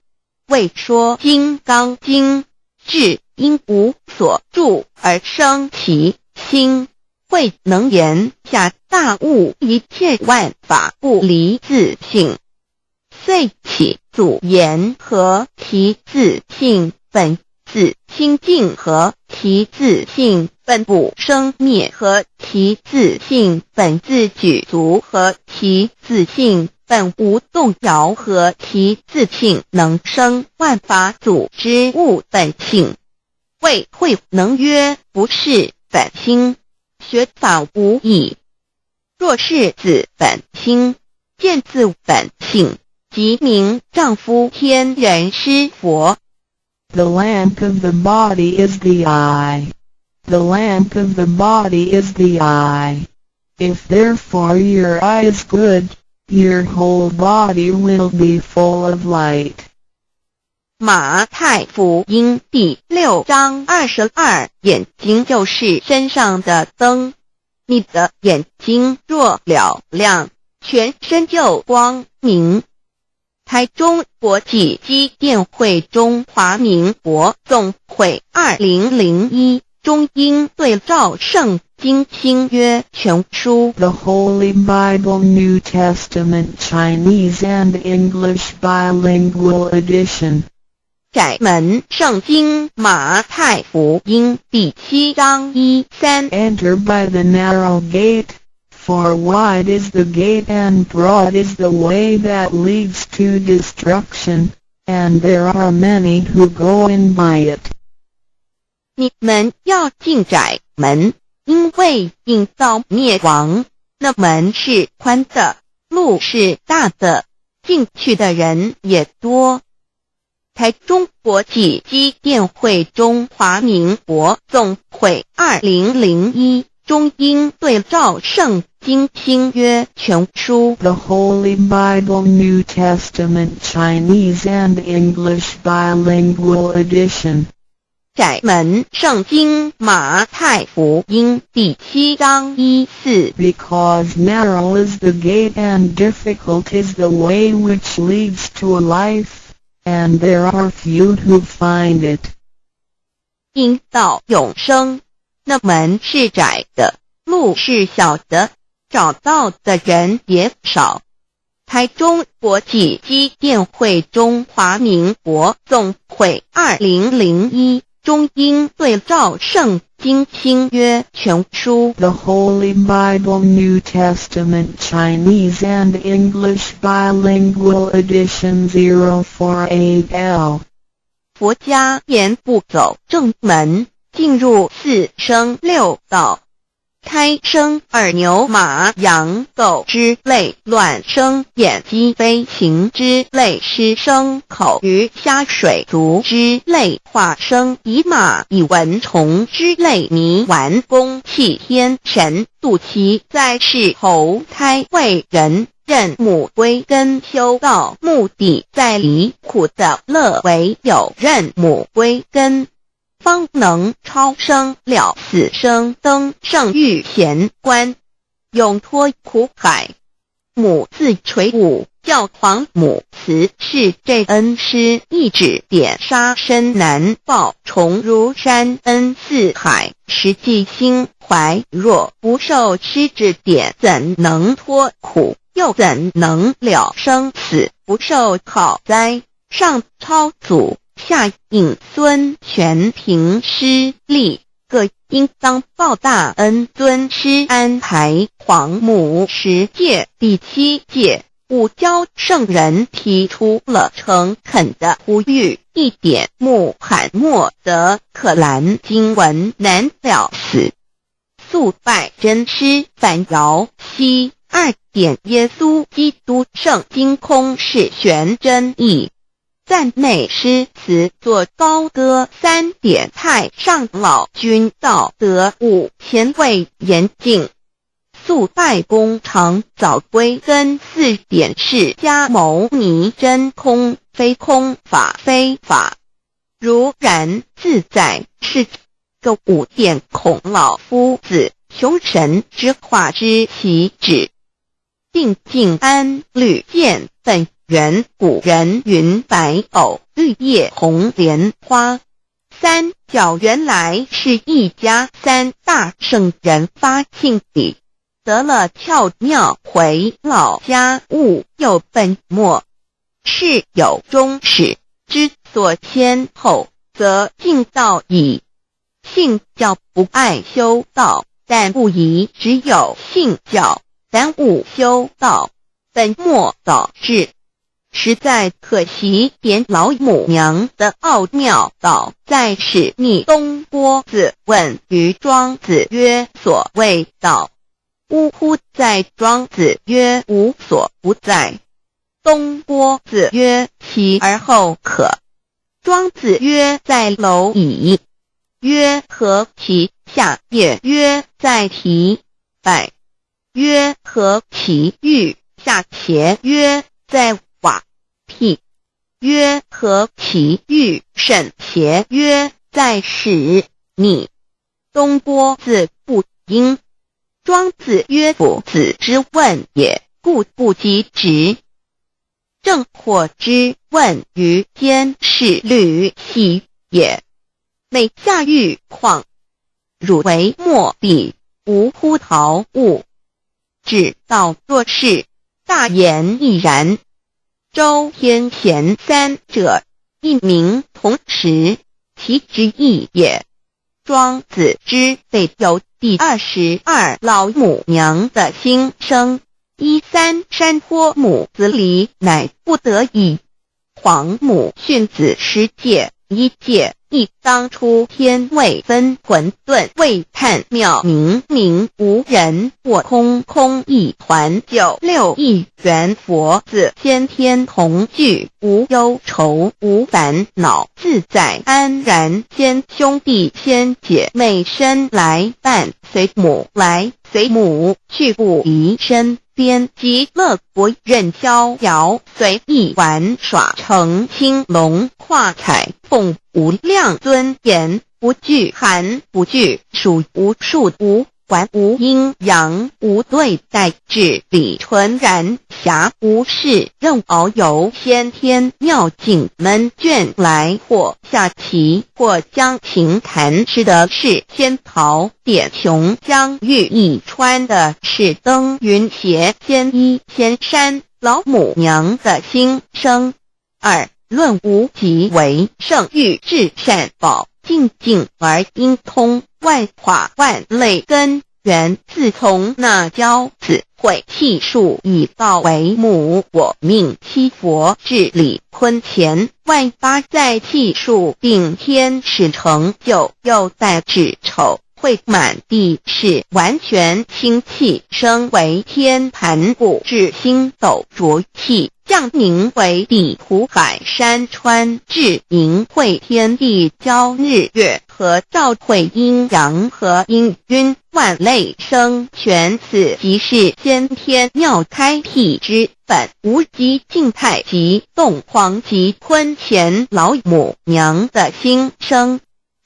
Speaker 1: 为说金刚经，至因无所住而生其心，慧能言下大悟，一切万法不离自性。遂起祖言和其自性本自清净，和其自性本不生灭，和其自性本自具足，和其自性本无动摇，和其自性能生万法组之物本性。谓慧能曰：不是本心，学法无益。若是自本心，见自本性，即名丈夫天人师佛。
Speaker 2: The lamp of the body is the eye. The lamp of the body is the eye. If therefore your eye is good, your whole body will be full of light.
Speaker 1: 马太福音第6章22，眼睛就是身上的灯。你的眼睛若了亮，全身就光明。台中国际机电会中华民国总会2001中英对照圣经新约全书
Speaker 2: The Holy Bible New Testament Chinese and English Bilingual Edition.
Speaker 1: 窄门圣经马太福音第7章1-3
Speaker 2: Enter by the narrow gate, for wide is the gate and broad is the way that leads to destruction, and there are many who go in by it.
Speaker 1: 你们要进窄门，因为引到灭亡。那门是宽的，路是大的，进去的人也多。台中国际机电会中华民国总会2001中英对照圣经新约全书
Speaker 2: The Holy Bible New Testament Chinese and English Bilingual Edition.
Speaker 1: 窄门圣经马太福音第7章1-4
Speaker 2: Because narrow is the gate and difficult is the way which leads to life, and there are few who find it.
Speaker 1: 因到永生，那门是窄的，路是小的，找到的人也少。台中国际机电会中华民国总会2001中英对照圣经新约全书
Speaker 2: The Holy Bible New Testament Chinese and English Bilingual Edition 048L.
Speaker 1: 佛家言不走正门，进入4生6道。胎生耳牛马羊狗之类，卵生眼鸡飞禽之类，湿生口鱼虾水族之类，化生以马以蚊虫之类，泥丸公气天神肚脐在世投胎为人，认母归根修道，目的在离苦的乐，唯有认母归根，方能超生了死生，登圣域贤官，永脱苦海。母字垂武，教皇母慈是这恩师，一指点杀身难报，重如山恩似海，实际心怀若不受师指点，怎能脱苦？又怎能了生死？不受考灾，上超祖，下引孙，全凭师力，各应当报大恩。尊师安排皇母10届，第7届五教圣人提出了诚恳的呼吁，一点穆罕默德可兰经文难了死，肃拜真师反摇西2点耶稣基督圣经空是玄真义，赞美诗词作高歌3点太上老君道德5前卫严谨，肃拜公常早归根4点释迦牟尼真空非空法非法，如然自在是个5点孔老夫子雄神之化之其旨，定静安律见本源古人云白藕绿叶红莲花，三角原来是一家3大圣人发庆礼，得了巧妙回老家务又本末，是有终始之所先后，则敬道矣。信教不爱修道，但不宜只有信教，耽误修道，本末倒置。实在可惜，点老母娘的奥妙道在使逆东郭子问于庄子曰：所谓道，呜呼！在庄子曰：无所不在。东郭子曰：其而后可。庄子曰：在蝼蚁。曰：何其下也？曰：在蹄。百。曰：何其欲？下且曰：在瓦。辟。曰：何其欲甚邪曰：在使逆。东郭子不应。庄子曰：夫子之问也，故不及直。正或之问于间是履兮也。每下欲况，汝为莫彼，无乎陶物。至道若是，大言亦然。周天贤三者，一名同时，其之义也。庄子之备有第22老母娘的心声。13山坡母子离，乃不得已。黄母训子10戒，1戒亦当初天未分混沌，未探妙明明无人，我空空一团，96亿元佛子先天同聚，无忧愁无烦恼，自在安然。先兄弟先姐妹生来伴，随母来随母去，不离身边。极乐国任逍遥，随意玩耍，乘青龙跨彩凤，无量尊严，不惧寒不惧暑，无数无还无阴阳，无对待，至理纯然，暇无事任遨游，先天妙境门卷来，或下棋，或将琴弹，吃的是仙桃点琼浆玉一川的是登云斜仙衣仙山。老母娘的心声。2论无极为圣欲至善宝，静静而应通，万化万类根源，自从那骄子会气数以道为母，我命七佛治理坤乾，万八在气数并天使成就，又在至丑会满地是完全清气，升为天盘古至星斗浊气，降凝为地土海山川，至凝会天地交日月和照会阴阳和阴晕，万类生全，此即是先天妙开辟之本，无极静态及动黄及坤乾。老母娘的心声。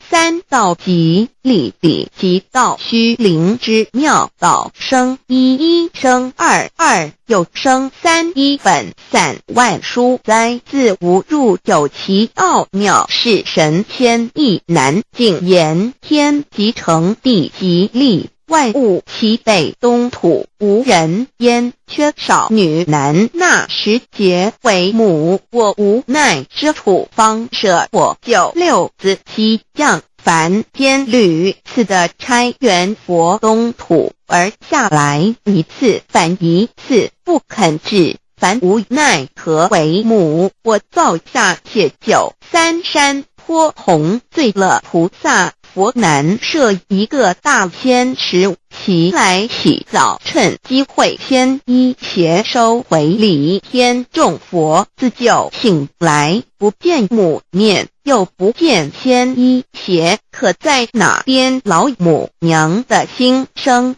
Speaker 1: 3道即理理即道虚灵之妙道生一生二又生3，一本散万殊哉，自无入有其奥妙，是神千亿难尽言。天即成地即立，万物其北东土，无人焉，缺少女男，纳10节为母，我无奈之处，方舍我96子七将，凡天律次的差元佛东土而下来一次反一次，不肯治，凡无奈何为母，我造下且93山坡弘罪了菩萨佛，南设一个大仙池，其来起早，趁机会先一邪收回礼，天众佛自就醒来，不见母面，又不见先一邪，可在哪边？老母娘的心声。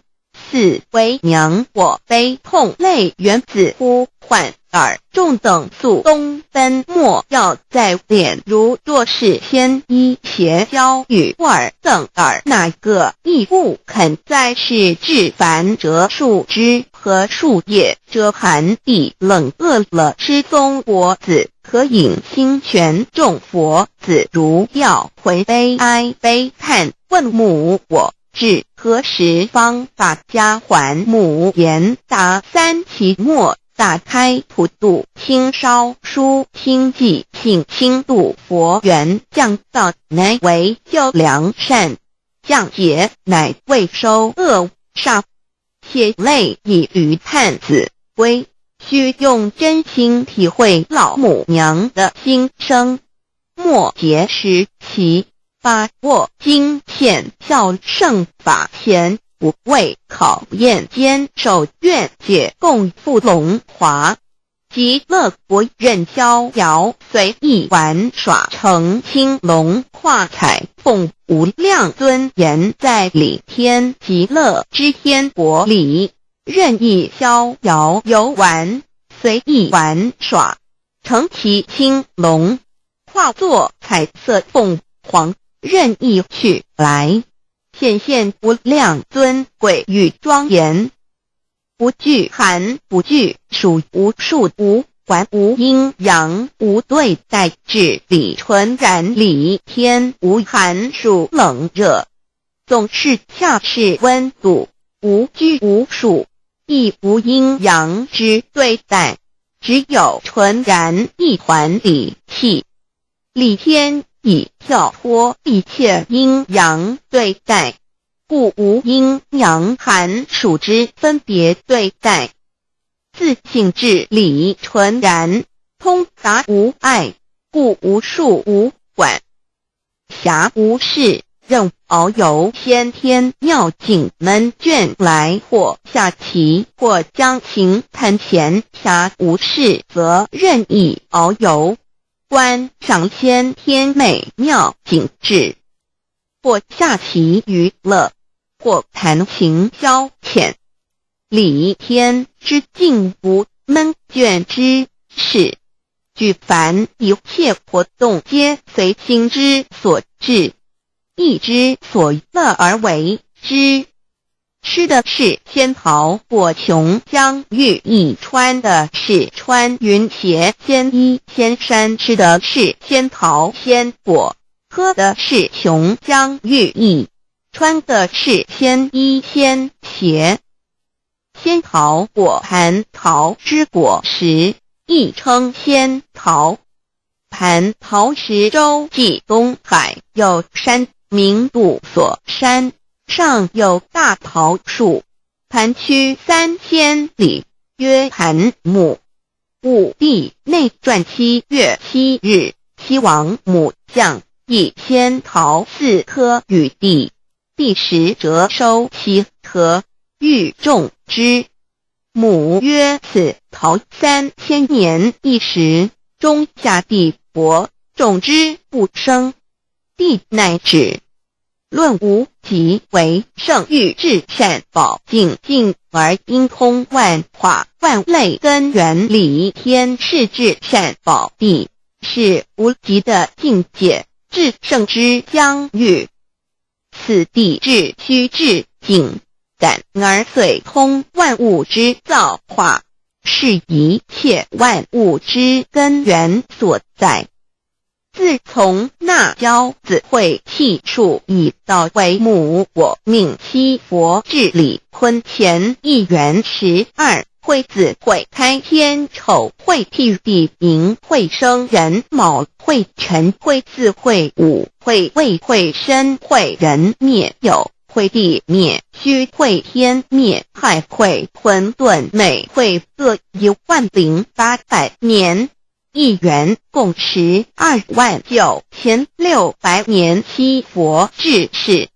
Speaker 1: 4为娘我悲痛泪源自呼唤耳众等速东奔，莫要在脸，如若是先一邪教与尔等耳，哪个亦不肯在是至凡折树枝和树叶，遮寒地冷，饿了吃松果子，可饮清泉，众佛子如要回悲哀悲叹，问母我至何时方把家还？母言答3期末，打开普度清烧书清寂性清度佛缘，降道乃为救良善，降劫乃为收恶煞，血泪以于叹子归。须用真心体会老母娘的心声。末节时期，把握经现效圣法前，不为考验，坚守愿解共赴龙华。极乐国任逍遥，随意玩耍，乘青龙跨彩凤，无量尊严，在理天极乐之天国里，任意逍遥游玩，随意玩耍，乘其青龙，化作彩色凤凰，任意去来，显现无量尊贵与庄严，不惧寒，不惧暑，无数无管，无阴阳，无对待，至理纯然理天，无寒暑冷热，总是恰是温度，无拘无束，亦无阴阳之对待，只有纯然一环理气。理天以跳脱一切阴阳对待，故无阴阳寒暑之分别对待，自性至理纯然，通达无碍，故无束无管，暇无事，任遨游先天妙境门卷来，或下棋，或将琴弹弦，暇无事则任意遨游，观赏先天美妙景致，或下棋娱乐，或弹琴消遣。理天之境无闷倦之事，举凡一切活动皆随心之所至，意之所乐而为之。吃的是仙桃果琼浆玉液，穿的是穿云鞋仙衣仙衫，吃的是仙桃仙果，喝的是琼浆玉液，穿的是仙衣仙鞋。仙桃果蟠桃之果实，亦称仙桃。蟠桃实洲际东海有山，名度所山，上有大桃树，盘曲3000里，曰盘木。武帝内传7月7日，西王母将以仙桃4颗与帝，帝时折收其颗，欲种之。母曰：此桃3000年一时，终下地薄，种之不生。帝乃止。论无极为圣域至善宝净净而应通万化万类根源理天是至善宝地，是无极的境界，至圣之疆域。此地至虚至静，感而遂通万物之造化，是一切万物之根源所在。自从那骄子会气数以道为母，我命七佛治理坤乾1元12，会子会开天丑，会替地寅，会生人卯，会辰会巳，会午，会未，会申，会人灭酉，会地灭戌，会天灭亥，会混沌昧，会各10800年。1元共129600年。七佛治世，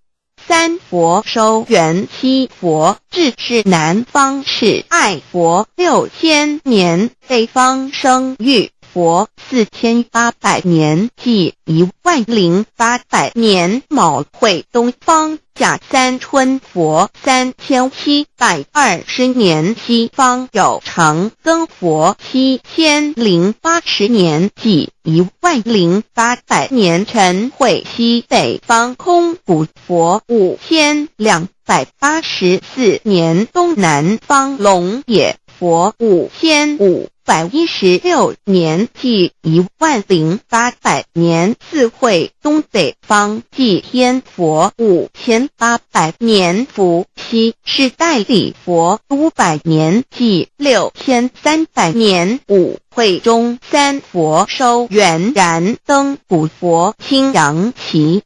Speaker 1: 三佛收元，七佛治世南方是爱佛6000年，北方生玉佛4800年，即10800年。卯会东方甲三春佛3720年，西方有长庚佛7080年，即10800年。辰会西北方空谷佛5284年，东南方龙野佛5516年，即10800年。四会东北方祭天佛5800年，伏羲是代理佛500年，即6300年。五会中三佛收元然灯古佛青阳旗，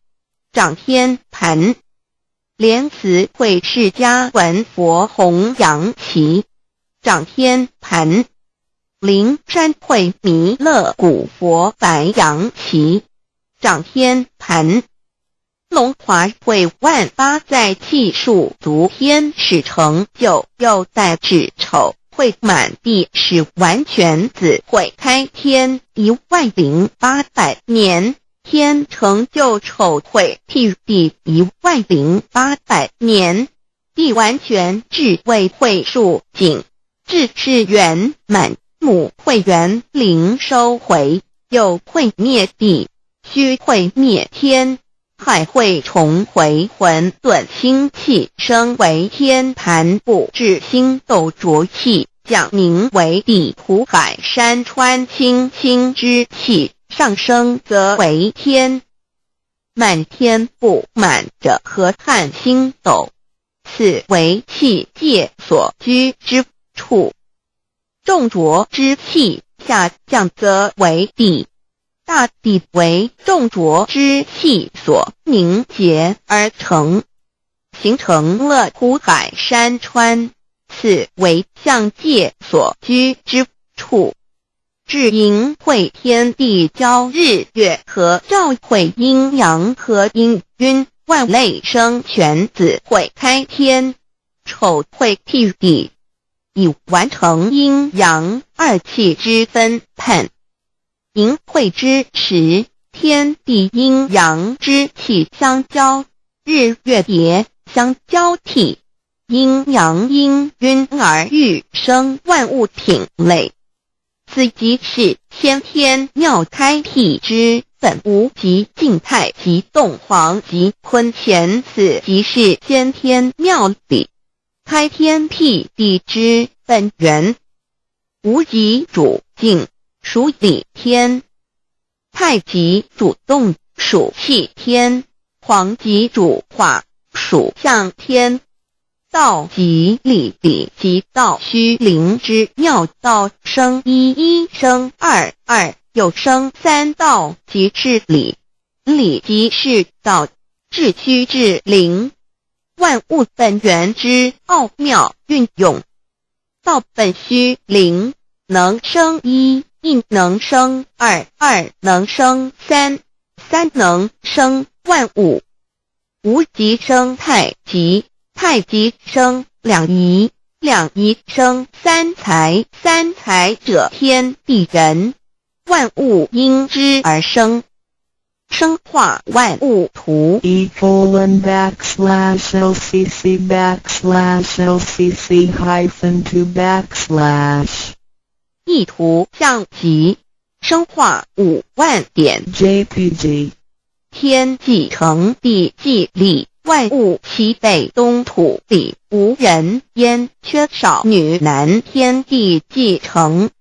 Speaker 1: 掌天盘。莲慈会释迦文佛红阳旗，掌天盘。灵山会弥勒古佛白羊旗，掌天盘。龙华会万八在气数足天使成就，又代指丑会满地是完全子会开天10800年，天成就丑会替地10800年，地完全智慧会数尽，智是圆满。母会园灵收回，又会灭地，须会灭天，还会重回混沌星气，升为天盘部至星斗浊气，降名为地土海山川清清之气，上升则为天。满天布满着河汉星斗，此为气界所居之处。重浊之气下降则为地，大地为重浊之气所凝结而成，形成了土海山川，此为象界所居之处。至阴会天地交日月和照会阴阳和阴晕，万类生全子会开天，丑会辟地，以完成阴阳二气之分判。寅会之时，天地阴阳之气相交，日月也相交替，阴阳阴晕而育生万物品类。此即是先天妙开辟之本无极静态及动黄及坤乾，此即是先天妙理开天辟地之本源。无极主静，属理天；太极主动，属气天；黄极主化，属象天。道即理，理即道虚灵之妙道，生一，一生二，二又生三道，即是理。理即是道，至虚至灵，万物本源之奥妙运用。道本虚灵，能生一，一能生二，二能生三，三能生万物。无极生太极，太极生两仪，两仪生三才，三才者天地人，万物因之而生，生化万物图。
Speaker 2: ://LCC_LCC_2
Speaker 1: 意图象极，生化5万点
Speaker 2: JPG
Speaker 1: 天既成地既立，万物其北东土里无人焉，缺少女男，天地既成，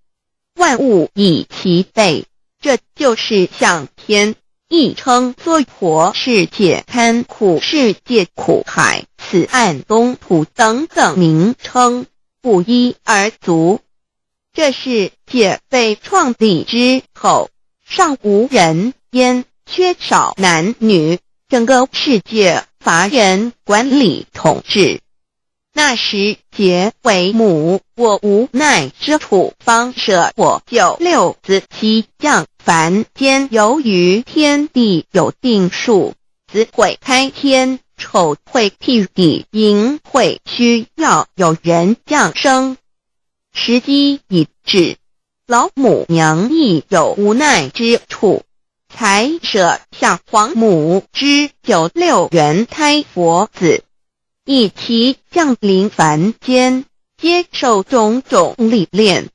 Speaker 1: 万物以其北，这就是象天，亦称娑婆世界、堪苦世界、苦海、此岸东土等等名称，不一而足。这世界被创立之后，尚无人焉，缺少男女，整个世界乏人管理统治。那时桀为母，我无奈之处方舍我9六子期降凡间，由于天地有定数，子会开天，丑会辟地，寅会需要有人降生。时机已至，老母娘亦有无奈之处，才舍下皇母之9六元胎佛子，以其降临凡间，接受种种历练，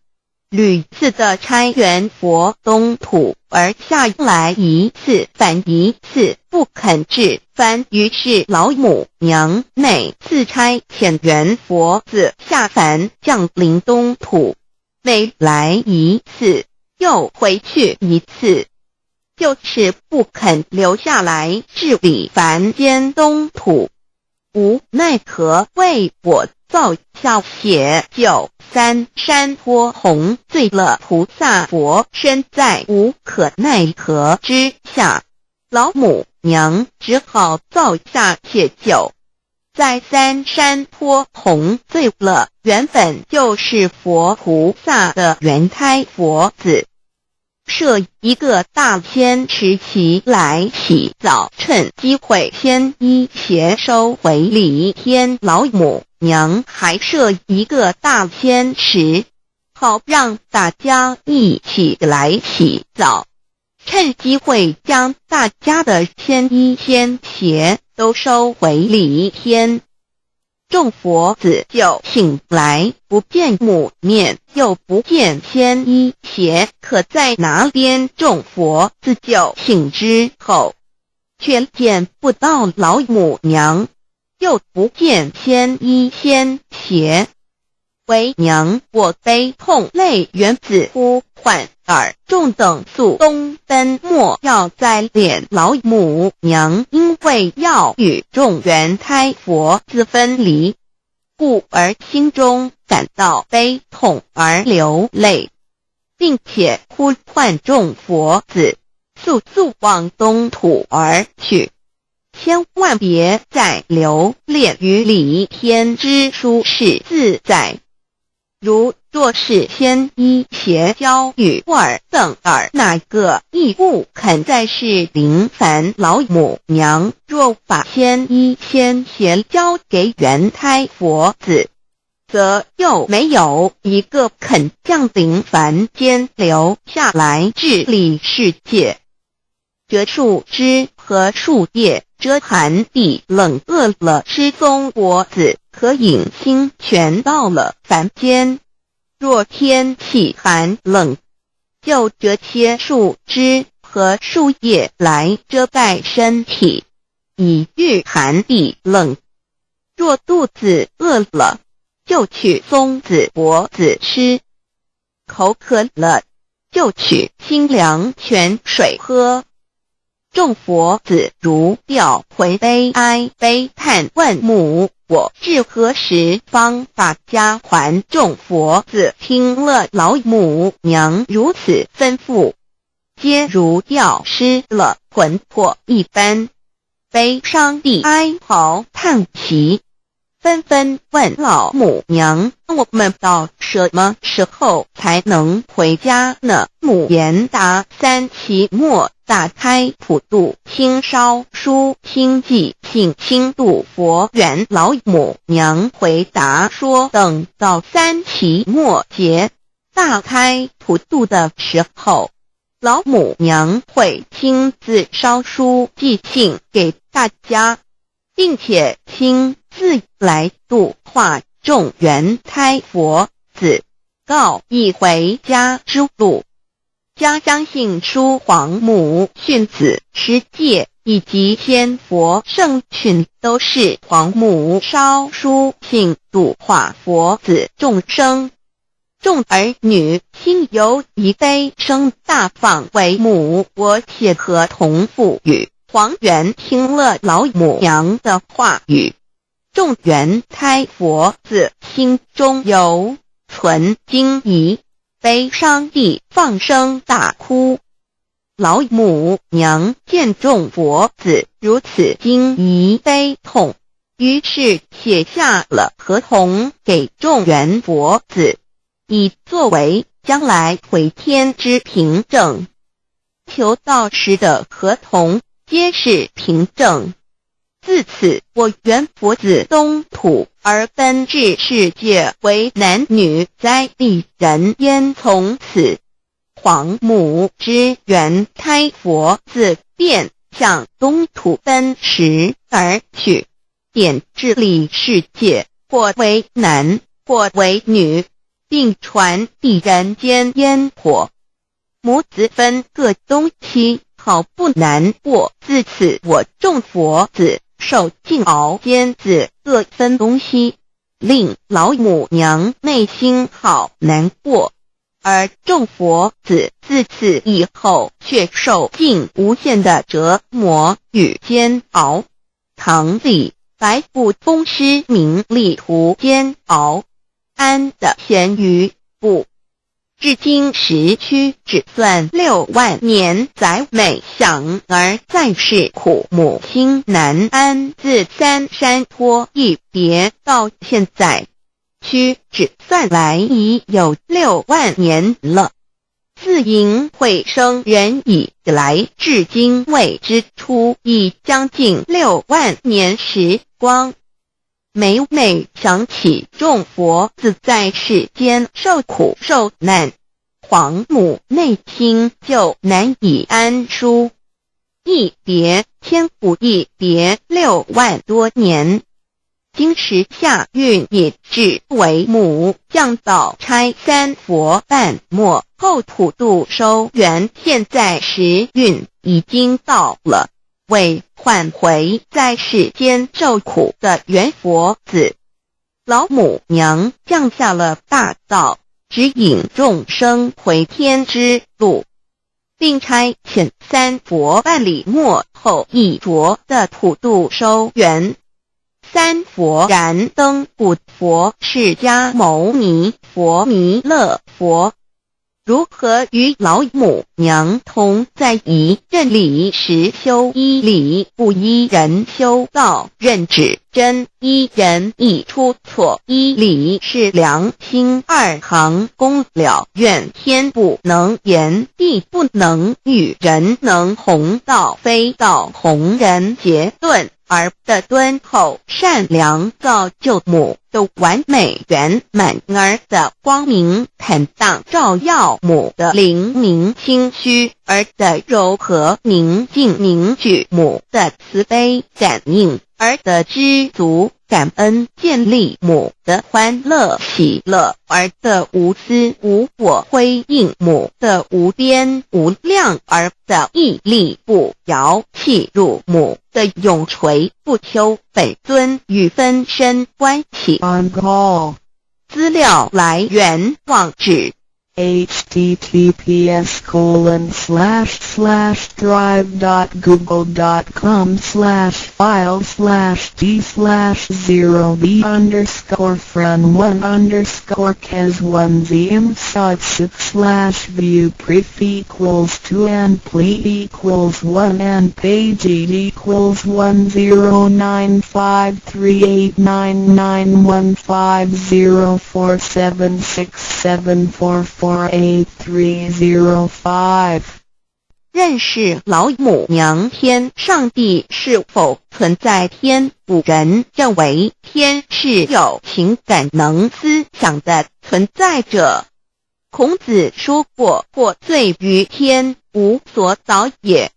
Speaker 1: 屡次的差援佛东土，而下来一次反一次不肯治番，于是老母娘每次差遣援佛子下凡降临东土，每来一次又回去一次，就是不肯留下来治理凡间东土。无奈何为我造下血酒3山坡红，醉了菩萨佛，身在无可奈何之下，老母娘只好造下血酒，在3山坡红醉了原本就是佛菩萨的原胎佛子，设一个大仙池其来洗澡，趁机会先一邪收回礼天。老母娘还设一个大仙池，好让大家一起来洗澡，趁机会将大家的仙衣仙鞋都收回礼天。众佛子就醒来，不见母面，又不见仙衣鞋，可在哪边？众佛子就醒之后，却见不到老母娘，又不见仙衣仙鞋。为娘，我悲痛泪源自呼唤耳，众等速东奔，莫要再敛老母娘，因为要与众元胎佛子分离，故而心中感到悲痛而流泪，并且呼唤众佛子速速往东土而去，千万别再留恋于离天之舒适自在。如若是仙衣鞋交与尔等儿，哪个亦不肯再是临凡老母娘？若把仙衣仙鞋交给元胎佛子，则又没有一个肯降临凡间留下来治理世界。这树枝和树叶遮寒地冷，饿了吃松果子，可隐心全到了凡间。若天气寒冷，就折些树枝和树叶来遮盖身体，以御寒地冷。若肚子饿了，就取松子果子吃；口渴了，就取清凉泉水喝。众佛子如吊魂悲哀悲叹，问母我至何时方把家还？众佛子听了老母娘如此吩咐，皆如吊失了魂魄一般，悲伤地哀嚎叹息，纷纷问老母娘：我们到什么时候才能回家呢？母言答：三期末打开普度清烧书清寂信清度佛缘。老母娘回答说，等到三期末节大开普度的时候，老母娘会亲自烧书寄信给大家，并且亲自来度化众元胎佛子，告一回家之路。家相信书皇母训子持戒以及仙佛圣训，都是皇母烧书信度化佛子众生。众儿女心由一悲生大放为母，我且合同赋予。皇元听了老母娘的话语，众元胎佛子心中有存惊疑，悲伤地放声大哭。老母娘见众佛子如此惊疑悲痛，于是写下了合同给众元佛子，以作为将来回天之凭证。求道时的合同皆是凭证。自此，我元佛子东土而奔至世界为男女在地人焉。从此，皇母之元胎佛子便向东土奔驰而去，点治理世界，或为男，或为女，并传递人间烟火。母子分各东西，好不难过。自此，我众佛子受尽熬煎子各分东西，令老母娘内心好难过。而众佛子自此以后却受尽无限的折磨与煎熬。唐李白不通诗名利图煎熬，安得闲于不？至今时区只算6万年，载每想而在世苦，母亲难安。自三山托一别到现在，屈指算来已有6万年了。自寅会生人以来，至今未知出，已将近6万年时光。每每想起众佛子在世间受苦受难，皇母内心就难以安舒。一别千古一别6万多年，经时下运以至为母，降到差3佛半末后普度收圆，现在时运已经到了，为换回在世间受苦的圆佛子。老母娘降下了大道，指引众生回天之路，并差遣3佛半里末后一着的普度收圆。3佛燃灯古佛释迦牟尼佛弥勒佛，如何与老母娘同在一任理时修一理，不一人修道，任指真一人一出错，一理是良心2行功了，愿天不能言，地不能喻，人能弘道，非道弘人结论。而的敦厚善良造就母的完美圆满，儿的光明坦荡照耀母的灵明清虚，儿的柔和宁静凝聚母的慈悲感应，儿的知足感恩建立母的欢乐喜乐，儿的无私无我辉映母的无边无量，儿的屹立不摇弃入母的永垂不朽本尊与分身关系。
Speaker 2: On call.
Speaker 1: 资料来源网址
Speaker 2: 1-TTPS://drive.google.com/files/d/0B_485.
Speaker 1: 认识老母娘天上帝是否存在？天古人认为天是有情感能思想的存在者。孔子说过，或罪于天，无所早也。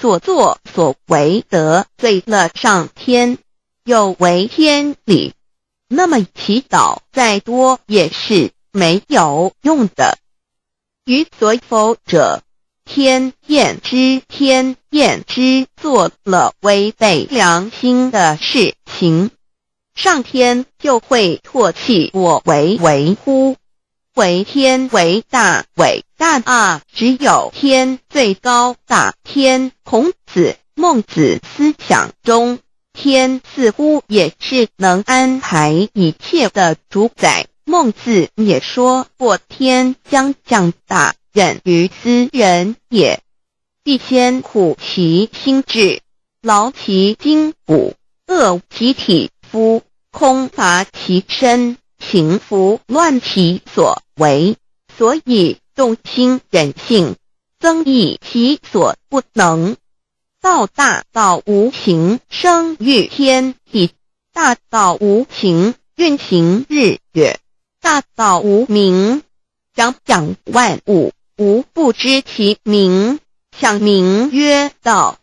Speaker 1: 所作所为得罪了上天，有违天理，那么祈祷再多也是没有用的。于所否者，天厌之，做了违背良心的事情，上天就会唾弃我为为乎？为天为大，伟大啊！只有天最高大天。孔子、孟子思想中，天似乎也是能安排一切的主宰。孟子也说过，天将降大任于斯人也，必先苦其心志，劳其筋骨，饿其体肤，空乏其身，情服乱其所为，所以动心忍性，增益其所不能。道大道无形，生育天地；大道无情，运行日月；大道无名，掌掌万物，无不知其名，想名曰道。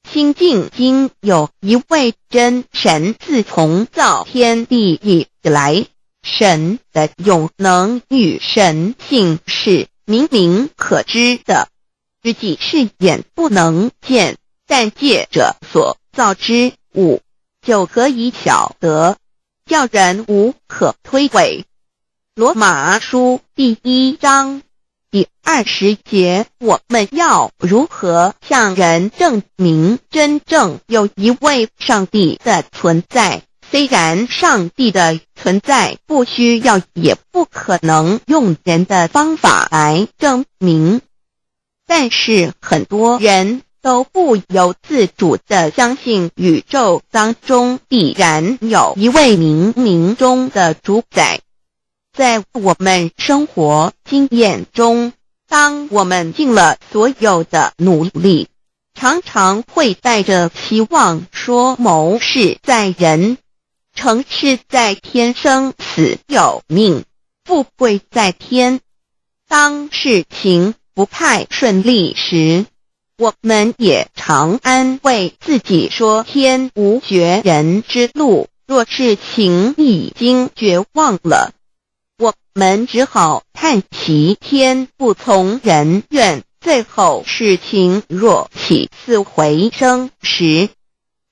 Speaker 1: 心经经有一位真神，自从造天地以来，神的永能与神性是明明可知的，自己是眼不能见，但借着所造之物就可以晓得，叫人无可推诿。罗马书第1章第20节，我们要如何向人证明真正有一位上帝的存在？虽然上帝的存在不需要也不可能用人的方法来证明，但是很多人都不由自主地相信宇宙当中必然有一位冥冥中的主宰。在我们生活经验中，当我们尽了所有的努力，常常会带着期望说谋事在人，成事在天，生死有命，富贵在天。当事情不太顺利时，我们也常安慰自己说天无绝人之路，若事情已经绝望了，我们只好叹息天不从人愿。最后事情若起死回生时，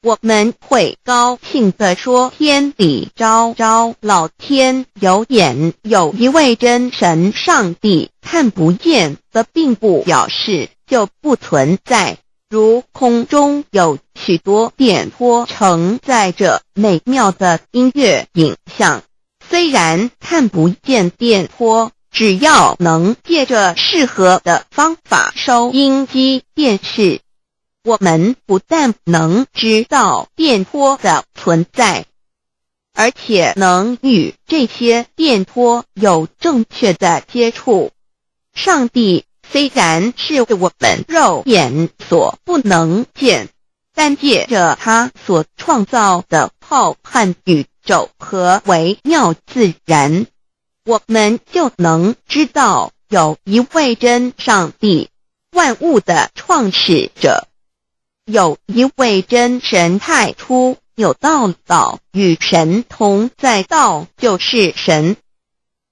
Speaker 1: 我们会高兴地说天理昭昭，老天有眼。有一位真神上帝看不见的，并不表示就不存在。如空中有许多电波承载着美妙的音乐影像，虽然看不见电波，只要能借着适合的方法收音机电视，我们不但能知道电波的存在，而且能与这些电波有正确的接触。上帝虽然是我们肉眼所不能见，但借着他所创造的浩瀚宇宙和微妙自然，我们就能知道有一位真上帝，万物的创始者。有一位真神太初有道，道与神同在，道就是神。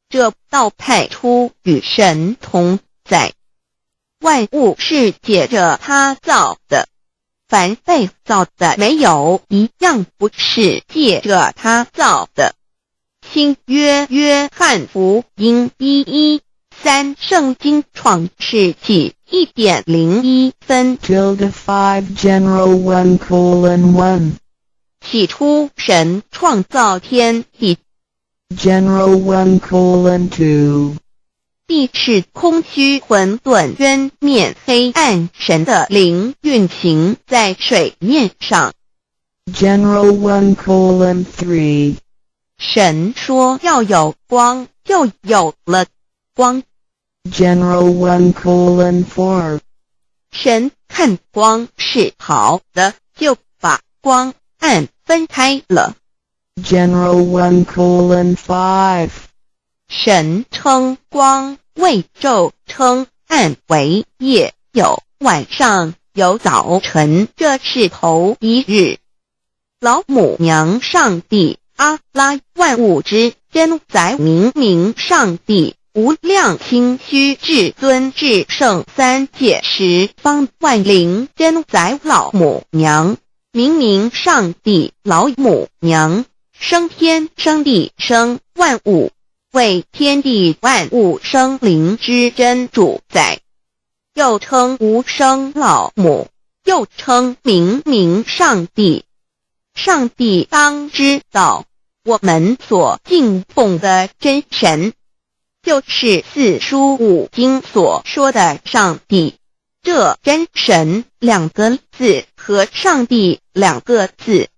Speaker 1: 这道太初与神同在，万物是借着他造的，凡被造的没有一样不是借着他造的。新约约翰福音1:13，圣经创世纪1.01分
Speaker 2: 5 general 1:1
Speaker 1: 起初神创造天地，
Speaker 2: general 1:2
Speaker 1: 地是空虚混沌渊面黑暗，神的灵运行在水面上。
Speaker 2: general 1:3
Speaker 1: 神说要有光，就有了光。
Speaker 2: general 1:4
Speaker 1: 神看光是好的，就把光暗分开了。
Speaker 2: general 1:5
Speaker 1: 神称光为昼，称暗为夜，有晚上，有早晨，这是头一日。老母娘上帝阿拉，万物之真宰，明明上帝，无量清虚至尊至圣，三界十方万灵真宰，老母娘，明明上帝，老母娘，生天生地生万物，为天地万物生灵之真主宰，又称无生老母，又称明明上帝。上帝当知道，我们所敬奉的真神，就是四书五经所说的上帝。这真神两个字和上帝两个字，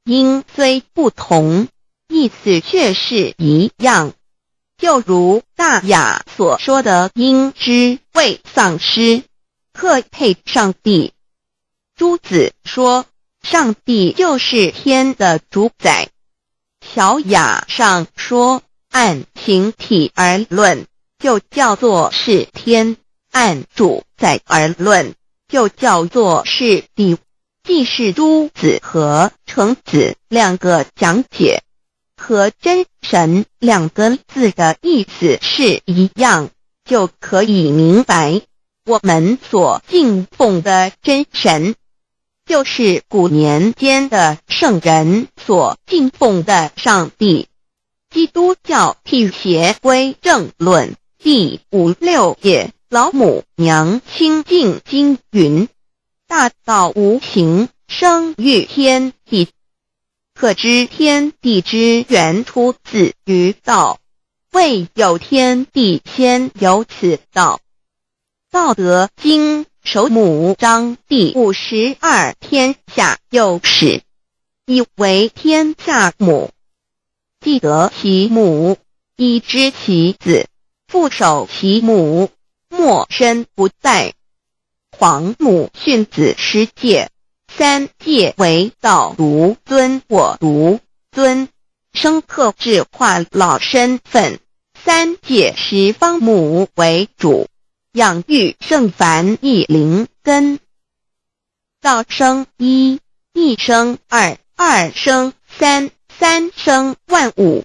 Speaker 1: 音虽不同，意思却是一样。就如大雅所说的，因之谓丧失，克配上帝。朱子说，上帝就是天的主宰。小雅上说，按形体而论，就叫做是天；按主宰而论，就叫做是地。既是朱子和程子两个讲解，和真神两个字的意思是一样，就可以明白，我们所敬奉的真神，就是古年间的圣人所敬奉的上帝。基督教辟邪归正论第56页，老母娘清净经云：大道无形，生育天地，可知天地之源出自于道，未有天地，先有此道。道德经首母章第52，天下有始，以为天下母。既得其母，以知其子，父守其母，莫身不殆。皇母训子十戒，三戒为道，独尊我独尊，生克制化老身份。三戒十方母为主，养育圣凡一灵根。道生一，一生二，二生三，三生万物，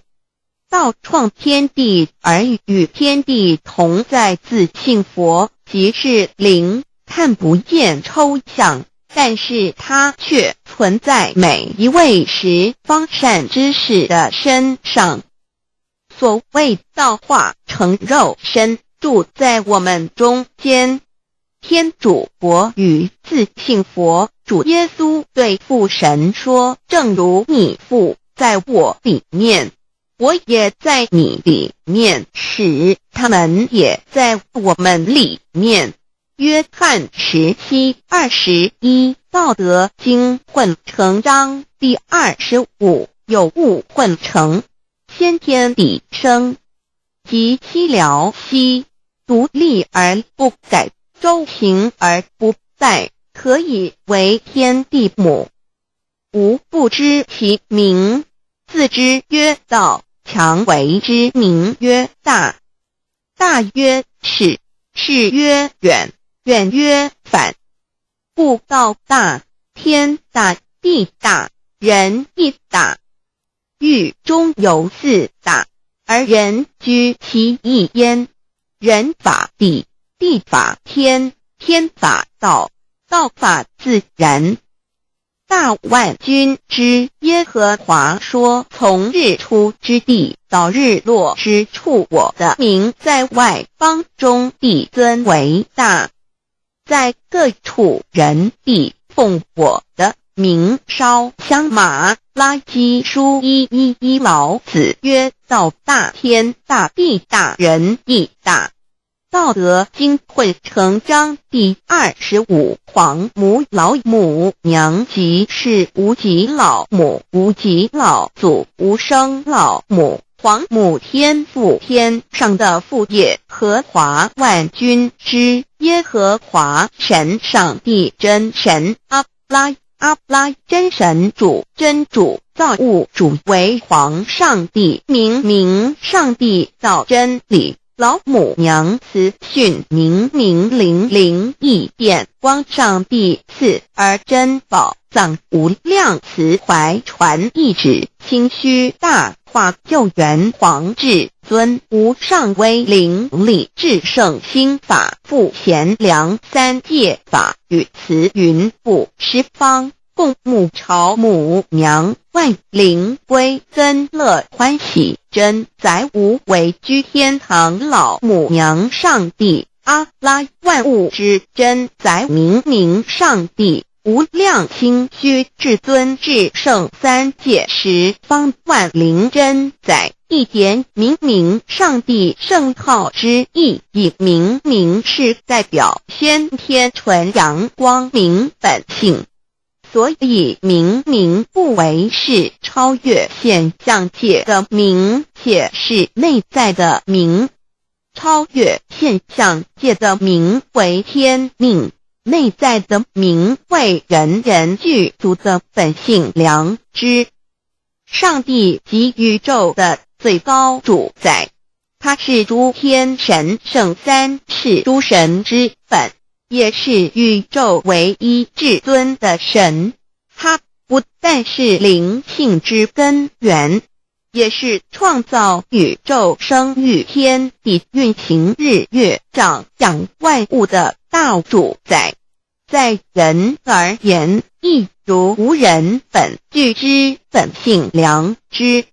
Speaker 1: 道创天地而与天地同在，自性佛，即是灵，看不见抽象，但是它却存在每一位十方善知识的身上。所谓道化成肉身，住在我们中间。天主佛与自性佛主耶稣对父神说，正如你父在我里面，我也在你里面，使他们也在我们里面。约翰17:21，道德经混成章第25，有物混成，先天地生，即西辽西，独立而不改，周行而不殆，可以为天地母。吾不知其名，自之曰道，强为之名曰大。大曰始，始曰远，远曰反。故道大，天大，地大，人亦大。狱中有四大，而人居其一焉。人法地，地法天，天法道，道法自然。大万军之耶和华说，从日出之地到日落之处，我的名在外邦中必尊为大。在各处人必奉我的名烧香。马拉基书1:11，老子曰：道大，天大，地大，人亦大。道德经混成章第25，黄母老母娘，即是无极老母，无极老祖，无生老母。黄母天父，天上的父，耶和华万军之耶和华神，上帝真神，阿拉真神主，真主造物主，为皇上帝，明上帝造真理。老母娘慈训，明灵义电光，上帝赐而真宝藏，无量慈怀传一旨，清虚大化，救援皇至尊，无上威灵力，至圣心法，复贤良三界法，与慈云布十方，共沐朝母娘，万灵归真乐欢喜，真载无为居天堂，老母娘上帝，阿拉万物之真载，明上帝，无量清虚至尊至圣三界十方，万灵真载，一点明上帝圣号之意，以明是代表先天纯阳光明本性。所以明不为是超越现象界的明，且是内在的明。超越现象界的明为天命，内在的明为人具足的本性良知。上帝即宇宙的最高主宰，他是诸天神圣三世诸神之本，也是宇宙唯一至尊的神。他不但是灵性之根源，也是创造宇宙生育天地运行日月长养万物的大主宰。在人而言，亦如无人本具之本性良知，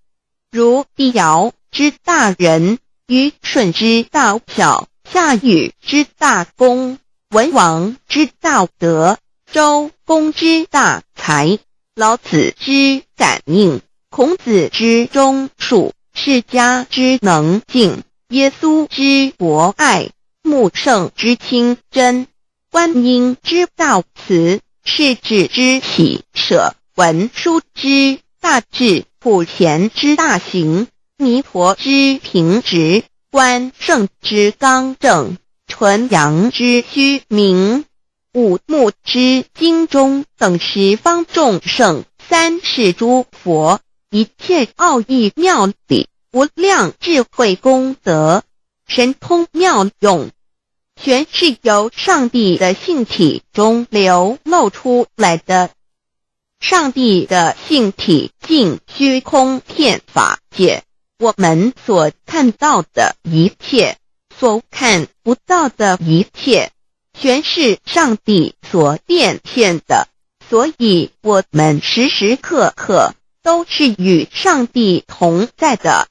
Speaker 1: 如帝尧之大仁，虞舜之大巧，夏禹之大功，文王之大德，周公之大才，老子之感应，孔子之忠恕，释迦之能静，耶稣之博爱，穆圣之清真，观音之大慈，世子之喜舍，文殊之大智，普贤之大行，弥陀之平直，关圣之刚正，纯阳之虚明，五目之精中，等十方众圣，三世诸佛，一切奥义妙理，无量智慧功德，神通妙用，全是由上帝的性体中流露出来的。上帝的性体尽虚空遍法界，我们所看到的一切，所看不到的一切，全是上帝所变现的，所以我们时时刻刻都是与上帝同在的。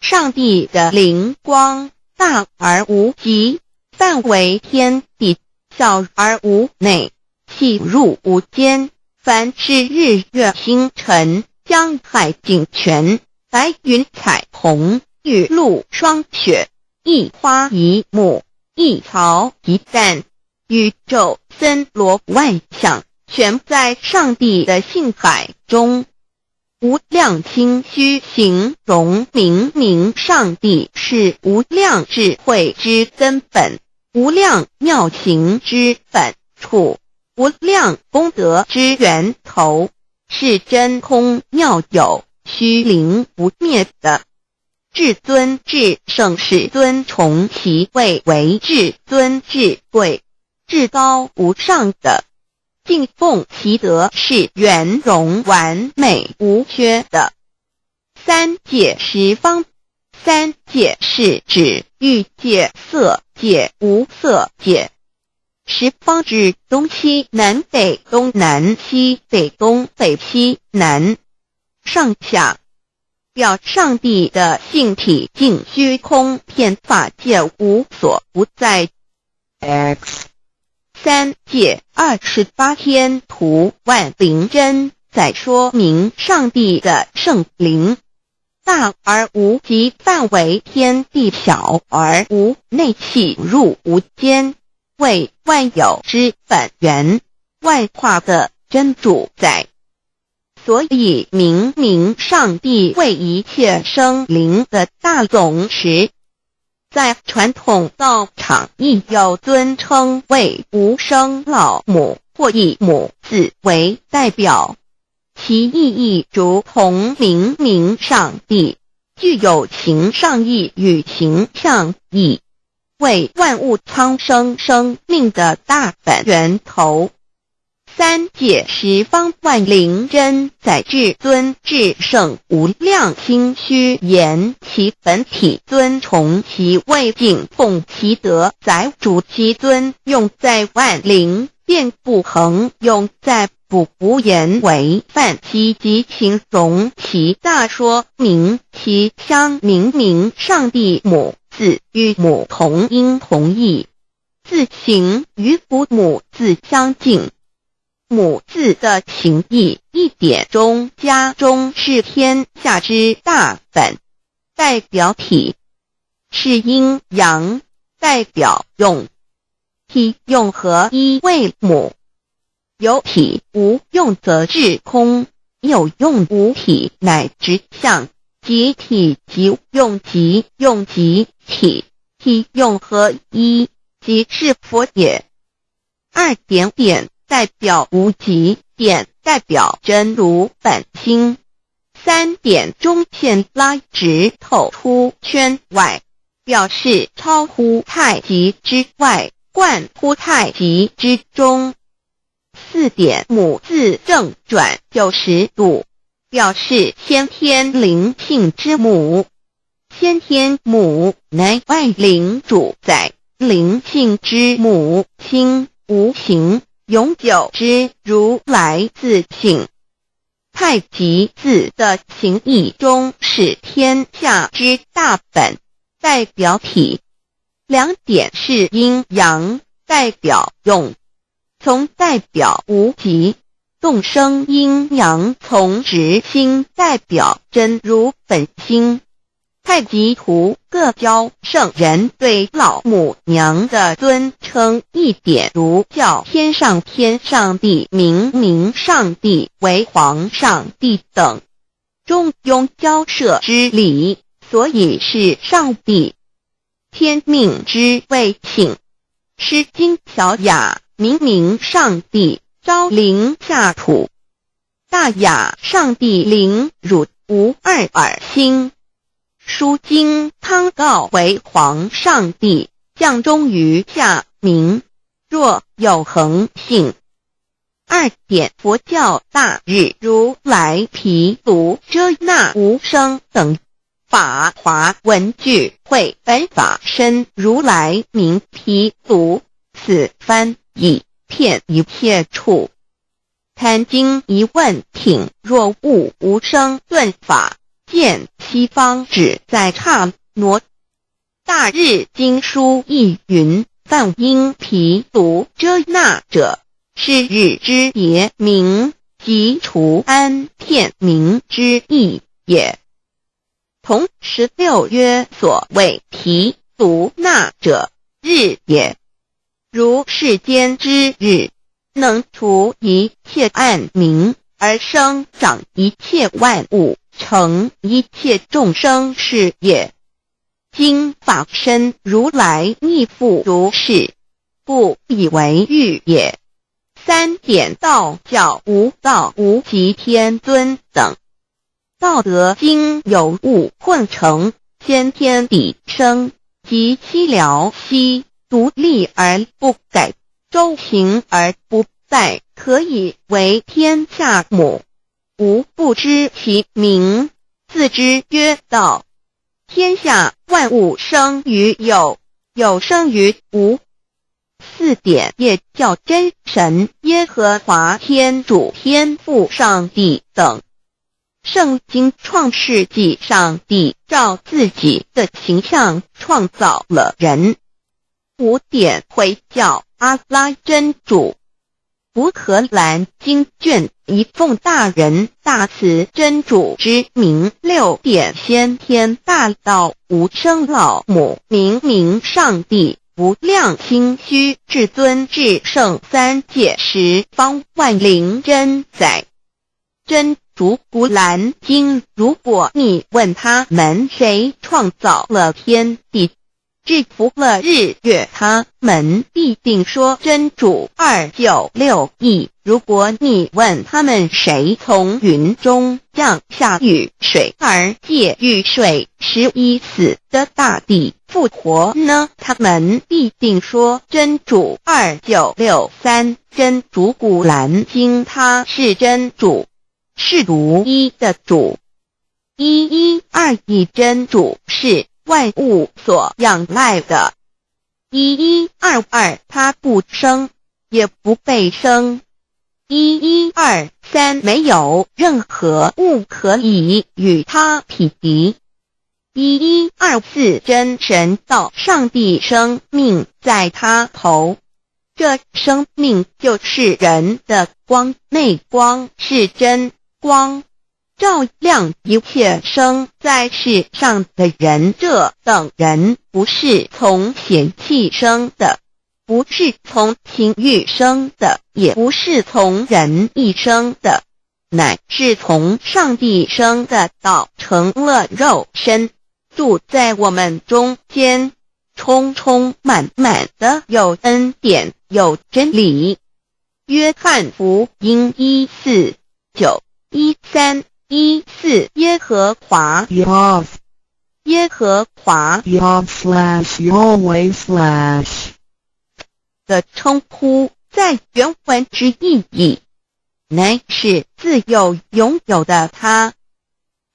Speaker 1: 上帝的灵光大而无极，范围天地，小而无内，细入无间。凡是日月星辰，江海井泉，白云彩虹，雨露霜雪，一花一木，一草一蛋，宇宙森罗万象，全在上帝的性海中。无量清虚形容明明上帝是无量智慧之根本，无量妙行之本处，无量功德之源头，是真空妙有，虚灵不灭的。至尊至圣世尊崇其位为至尊至贵，至高无上的。敬奉其德是圆融完美无缺的。三界十方，三界是指欲界、色界、无色界。十方指东西南北东南西北东北西南上下，表上帝的性体尽虚空遍法界无所不在。
Speaker 2: X
Speaker 1: 三界28天图万灵真，在说明上帝的圣灵大而无极，范围天地，小而无内，细入无间，为万有之本源，万化的真主宰。所以明明上帝为一切生灵的大总持，在传统道场亦有尊称为无生老母，或以母字为代表，其意义如同明明上帝具有形上义与形象义，为万物苍生生命的大本源头。三界十方万灵真，在至尊至圣无量心虚言其本体，尊崇其位，敬奉其德，载主其尊，用在万灵，遍不恒，用在不无言为范，积极形容其大，说明其相明明上帝母字与母同音同义，字形与父母字相近。母字的情义一点中加中，是天下之大本，代表体；是阴阳，代表用。体用合一为母，有体无用则至空，有用无体乃直相，即体即用，即用即体，体用合一即是佛也。二点点代表无极，点代表真如本心，三点中线拉直透出圈外，表示超乎太极之外，贯乎太极之中。四点母字正转90度，表示先天灵性之母，先天母乃万灵主宰，灵性之母心无形，永久之如来自性。太极字的形义中是天下之大本，代表体；两点是阴阳，代表用。从代表无极，动生阴阳，从直心代表真如本心。太极图各教圣人对老母娘的尊称，一点如叫天上天上帝、明明上帝为皇上帝等，中庸交涉之理，所以是上帝。天命之谓请，诗经小雅明明上帝昭灵下土，大雅上帝灵汝无二耳心。书经汤告为皇上帝，降中于下民，若有恒性。2点佛教大日如来毗卢遮那无生等法华文具会本法身如来名毗卢，此翻译片一切处。贪经一问挺，若悟无生顿法，见西方只在刹那。大日经书亦云，梵音毗卢遮那者，是日之别名，即除安片名之意也。同16曰，所谓毗卢那者，日也。如世间之日，能除一切暗明，而生长一切万物，成一切众生是也。今法身如来亦复如是，不以为喻也。3点道教无道无极天尊等，道德经有物混成，先天地生，即悉了悉，独立而不改，周行而不殆，可以为天下母。吾不知其名，自之曰道。天下万物生于有，有生于无。4点也叫真神耶和华天主天父上帝等。圣经创世纪，上帝照自己的形象创造了人。5点回教阿拉真主。乌克兰经卷一奉大人大慈真主之名，6点先天大道无生老母明明上帝无量心虚至尊至圣三界十方万灵真载。真主古兰经，如果你问他们谁创造了天地，制服了日月，他们必定说真主296亿。如果你问他们谁从云中降下雨水而借雨水使已死的大地复活呢，他们必定说真主2963。真主古兰经，他是真主，是独一的主。112真主是万物所仰赖的。1122他不生，也不被生。1123没有任何物可以与他匹敌。1124真神道上帝生命在他头，这生命就是人的光，内光是真光，照亮一切生在世上的人。这等人不是从血气生的，不是从情欲生的，也不是从人意生的，乃是从上帝生的道成了肉身，住在我们中间，充充满满的有恩典，有真理。约翰福音1491314耶和华
Speaker 2: Yahweh
Speaker 1: 耶和华
Speaker 2: Yahweh/
Speaker 1: 的称呼，在原文之意义，乃是自有拥有的他，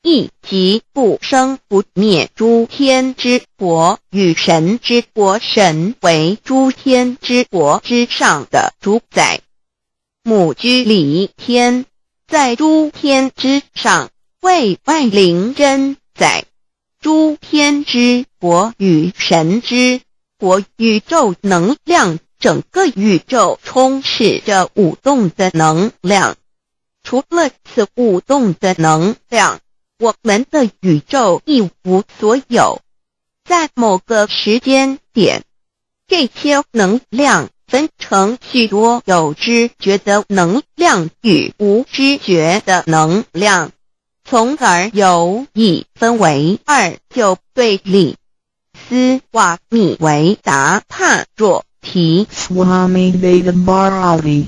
Speaker 1: 亦即不生不灭诸天之国与神之国，神为诸天之国之上的主宰，母居里天，在诸天之上，为万灵真载。诸天之国与神之国，宇宙能量，整个宇宙充斥着舞动的能量。除了此舞动的能量，我们的宇宙一无所有。在某个时间点，这些能量分成许多有知觉的能量与无知觉的能量，从而有意分为2，就对立。斯瓦米维达帕若提
Speaker 2: Swami Vedabharati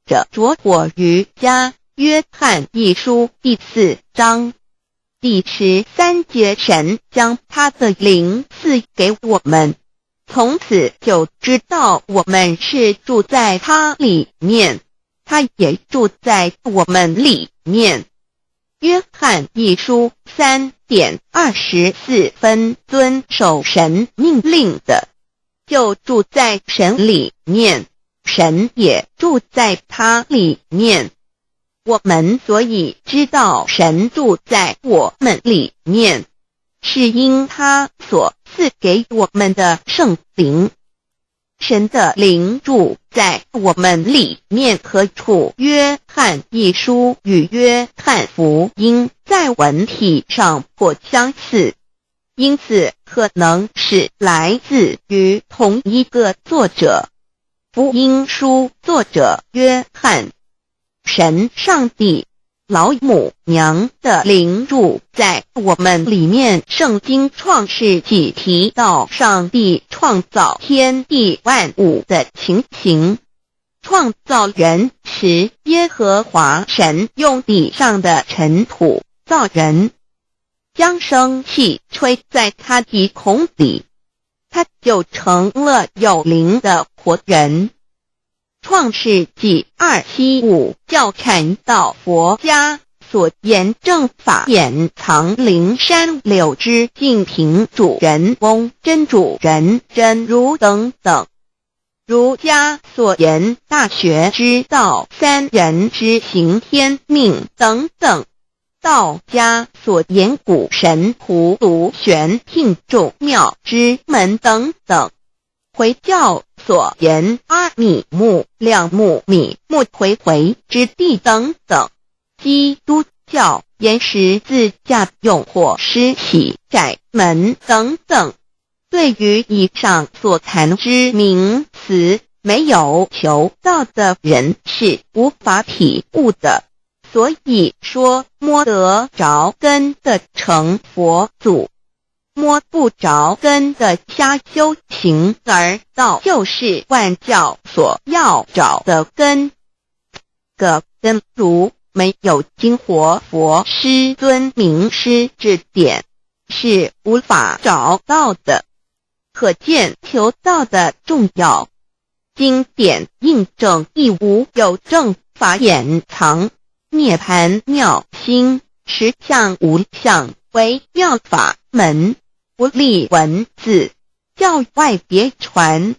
Speaker 1: 者着火瑜伽约翰一书第4章第13节，神将他的灵赐给我们，从此就知道我们是住在他里面，他也住在我们里面。约翰一书3:24遵守神命令的，就住在神里面，神也住在他里面。我们所以知道神住在我们里面，是因他所赐给我们的圣灵。神的灵住在我们里面何处？约翰一书与约翰福音在文体上颇相似，因此可能是来自于同一个作者。福音书作者约翰，神上帝老母娘的灵住在我们里面。圣经创世纪提到上帝创造天地万物的情形。创造人时，耶和华神用地上的尘土造人，将生气吹在他鼻孔里，他就成了有灵的活人。创世纪2:7-5教看到佛家所言正法掩藏灵山柳之净瓶主人翁真主人真如等等。儒家所言大学之道三人之行天命等等。道家所言古神荼毒玄牝众妙之门等等。回教所言阿米木亮木米木回回之地等等。基督教言十字架用火施洗窄门等等。对于以上所谈之名词，没有求道的人是无法体悟的。所以说摸得着根的成佛祖，摸不着根的瞎修行，而道就是万教所要找的根。个根如没有经活佛师尊名师指点，是无法找到的。可见求道的重要。经典印证亦无有正法掩藏，涅盘妙心，实相无相，为妙法门，不立文字，教外别传。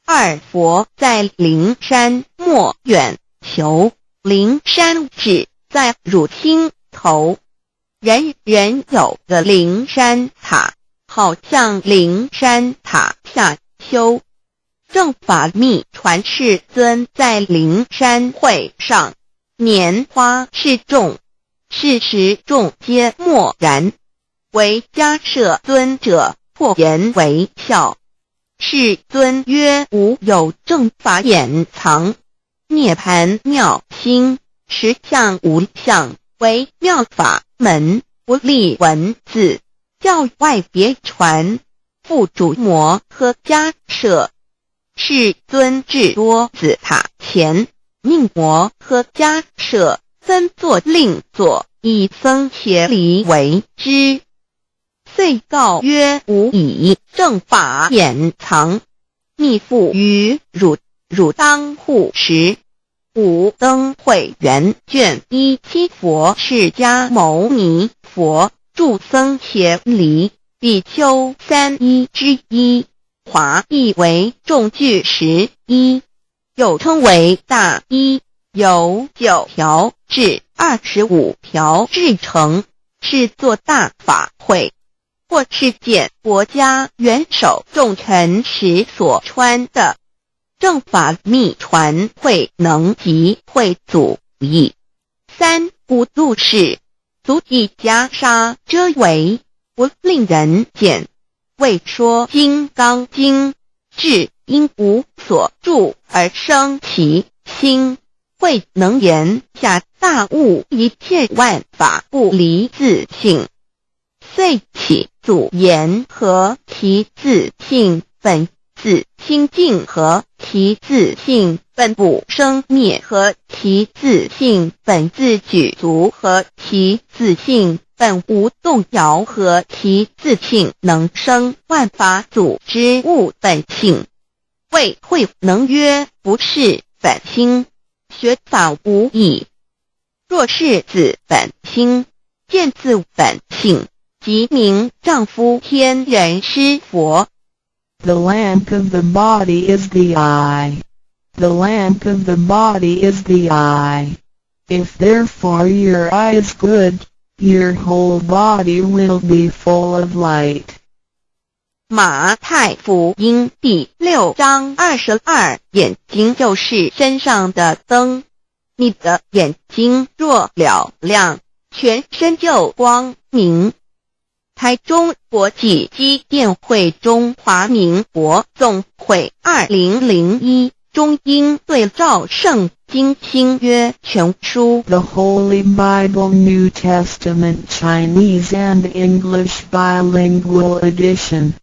Speaker 1: 二佛在灵山莫远求，灵山只在汝心头。人人有个灵山塔，好像灵山塔下修。正法密传世尊在灵山会上，拈花示众，是时众皆默然，唯迦摄尊者破颜为笑。世尊曰：无有正法掩藏，涅盘妙心，实相无相，为妙法门，不立文字，教外别传。复主摩诃迦摄。世尊至多子塔前，命摩诃迦摄分作另作，以僧伽梨为之。遂告曰：吾以正法掩藏，密付于汝，汝当护持。五灯会元卷17佛释迦牟尼佛著僧伽梨比丘3之一。华译为众句11，又称为大一，由9条至25条制成，是作大法会，或是见国家元首重臣时所穿的。正法密传会能及会祖义。三无度世，足以袈裟遮为，不令人见。为说金刚经，至因无所住而生其心，慧能言下大悟一切万法不离自性。遂起祖言和其自性本自清净和其自性本不生灭和其自性本自具足和其自性本无动摇和其自性能生万法组之物本性。谓慧能曰：不是本心，学法无益。若是子本清，见自本性，即名丈夫天人师佛。
Speaker 2: The lamp of the body is the eye. The lamp of the body is the eye. If therefore your eye is good, your whole body will be full of light.
Speaker 1: 马太福音第6章22，眼睛就是身上的灯。你的眼睛若了亮，全身就光明。台中国际机电会中华民国总会2001中英对照圣经新约全书
Speaker 2: The Holy Bible New Testament Chinese and English Bilingual Edition.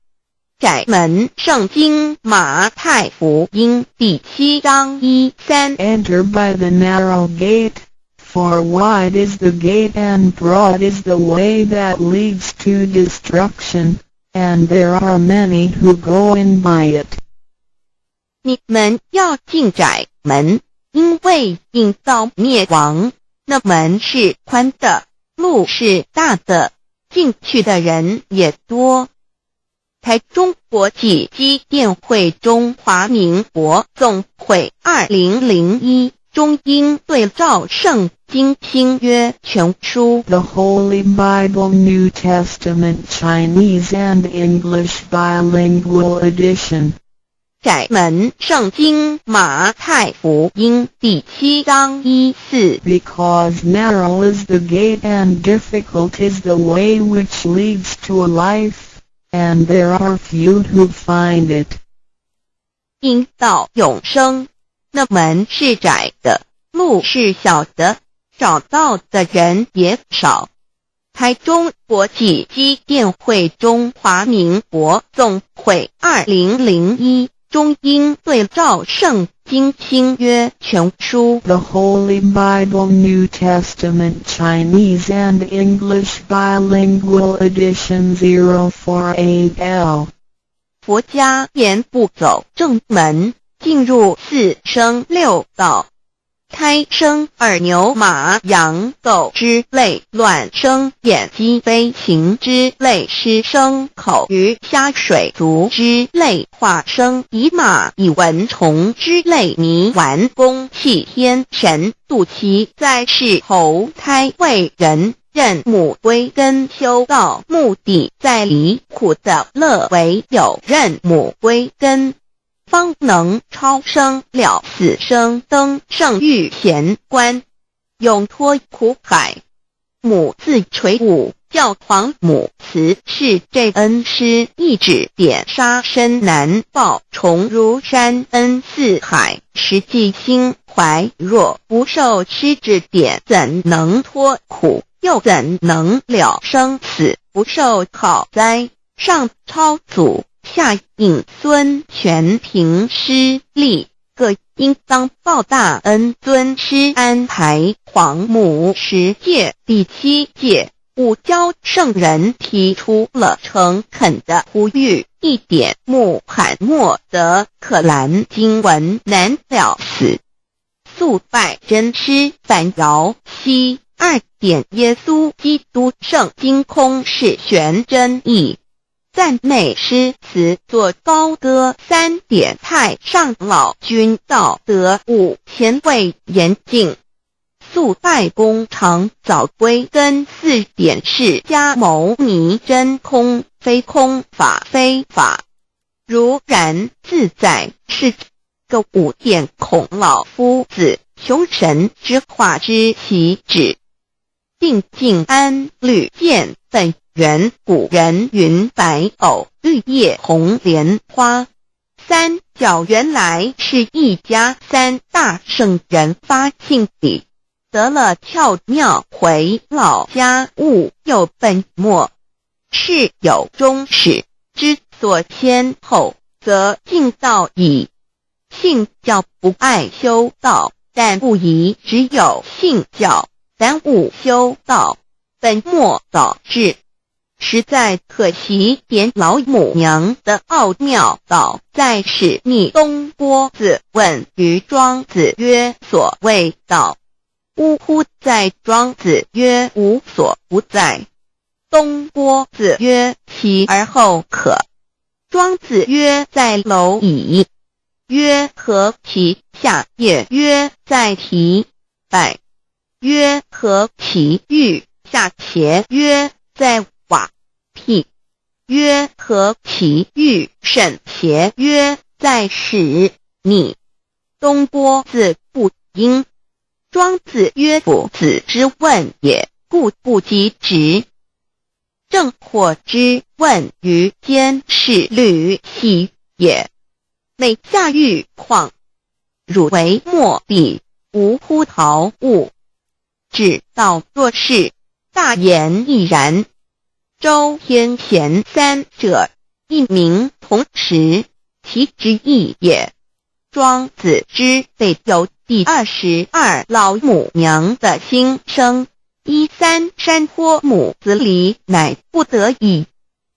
Speaker 1: 窄门圣经马太福音第7章1-3
Speaker 2: Enter by the narrow gate, for wide is the gate and broad is the way that leads to destruction, and there are many who go in by it.
Speaker 1: 你们要进窄门，因为引到灭亡。那门是宽的，路是大的，进去的人也多。台中国际机电会中华民国总会2001中英对照圣经新约全书
Speaker 2: The Holy Bible New Testament Chinese and English Bilingual Edition.
Speaker 1: 窄门圣经马太福音第7章1-4
Speaker 2: Because narrow is the gate and difficult is the way which leads to life, and there are few who find it.
Speaker 1: 因到永生，那门是窄的，路是小的，找到的人也少。台中国际机电会中华民国总会2001中英对照圣经新约全书
Speaker 2: The Holy Bible New Testament Chinese and English Bilingual Edition 048L.
Speaker 1: 佛家言不走正门，进入四生六道。胎生耳牛马羊狗之类，卵生眼鸡飞禽之类，湿生口鱼虾水族之类，化生以马以蚊虫之类，泥丸公气天神度其在世投胎为人，任母归根修道，目的在离苦的乐，唯有任母归根，方能超生了死生，登圣域贤官，永脱苦海。母自垂武，教皇母慈是这恩师，一指点杀身难报，重如山恩似海，实际心怀若不受师指点，怎能脱苦？又怎能了生死？不受考灾，上超祖，下引孙，全凭师力，各应当报大恩。尊师安排皇母10诫，第7诫，五教圣人提出了诚恳的呼吁，一点穆罕默德可兰经文难了死，肃拜真师反饶西。2点耶稣基督圣经空是玄真义，赞美诗词作高歌。3点太上老君道德5前卫严谨，肃拜公常早归根。4点释迦牟尼真空非空，法非法，如然自在是个5点孔老夫子雄神之化之其旨，定静安律见本源。古人云白藕绿叶红莲花。三角原来是一家3大圣人发庆礼，得了窍妙，回老家务有本末，事有终始，之所先后，则敬道矣。信教不爱修道，但不宜只有信教，耽误修道，本末倒置。实在可惜点老母娘的奥妙道在使逆东郭子问于庄子曰：所谓道，呜呼！在庄子曰：无所不在。东郭子曰：其而后可。庄子曰：在蝼蚁。曰：何其下也？曰：在蹄。百。曰：何其欲下且？曰：在瓦辟。曰：何其欲甚且？曰：在始。逆。东郭子不应。庄子曰：夫子之问也，故不及直。正或之问于监视律兮也。每下欲况，汝为莫必，无乎陶物。指道若是，大言亦然。周天贤三者，一名同时，其之义也。庄子之备有第22老母娘的心声。13山坡母子礼，乃不得已。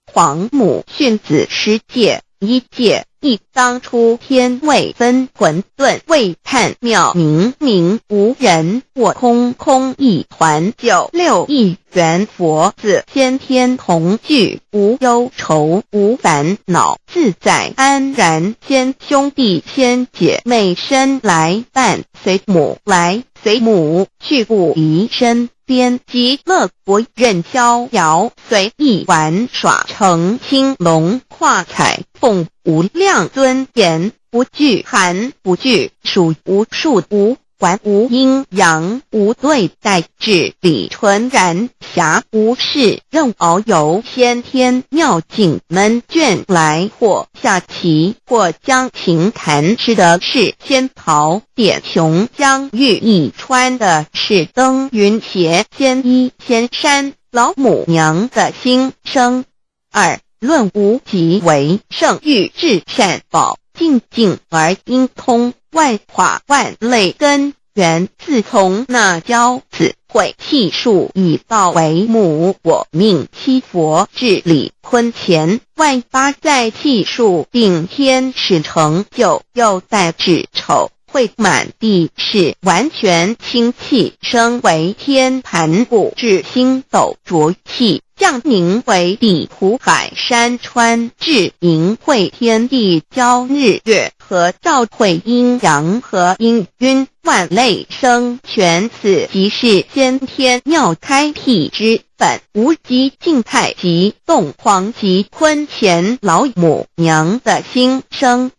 Speaker 1: 黄母训子10戒，1戒亦当初天未分混沌，未探妙明明无人，我空空一团，96亿元佛子先天同聚，无忧愁无烦恼，自在安然。先兄弟先姐妹生来伴随母来随母去，不离身边，极乐国任逍遥，随意玩耍，成青龙跨彩凤，无量尊严，不惧寒不惧暑，无数无还无阴阳，无对待，至理纯然，暇无事任遨游，先天妙境门卷来，或下棋，或将琴弹，吃的是仙桃，点琼浆玉一穿的是登云鞋，仙衣仙衫。老母娘的心声。2论无极为圣欲至善宝，静静而应通，万化万类根源，自从那骄子会气数以道为母，我命七佛治理坤乾，万八在气数定天使成就，又待至丑会满地是完全清气，升为天盘部，至星斗浊气，降凝为地湖海山川，至盈会天地交日月和照会阴阳和阴晕，万类生全，此即是先天妙开辟之本，无极静态及动狂及坤乾老母娘的心声。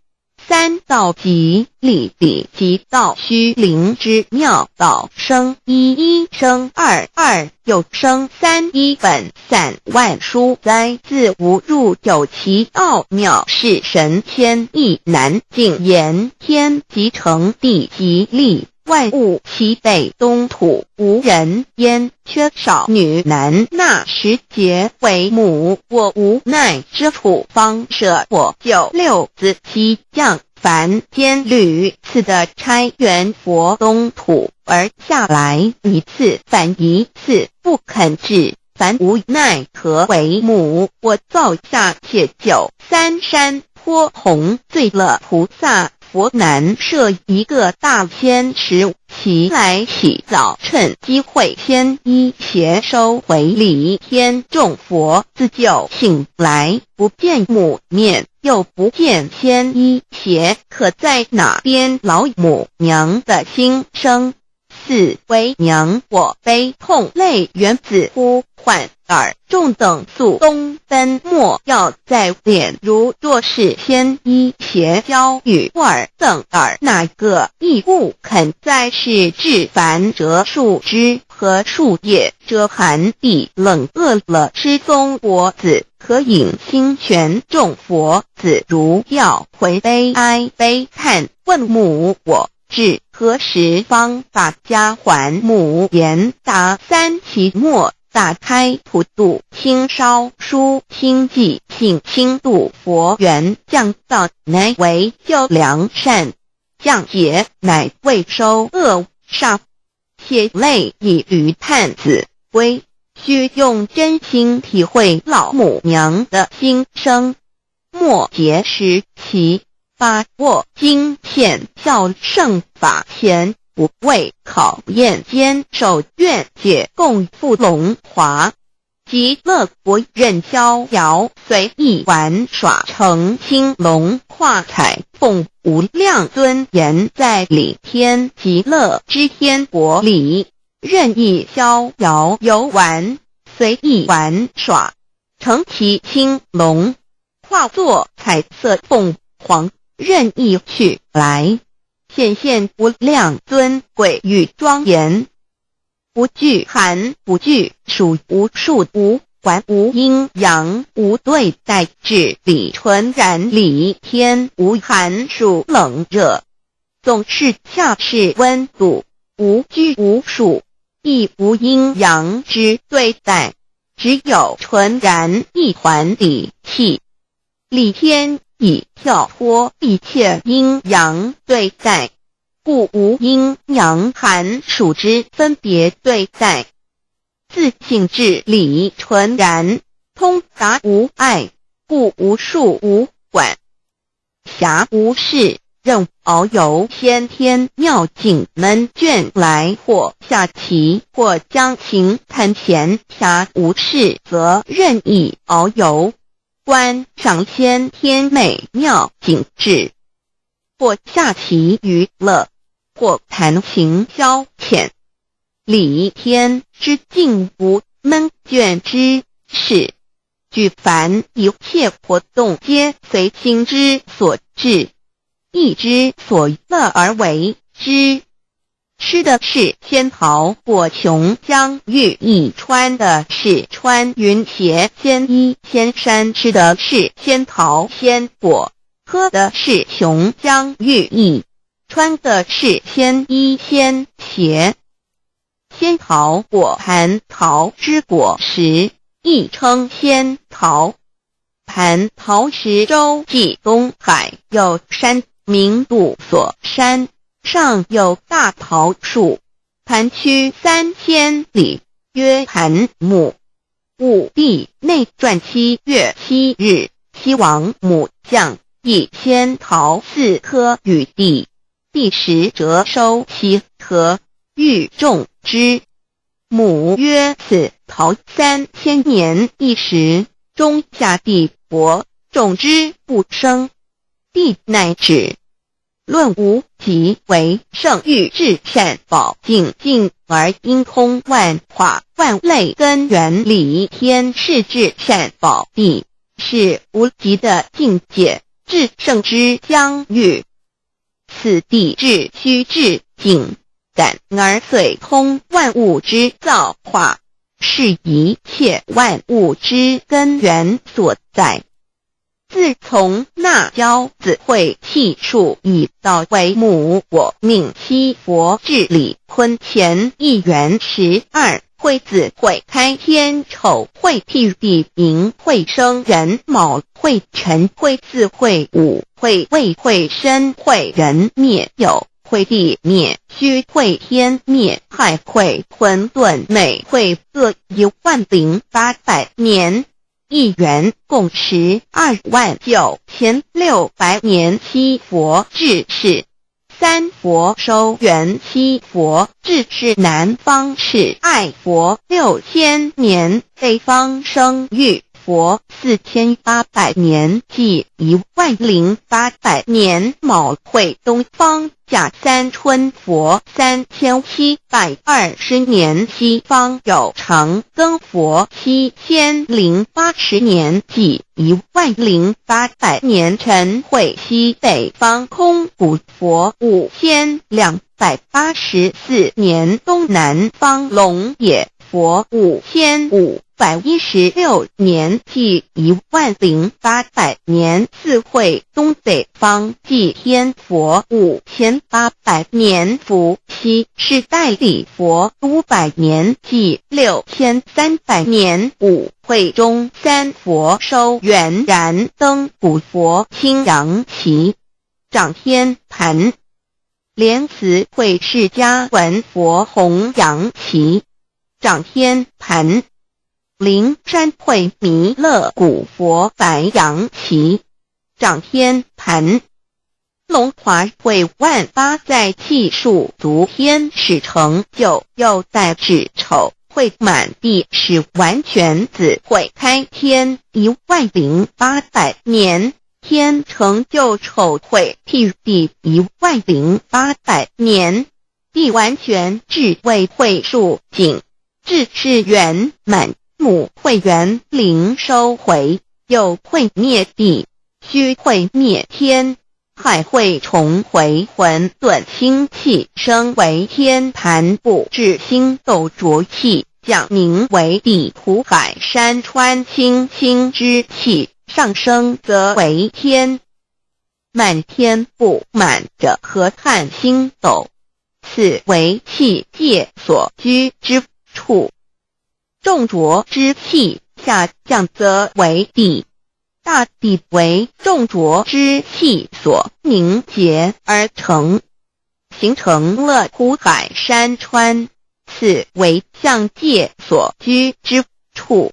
Speaker 1: 3道即理理即道虚灵之妙道生一生二又生3，一本散万殊哉，自无入有其奥妙，是神天意难尽言，天即成地即立，万物其北东土，无人焉，缺少女男，纳10节为母，我无奈之处，方舍我96子七将，凡间屡次的差援佛东土，而下来一次反一次，不肯治，凡无奈何为母，我造下且93山坡弘罪了菩萨，佛难设一个大仙池，其来起早，趁机会先一邪收回礼，天众佛自就醒来，不见母面，又不见先一邪，可在哪边？老母娘的心声。4为娘我悲痛泪源子呼唤耳众等速东奔，莫要再敛，如若是先一邪交与尔等耳，哪个亦不肯再是至凡折树枝和树叶，遮寒地冷饿了失踪佛子，可引心泉众佛子，如要回悲哀悲叹，问母我至何时方把家还母？言答3期末，打开普度清烧书清寂性清度佛缘，降道乃为救良善，降劫乃为收恶煞，血泪以于探子归。需用真心体会老母娘的心声。末节时期，把握经现效圣法前，不畏考验，坚守愿解共赴龙华。极乐国任逍遥，随意玩耍，成青龙跨彩凤，无量尊严在里天极乐之天国里，任意逍遥游玩，随意玩耍，成其青龙，化作彩色凤凰，任意去来，显现无量尊贵与庄严。不惧寒，不惧暑，无数无管，无阴阳，无对待治理，纯然理天，无寒暑冷热，总是恰是温度，无拘无束，亦无阴阳之对待，只有纯然一环理气。理天以跳脱一切阴阳对待，故无阴阳寒暑之分别对待，自性至理纯然，通达无碍，故无束无管，暇无事，任遨游先天妙境门卷来，或下棋，或将琴弹弦，暇无事则任意遨游，观赏先天美妙景致，或下棋娱乐，或弹琴消遣。理天之境无闷倦之事，举凡一切活动皆随心之所至，意之所乐而为之。吃的是仙桃果琼浆玉液，穿的是穿云鞋仙衣仙衫，吃的是仙桃仙果，喝的是琼浆玉液，穿的是仙衣仙鞋。仙桃果蟠桃之果实，亦称仙桃。蟠桃实洲际东海有山，名度所山，上有大桃树，盘曲3000里，曰盘木。武帝内传7月7日，西王母降，以仙桃4颗与帝，帝时折收其核，欲种之。母曰：此桃3000年一时，中下地薄，种之不生。帝乃止。论无极为圣欲至善宝净净而因空万化万类根源理天是至善宝地，是无极的境界，至圣之疆域。此地至虚至静感而遂通万物之造化，是一切万物之根源所在。自从那骄子会气数以道为母，我命七佛治理坤乾一元12，会子会开天丑，会辟地寅，会生人卯，会辰会巳，会午，会未，会申，会人灭酉，会地灭戌，会天灭亥，会混沌昧，会各10800年。一元共129600年，七佛治世。三佛收元，七佛治世。南方是爱佛6000年，北方生玉佛4800年，即10800年。卯会东方甲三春佛3720年，西方有长庚佛7080年，即10800年。辰会西北方空谷佛5284年，东南方龙野佛5516年，即10800年。四会东北方祭天佛5800年，伏羲是代理佛500年，即6300年。五会中三佛收元，燃灯古佛青阳旗，掌天盘。莲慈会释迦文佛红阳旗，掌天盘。灵山会弥勒古佛白羊旗，掌天盘。龙华会万八在气数足天使成就，又在指丑会满地是完全子会开天10800年，天成就丑会替地10800年，地完全智慧会数景，智是圆满，母会圆灵收回，又会灭地，虚会灭天，海会重回混沌清气，升为天盘布置星斗浊气，降凝为地土海山川清清之气，上升则为天。满天布满着河汉星斗，此为气界所居之处。重浊之气下降则为地，大地为重浊之气所凝结而成，形成了土海山川，此为象界所居之处。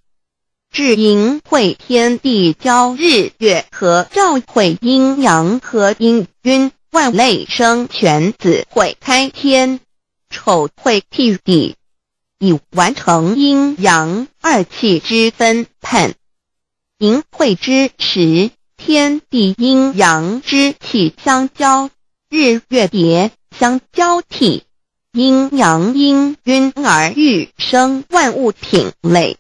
Speaker 1: 至阴会天地交日月和照会阴阳和阴晕，万类生全子会开天，丑会替地，以完成阴阳二气之分判。阴会之时，天地阴阳之气相交，日月叠相交替，阴阳阴晕而育生万物品类。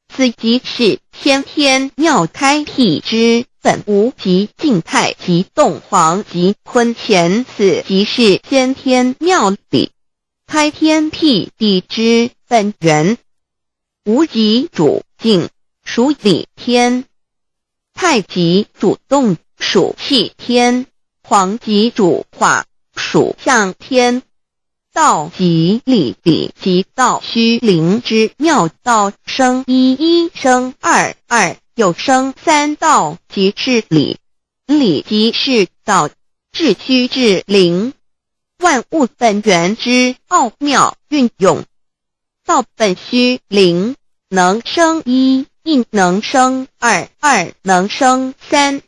Speaker 1: 此即是先天妙开辟之本无极静态及动黄及坤乾，此即是先天妙理开天辟地之本源。无极主静，属理天；太极主动，属气天；黄极主化，属象天。道即理理即道虚灵之妙道，生一一生二二又生三道，即是理，理即是道，至虚至灵，万物本源之奥妙运用。道本虚灵，能生一，一能生二，二能生三，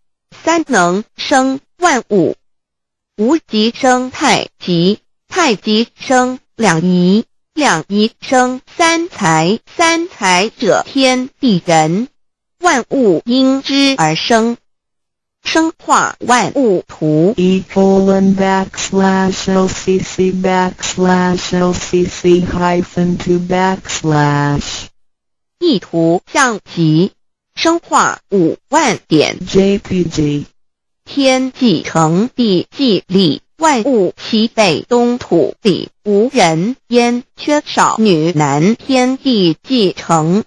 Speaker 1: 三能生万物。无极生太极，太极生两仪，两仪生三才，三才者天地人，万物因之而生，生化万物图。
Speaker 2: e://LCC_LCC_2/
Speaker 1: 意图象极，生化5万点
Speaker 2: JPG。
Speaker 1: 天既成地既立，万物其北东土里无人焉，缺少女男，天地既成，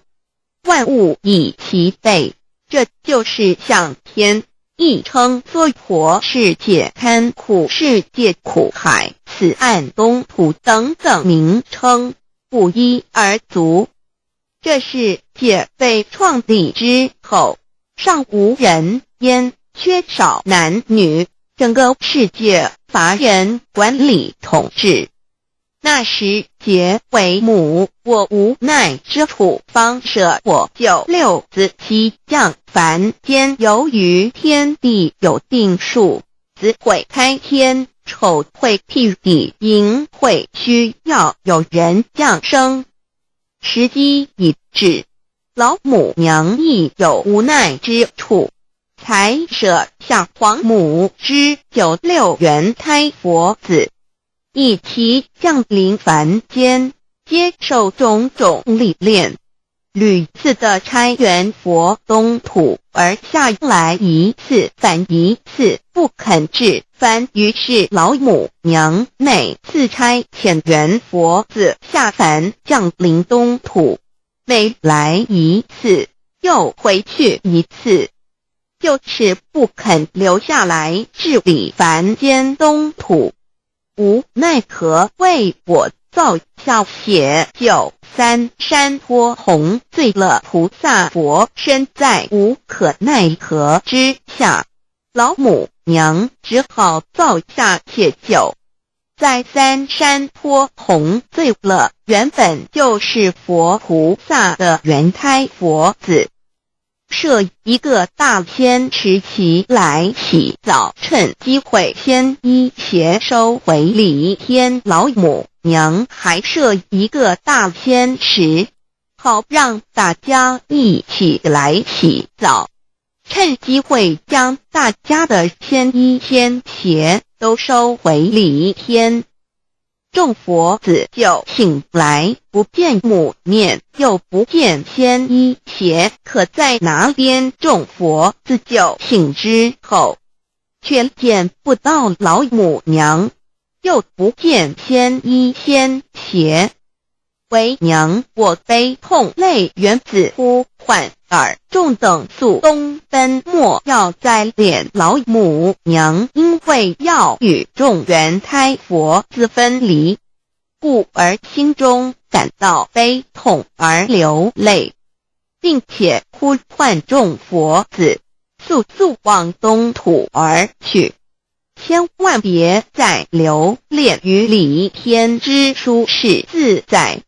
Speaker 1: 万物以其北，这就是象天。亦称娑婆世界、堪苦世界、苦海、此岸东土等等名称，不一而足。这世界被创立之后，尚无人焉，缺少男女，整个世界乏人管理统治。那时桀为母，我无奈之处，方舍我9六子期降凡间。由于天地有定数，子会开天，丑会辟地，寅会需要有人降生。时机已至，老母娘亦有无奈之处，才舍下皇母之9六元胎佛子，以其降临凡间，接受种种历练，屡次的差援佛东土，而下来一次反一次不肯至凡，于是老母娘每次差遣援佛子下凡降临东土，每来一次又回去一次，就是不肯留下来治理凡间东土。无奈何为我造下血93山托红罪了菩萨佛，身在无可奈何之下，老母娘只好造下且9在三山坡红醉了原本就是佛菩萨的圆胎佛子，设一个大仙池起来洗澡，趁机会先衣鞋收回李天老母娘，还设一个大仙池，好让大家一起来洗澡，趁机会将大家的仙衣仙鞋都收回李天。众佛子就醒来，不见母面，又不见仙衣鞋可在哪边。众佛子就醒之后，却见不到老母娘，又不见仙衣仙鞋。为娘，我悲痛泪源自呼唤耳，众等速东奔，莫要再怜老母娘，因为要与众圆胎佛子分离，故而心中感到悲痛而流泪，并且呼唤众佛子速速往东土而去，千万别再留恋于李天之舒适自在。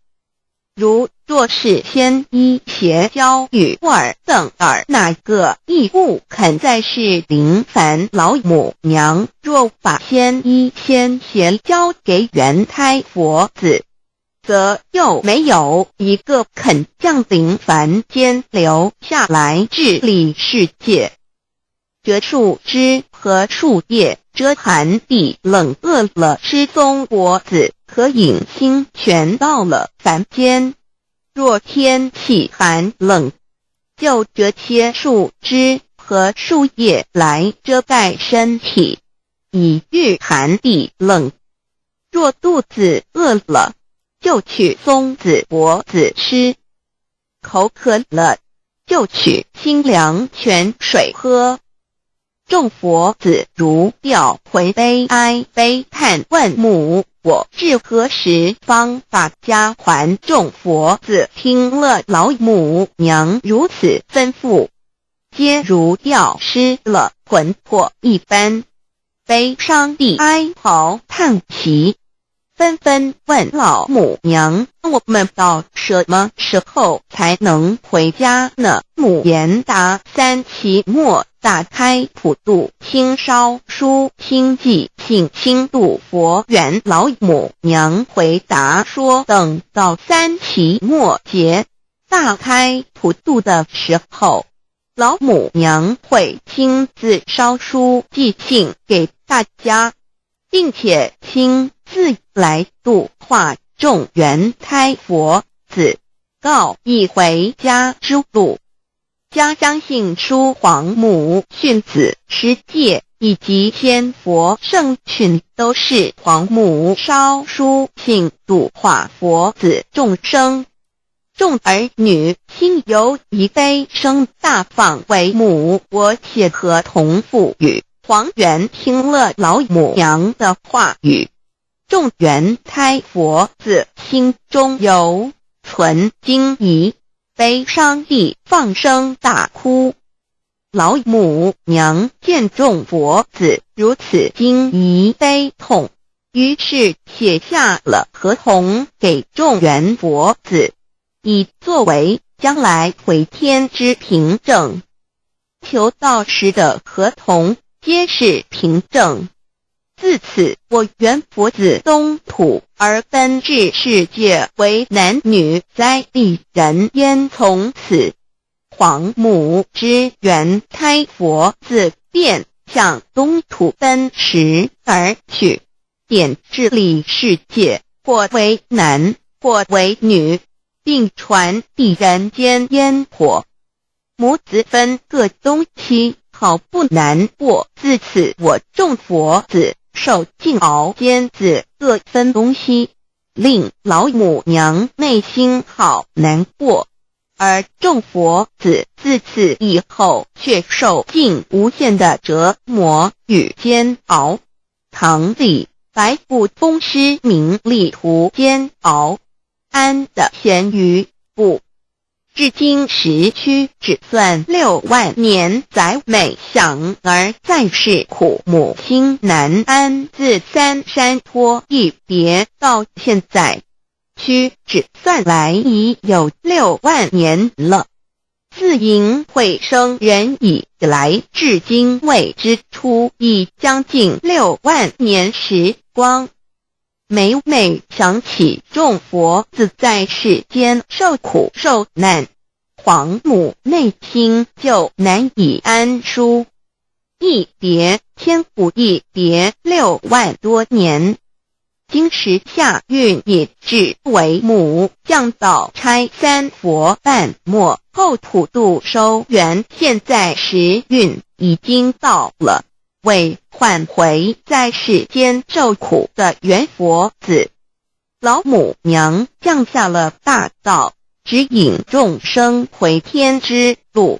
Speaker 1: 若是仙衣鞋交与尔等儿哪个亦不肯再是临凡老母娘，若把仙衣仙鞋交给圆胎佛子，则又没有一个肯降临凡间留下来治理世界。这树枝和树叶遮寒地冷，饿了失踪脖子，可引星全到了凡间。若天气寒冷，就折些树枝和树叶来遮盖身体，以御寒地冷。若肚子饿了，就取松子脖子吃；口渴了，就取清凉泉水喝。众佛子如吊魂悲哀悲叹，问母我至何时方把家还？众佛子听了老母娘如此吩咐，皆如吊失了魂魄一般，悲伤地哀嚎叹息，纷纷问老母娘：我们到什么时候才能回家呢？母言答：三期末打开普度清烧书清寂信清度佛缘。老母娘回答说，等到三期末节大开普度的时候，老母娘会亲自烧书寄信给大家，并且亲自来度化众圆胎佛子，告一回家之路。将相信书皇母训子师戒以及仙佛圣训，都是皇母烧书信度化佛子众生。众儿女心由以悲生大放为母，我且合同赋予。皇元听了老母娘的话语，众圆胎佛子心中有存惊疑，悲伤地放声大哭。老母娘见众佛子如此惊疑悲痛，于是写下了合同给众圆佛子，以作为将来回天之凭证。求道时的合同皆是凭证。自此，我圆佛子东土而奔至世界为男女哉，一人焉。从此，皇母之圆胎佛子便向东土奔驰而去，便治理世界，或为男，或为女，并传递人间烟火。母子分各东西，好不难过。自此，我众佛子受尽熬煎子各分东西，令老母娘内心好难过。而众佛子自此以后却受尽无限的折磨与煎熬。唐李白骨风师名利图煎熬，安的咸鱼不至今时区只算6万年，载每想儿在世苦，母亲难安。自三山托一别到现在，区只算来已有6万年了。自寅会生人以来，至今未知出，已将近6万年时光。每每想起众佛子在世间受苦受难，皇母内心就难以安舒。一别千古，一别6万多年。今时夏运也至为母，降道差三佛半没，后普度收圆。现在时运已经到了，为唤回在世间受苦的圆佛子，老母娘降下了大道，指引众生回天之路，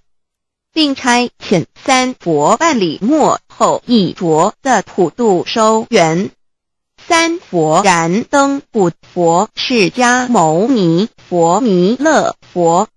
Speaker 1: 并差遣三佛半里末后一着的普度收圆。三佛燃灯不佛释迦牟尼佛弥勒佛，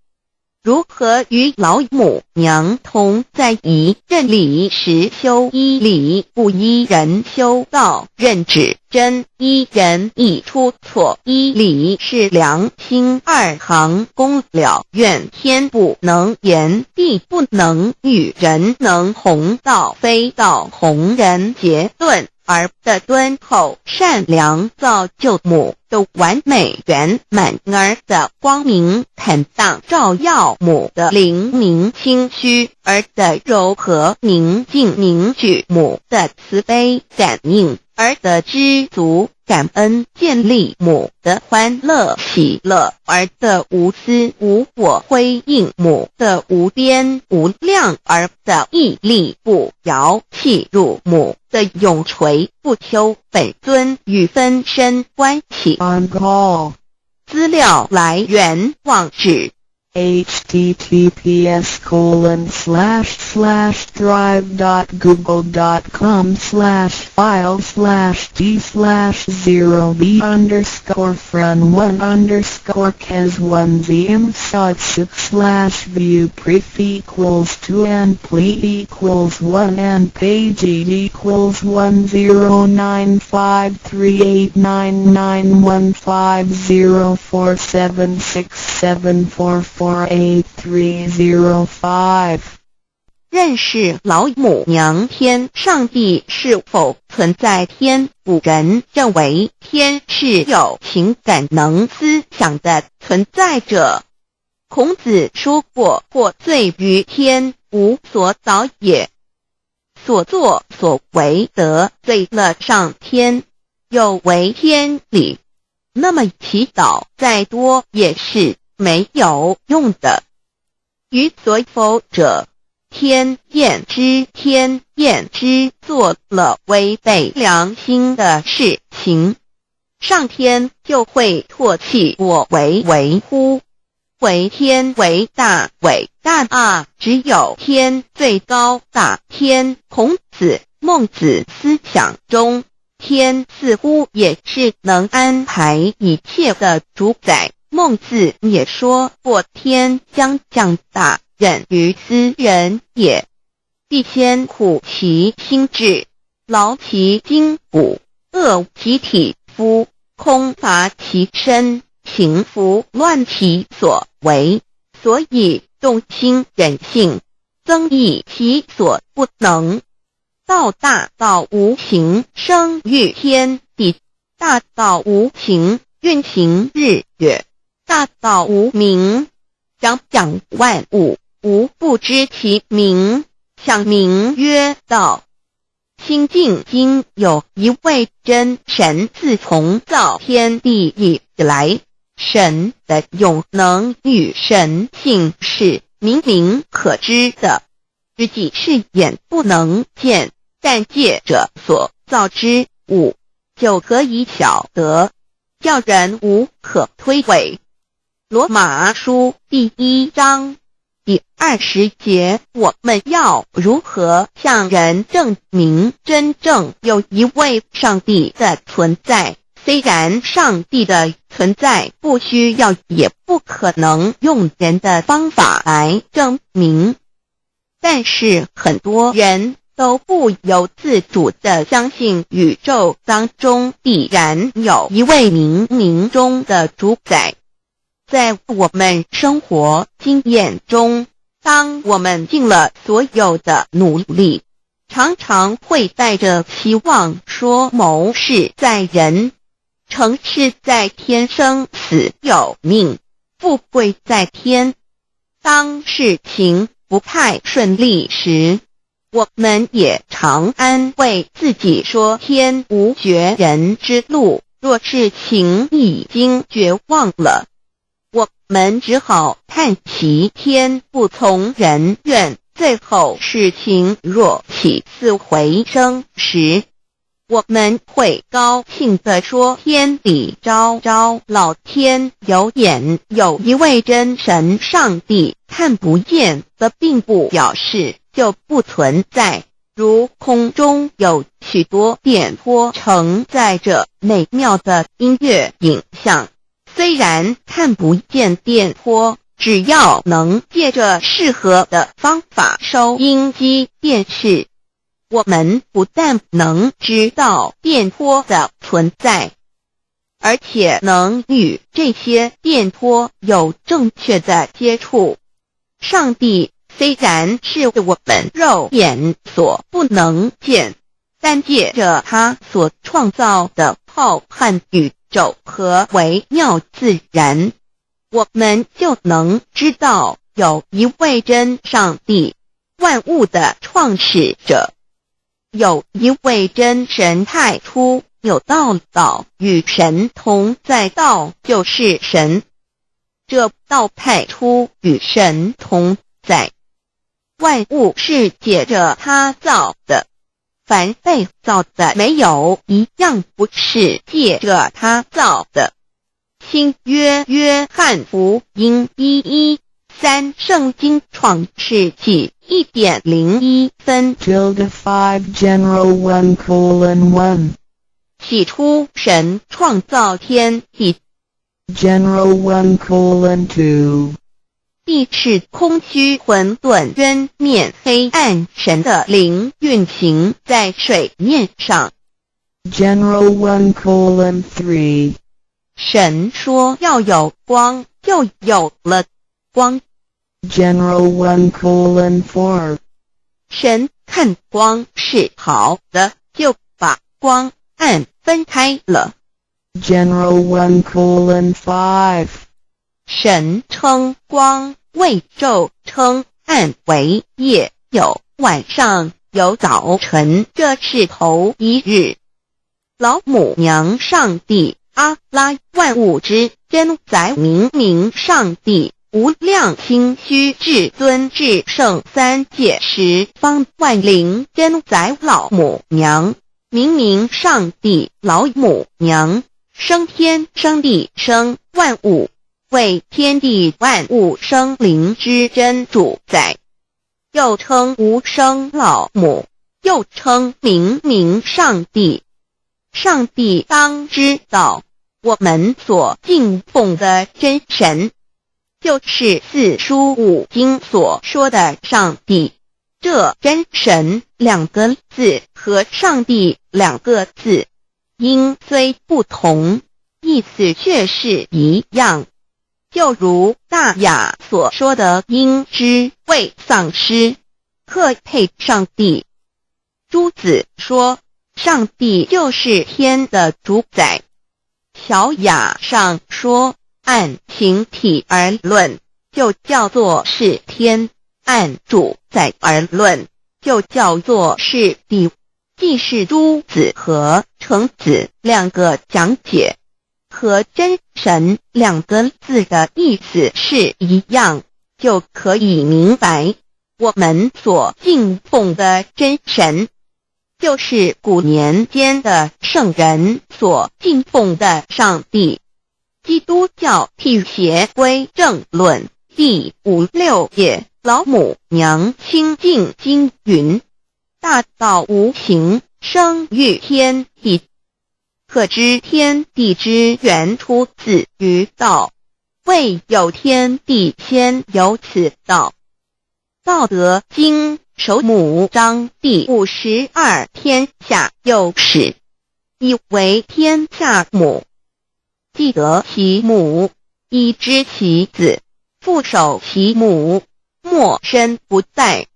Speaker 1: 如何与老母娘同在一任理时修一理，不依人修道，任指真一人一出错，一理是良心二行功了，愿天不能言，地不能喻，人能弘道，非道弘人。结论而的敦厚善良，造就母的完美圆满，儿的光明坦荡，照耀母的灵明清虚，儿的柔和宁静凝聚，母的慈悲感应，儿的知足感恩建立母的欢乐喜乐，儿的无私无我辉映母的无边无量，儿的屹立不摇弃入母的永垂不朽本尊与分身关系。
Speaker 2: On call.
Speaker 1: 资料来源网址
Speaker 2: https://drive.google.com/files/d/0b__scorecfront1_view pref=1 and page =109538994764764483045。
Speaker 1: 认识老母娘。天上帝是否存在天？古人认为天是有情感能思想的存在者。孔子说过，或罪于天，无所导也。所作所为得罪了上天，有违天理，那么祈祷再多也是没有用的。于所否者，天厌之，天厌之，做了违背良心的事情，上天就会唾弃我为乎？为天为大，伟大啊！只有天最高大。天，孔子、孟子思想中，天似乎也是能安排一切的主宰。孟子也说过，天将降大任于斯人也，必先苦其心志，劳其筋骨，饿其体肤，空乏其身，行拂乱其所为，所以动心忍性，增益其所不能。道大道无形，生育天地；大道无形，运行日月；大道无名，掌讲万物，无不知其名，想名曰道。新晋经有一位真神，自从造天地以来，神的永能与神性是明明可知的，实际是眼不能见，但借着所造之物，就可以晓得，叫人无可推诿。罗马书第1章第20节，我们要如何向人证明真正有一位上帝的存在？虽然上帝的存在不需要也不可能用人的方法来证明，但是很多人都不由自主地相信宇宙当中必然有一位冥冥中的主宰。在我们生活经验中，当我们尽了所有的努力，常常会带着期望说谋事在人，成事在天，生死有命，富贵在天。当事情不太顺利时，我们也常安慰自己说天无绝人之路，若事情已经绝望了，我们只好叹息天不从人愿。最后事情若起死回生时，我们会高兴地说天理昭昭，老天有眼，有一位真神上帝，看不见的并不表示就不存在，如空中有许多电波承载着美妙的音乐影像，虽然看不见电波，只要能借着适合的方法收音机电视，我们不但能知道电波的存在，而且能与这些电波有正确的接触。上帝虽然是我们肉眼所不能见，但借着他所创造的浩瀚宇宙和微妙自然，我们就能知道有一位真上帝，万物的创始者，有一位真神太初有道，道与神同在，道就是神，这道太初与神同在。万物是借着他造的，凡被造的没有一样不是借着他造的。新约约翰福音1:13，圣经创世纪1.01分
Speaker 2: 5 general 1:1
Speaker 1: 起初神创造天地，
Speaker 2: general 1:2
Speaker 1: 地是空虚混沌渊面黑暗，神的灵运行在水面上。
Speaker 2: general 1:3
Speaker 1: 神说要有光，就有了光。
Speaker 2: general 1:4
Speaker 1: 神看光是好的，就把光暗分开了。
Speaker 2: general 1:5
Speaker 1: 神称光为昼，称暗为夜，有晚上，有早晨，这是头一日。老母娘上帝阿拉，万物之真宰，明明上帝，无量清虚至尊至圣，三界十方万灵真宰，老母娘，明明上帝，老母娘，生天生地生万物，为天地万物生灵之真主宰，又称无生老母，又称明明上帝。上帝当知道，我们所敬奉的真神，就是四书五经所说的上帝。这真神两个字和上帝两个字，音虽不同，意思却是一样。就如大雅所说的鹰之谓丧尸，可配上帝。朱子说上帝就是天的主宰。小雅上说按形体而论，就叫做是天；按主宰而论，就叫做是地。既是朱子和程子两个讲解，和真神两个字的意思是一样，就可以明白，我们所敬奉的真神，就是古年间的圣人所敬奉的上帝。基督教辟邪归正论第56页，老母娘清净经云：大道无形，生育天地，可知天地之源出自于道，未有天地先有此道。道德经首母章第52，天下有始，以为天下母。既得其母，以知其子，父守其母，莫身不在。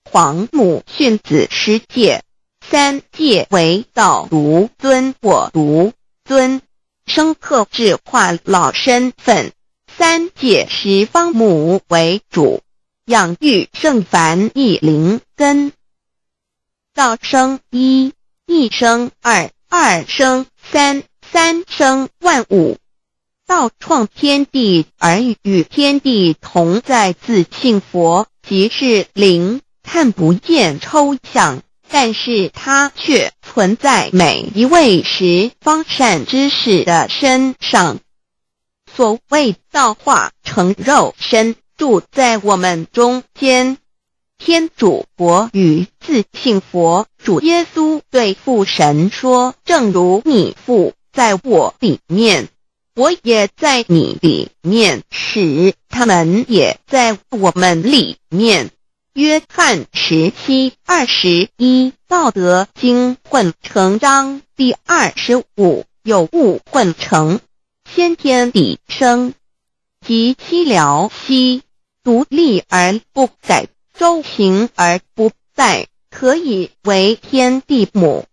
Speaker 1: 皇母训子十戒，三戒为道独尊我独尊，生克制化老身份。三戒十方母为主，养育圣凡一灵根。道生一，一生二，二生三，三生万物。道创天地而与天地同在，自性佛，即是灵，看不见抽象，但是它却存在每一位十方善知识的身上。所谓道化成肉身，住在我们中间。天主佛与自性佛主耶稣对父神说，正如你父在我里面，我也在你里面，使他们也在我们里面。约翰17:21，道德经混成章第25，有物混成，先天地生，即七辽息，独立而不改，周行而不殆，可以为天地母。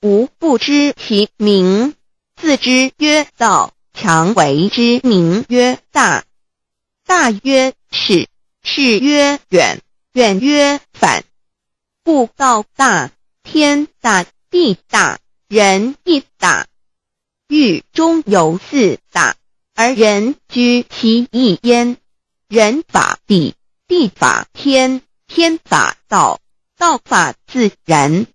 Speaker 1: 吾不知其名，自之曰道，强为之名曰大。大曰始，始曰远，远曰反。故道大，天大，地大，人亦大。域中有四大，而人居其一焉。人法地，地法天，天法道，道法自然。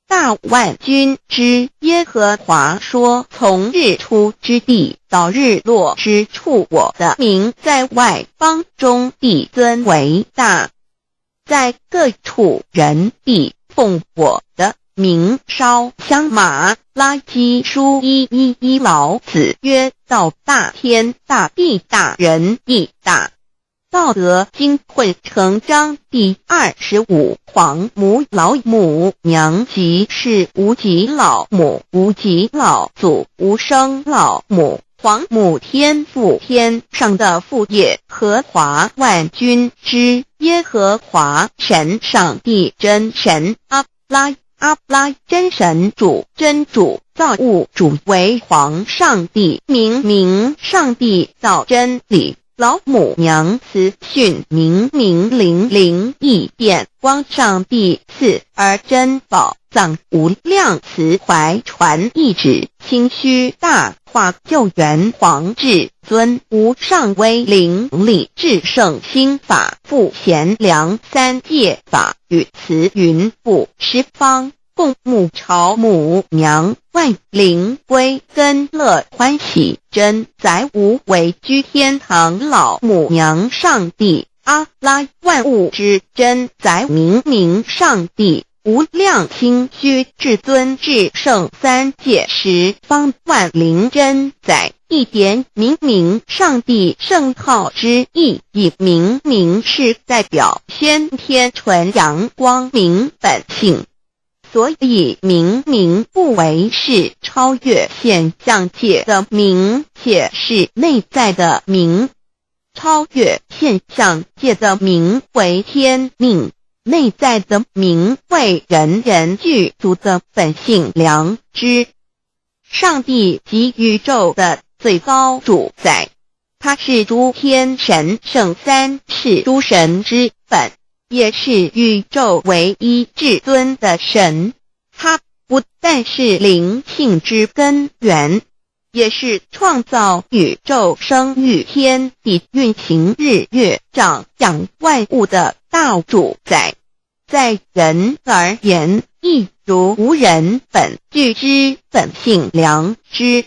Speaker 1: 大万军之耶和华说，从日出之地到日落之处，我的名在外邦中必尊为大。在各处人必奉我的名烧香马拉基书1:11，老子曰：道大，天大，地大，人亦大。道德经混成章第25，皇母老母娘，即是无极老母，无极老祖，无生老母。皇母天父，天上的父，耶和华万军之耶和华神，上帝真神，阿拉真神主，真主，造物主，为皇上帝，明上帝，造真理。老母娘慈训，明灵异变光，上帝赐而真宝藏，无量慈怀传一旨，清虚大化救援皇至尊，无上威灵力至圣心法，复贤良三界法，与慈云布十方，共沐朝母娘，万灵归根乐欢喜，真载无为居天堂，老母娘上帝，阿拉万物之真载，明上帝，无量清虚至尊至圣三界十方，万灵真载，一点明上帝圣号之意，以明是代表先天纯阳光明本性。所以明不为是超越现象界的明，且是内在的明。超越现象界的明为天命，内在的明为人人具足的本性良知。上帝即宇宙的最高主宰，他是诸天神圣三世诸神之本，也是宇宙唯一至尊的神。他不但是灵性之根源，也是创造宇宙生育天地运行日月长养万物的大主宰。在人而言，亦如无人本具之本性良知，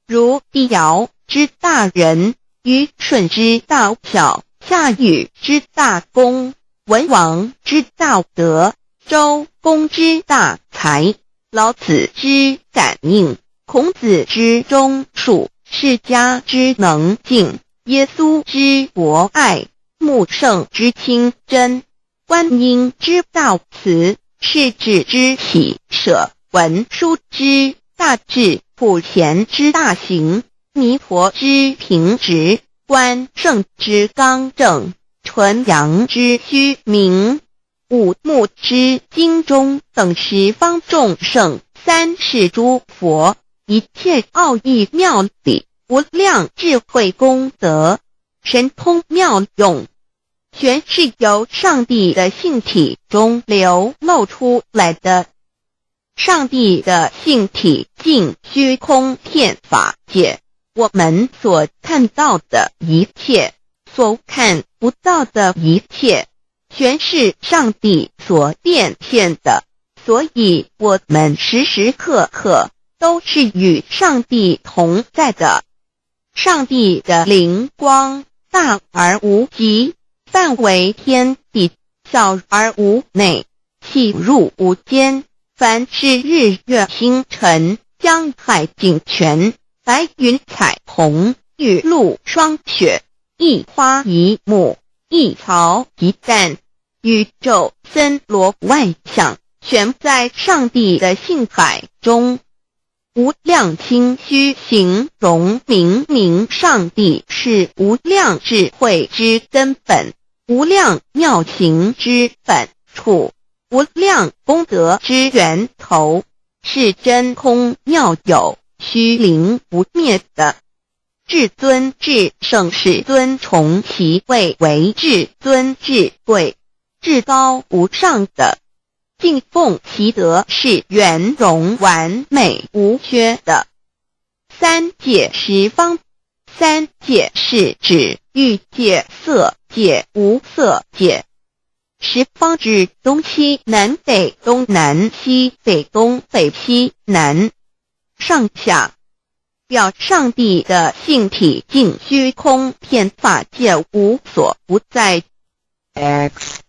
Speaker 1: 如帝尧之大仁，虞舜之大巧，夏禹之大功，文王之大德，周公之大才，老子之感应，孔子之忠恕，释迦之能静，耶稣之博爱，穆圣之清真，观音之大慈，世智之喜舍，文殊之大智，普贤之大行，弥陀之平直，观圣之刚正，纯阳之虚明，五目之精中，等十方众圣，三世诸佛，一切奥义妙理，无量智慧功德，神通妙用，全是由上帝的性体中流露出来的。上帝的性体尽虚空遍法界，我们所看到的一切，所看不到的一切，全是上帝所变现的，所以我们时时刻刻都是与上帝同在的。上帝的灵光大而无极，范围天地，小而无内，细入无间。凡是日月星辰，江海井泉，白云彩虹，雨露霜雪，一花一木，一草一蛋，宇宙森罗万象，全在上帝的性海中。无量清虚形容明明上帝是无量智慧之根本，无量妙行之本处，无量功德之源头，是真空妙有，虚灵不灭的。至尊至圣世尊崇其位为至尊至贵，至高无上的，敬奉其德是圆融完美无缺的。三界十方，三界是指欲界、色界、无色界。十方指东西南北东南西北东北西南上下，表上帝的性体尽虚空遍法界无所不在。
Speaker 2: X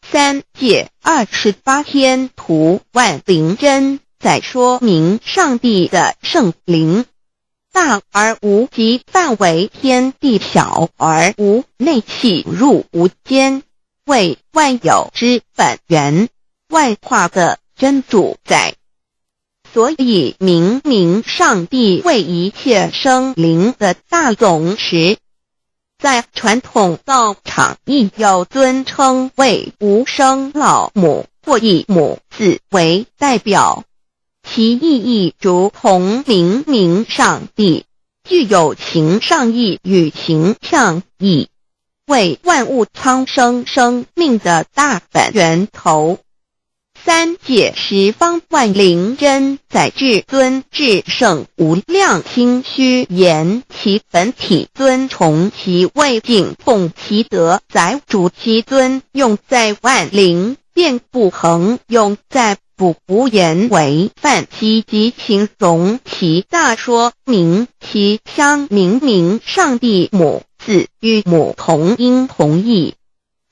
Speaker 1: 三界28天图万灵真，在说明上帝的圣灵大而无极，范围天地，小而无内，细入无间，为万有之本源，万化的真主宰。所以明明上帝为一切生灵的大总持，在传统道场亦有尊称为无生老母，或以母字为代表，其意义如同明明上帝，具有形上义与形象义，为万物苍生生命的大本源头。三界十方万灵真，在至尊至圣无量心虚言其本体，尊崇其位，敬奉其德，载主其尊，用在万灵，便不恒用在不言为范，积极形容其大，说明其相明明上帝母字与母同音同义，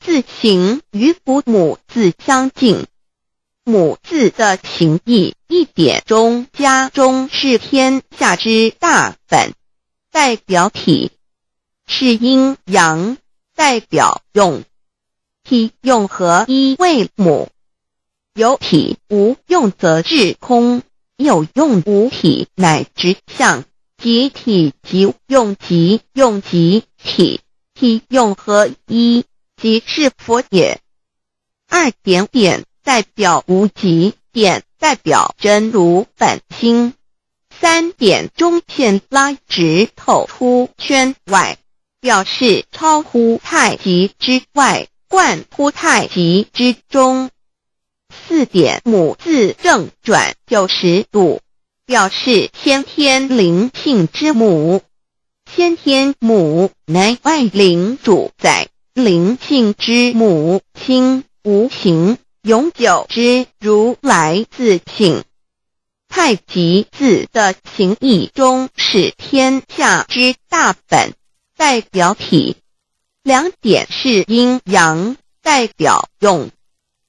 Speaker 1: 字形与父母字相近。母字的情义一点中加中，是天下之大本，代表体；是阴阳，代表用。体用合一为母，有体无用则至空，有用无体乃直相，即体即用，即用即体，体用合一，即是佛也。二点点代表无极，点代表真如本心，三点中线拉直透出圈外，表示超乎太极之外，贯乎太极之中。四点母字正转90度，表示先天灵性之母。先天母乃外灵主宰，灵性之母亲无形永久之如来自性。太极字的形义中是天下之大本，代表体；两点是阴阳，代表用。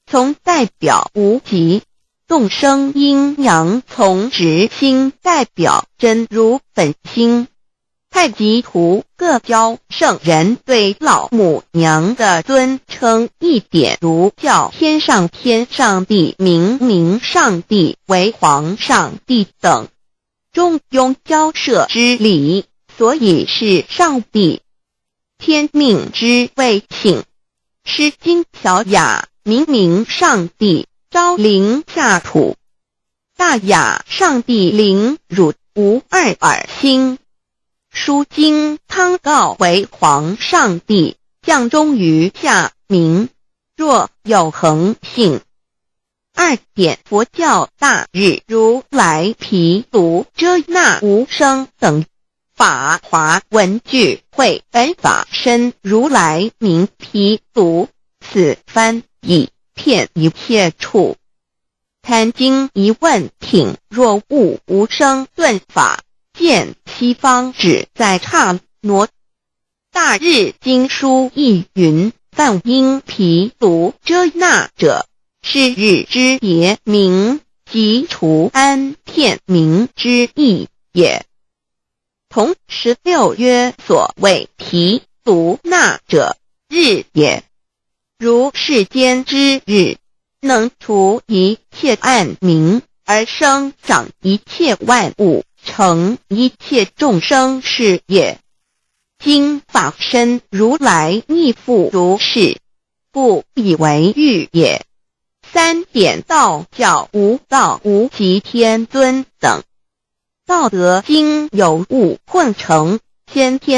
Speaker 1: 从代表无极动生阴阳从直心代表真如本心。太极图各教圣人对老母娘的尊称一点如叫天上天上帝、明明上帝为皇上帝等，中庸交涉之理，所以是上帝。天命之谓请，诗经小雅，明明上帝昭临下土，大雅上帝临汝无二耳心。书经汤告为皇上帝，降忠于下民，若有恒信。2点佛教大日如来毗卢遮那无生等法华文具会本法身如来名毗卢，此翻译遍一切处。坛经一问挺，若悟无生顿法，见西方只在刹那。大日经书亦云，梵音毗卢遮那者，是日之别名，即除安片名之意也。同16曰，所谓毗卢那者，日也。如世间之日，能除一切暗明，而生长一切万物，成一切众生是也。今法身如来亦复如是，故以为喻也。3点道教无道无极天尊等，道德经有物混成，先天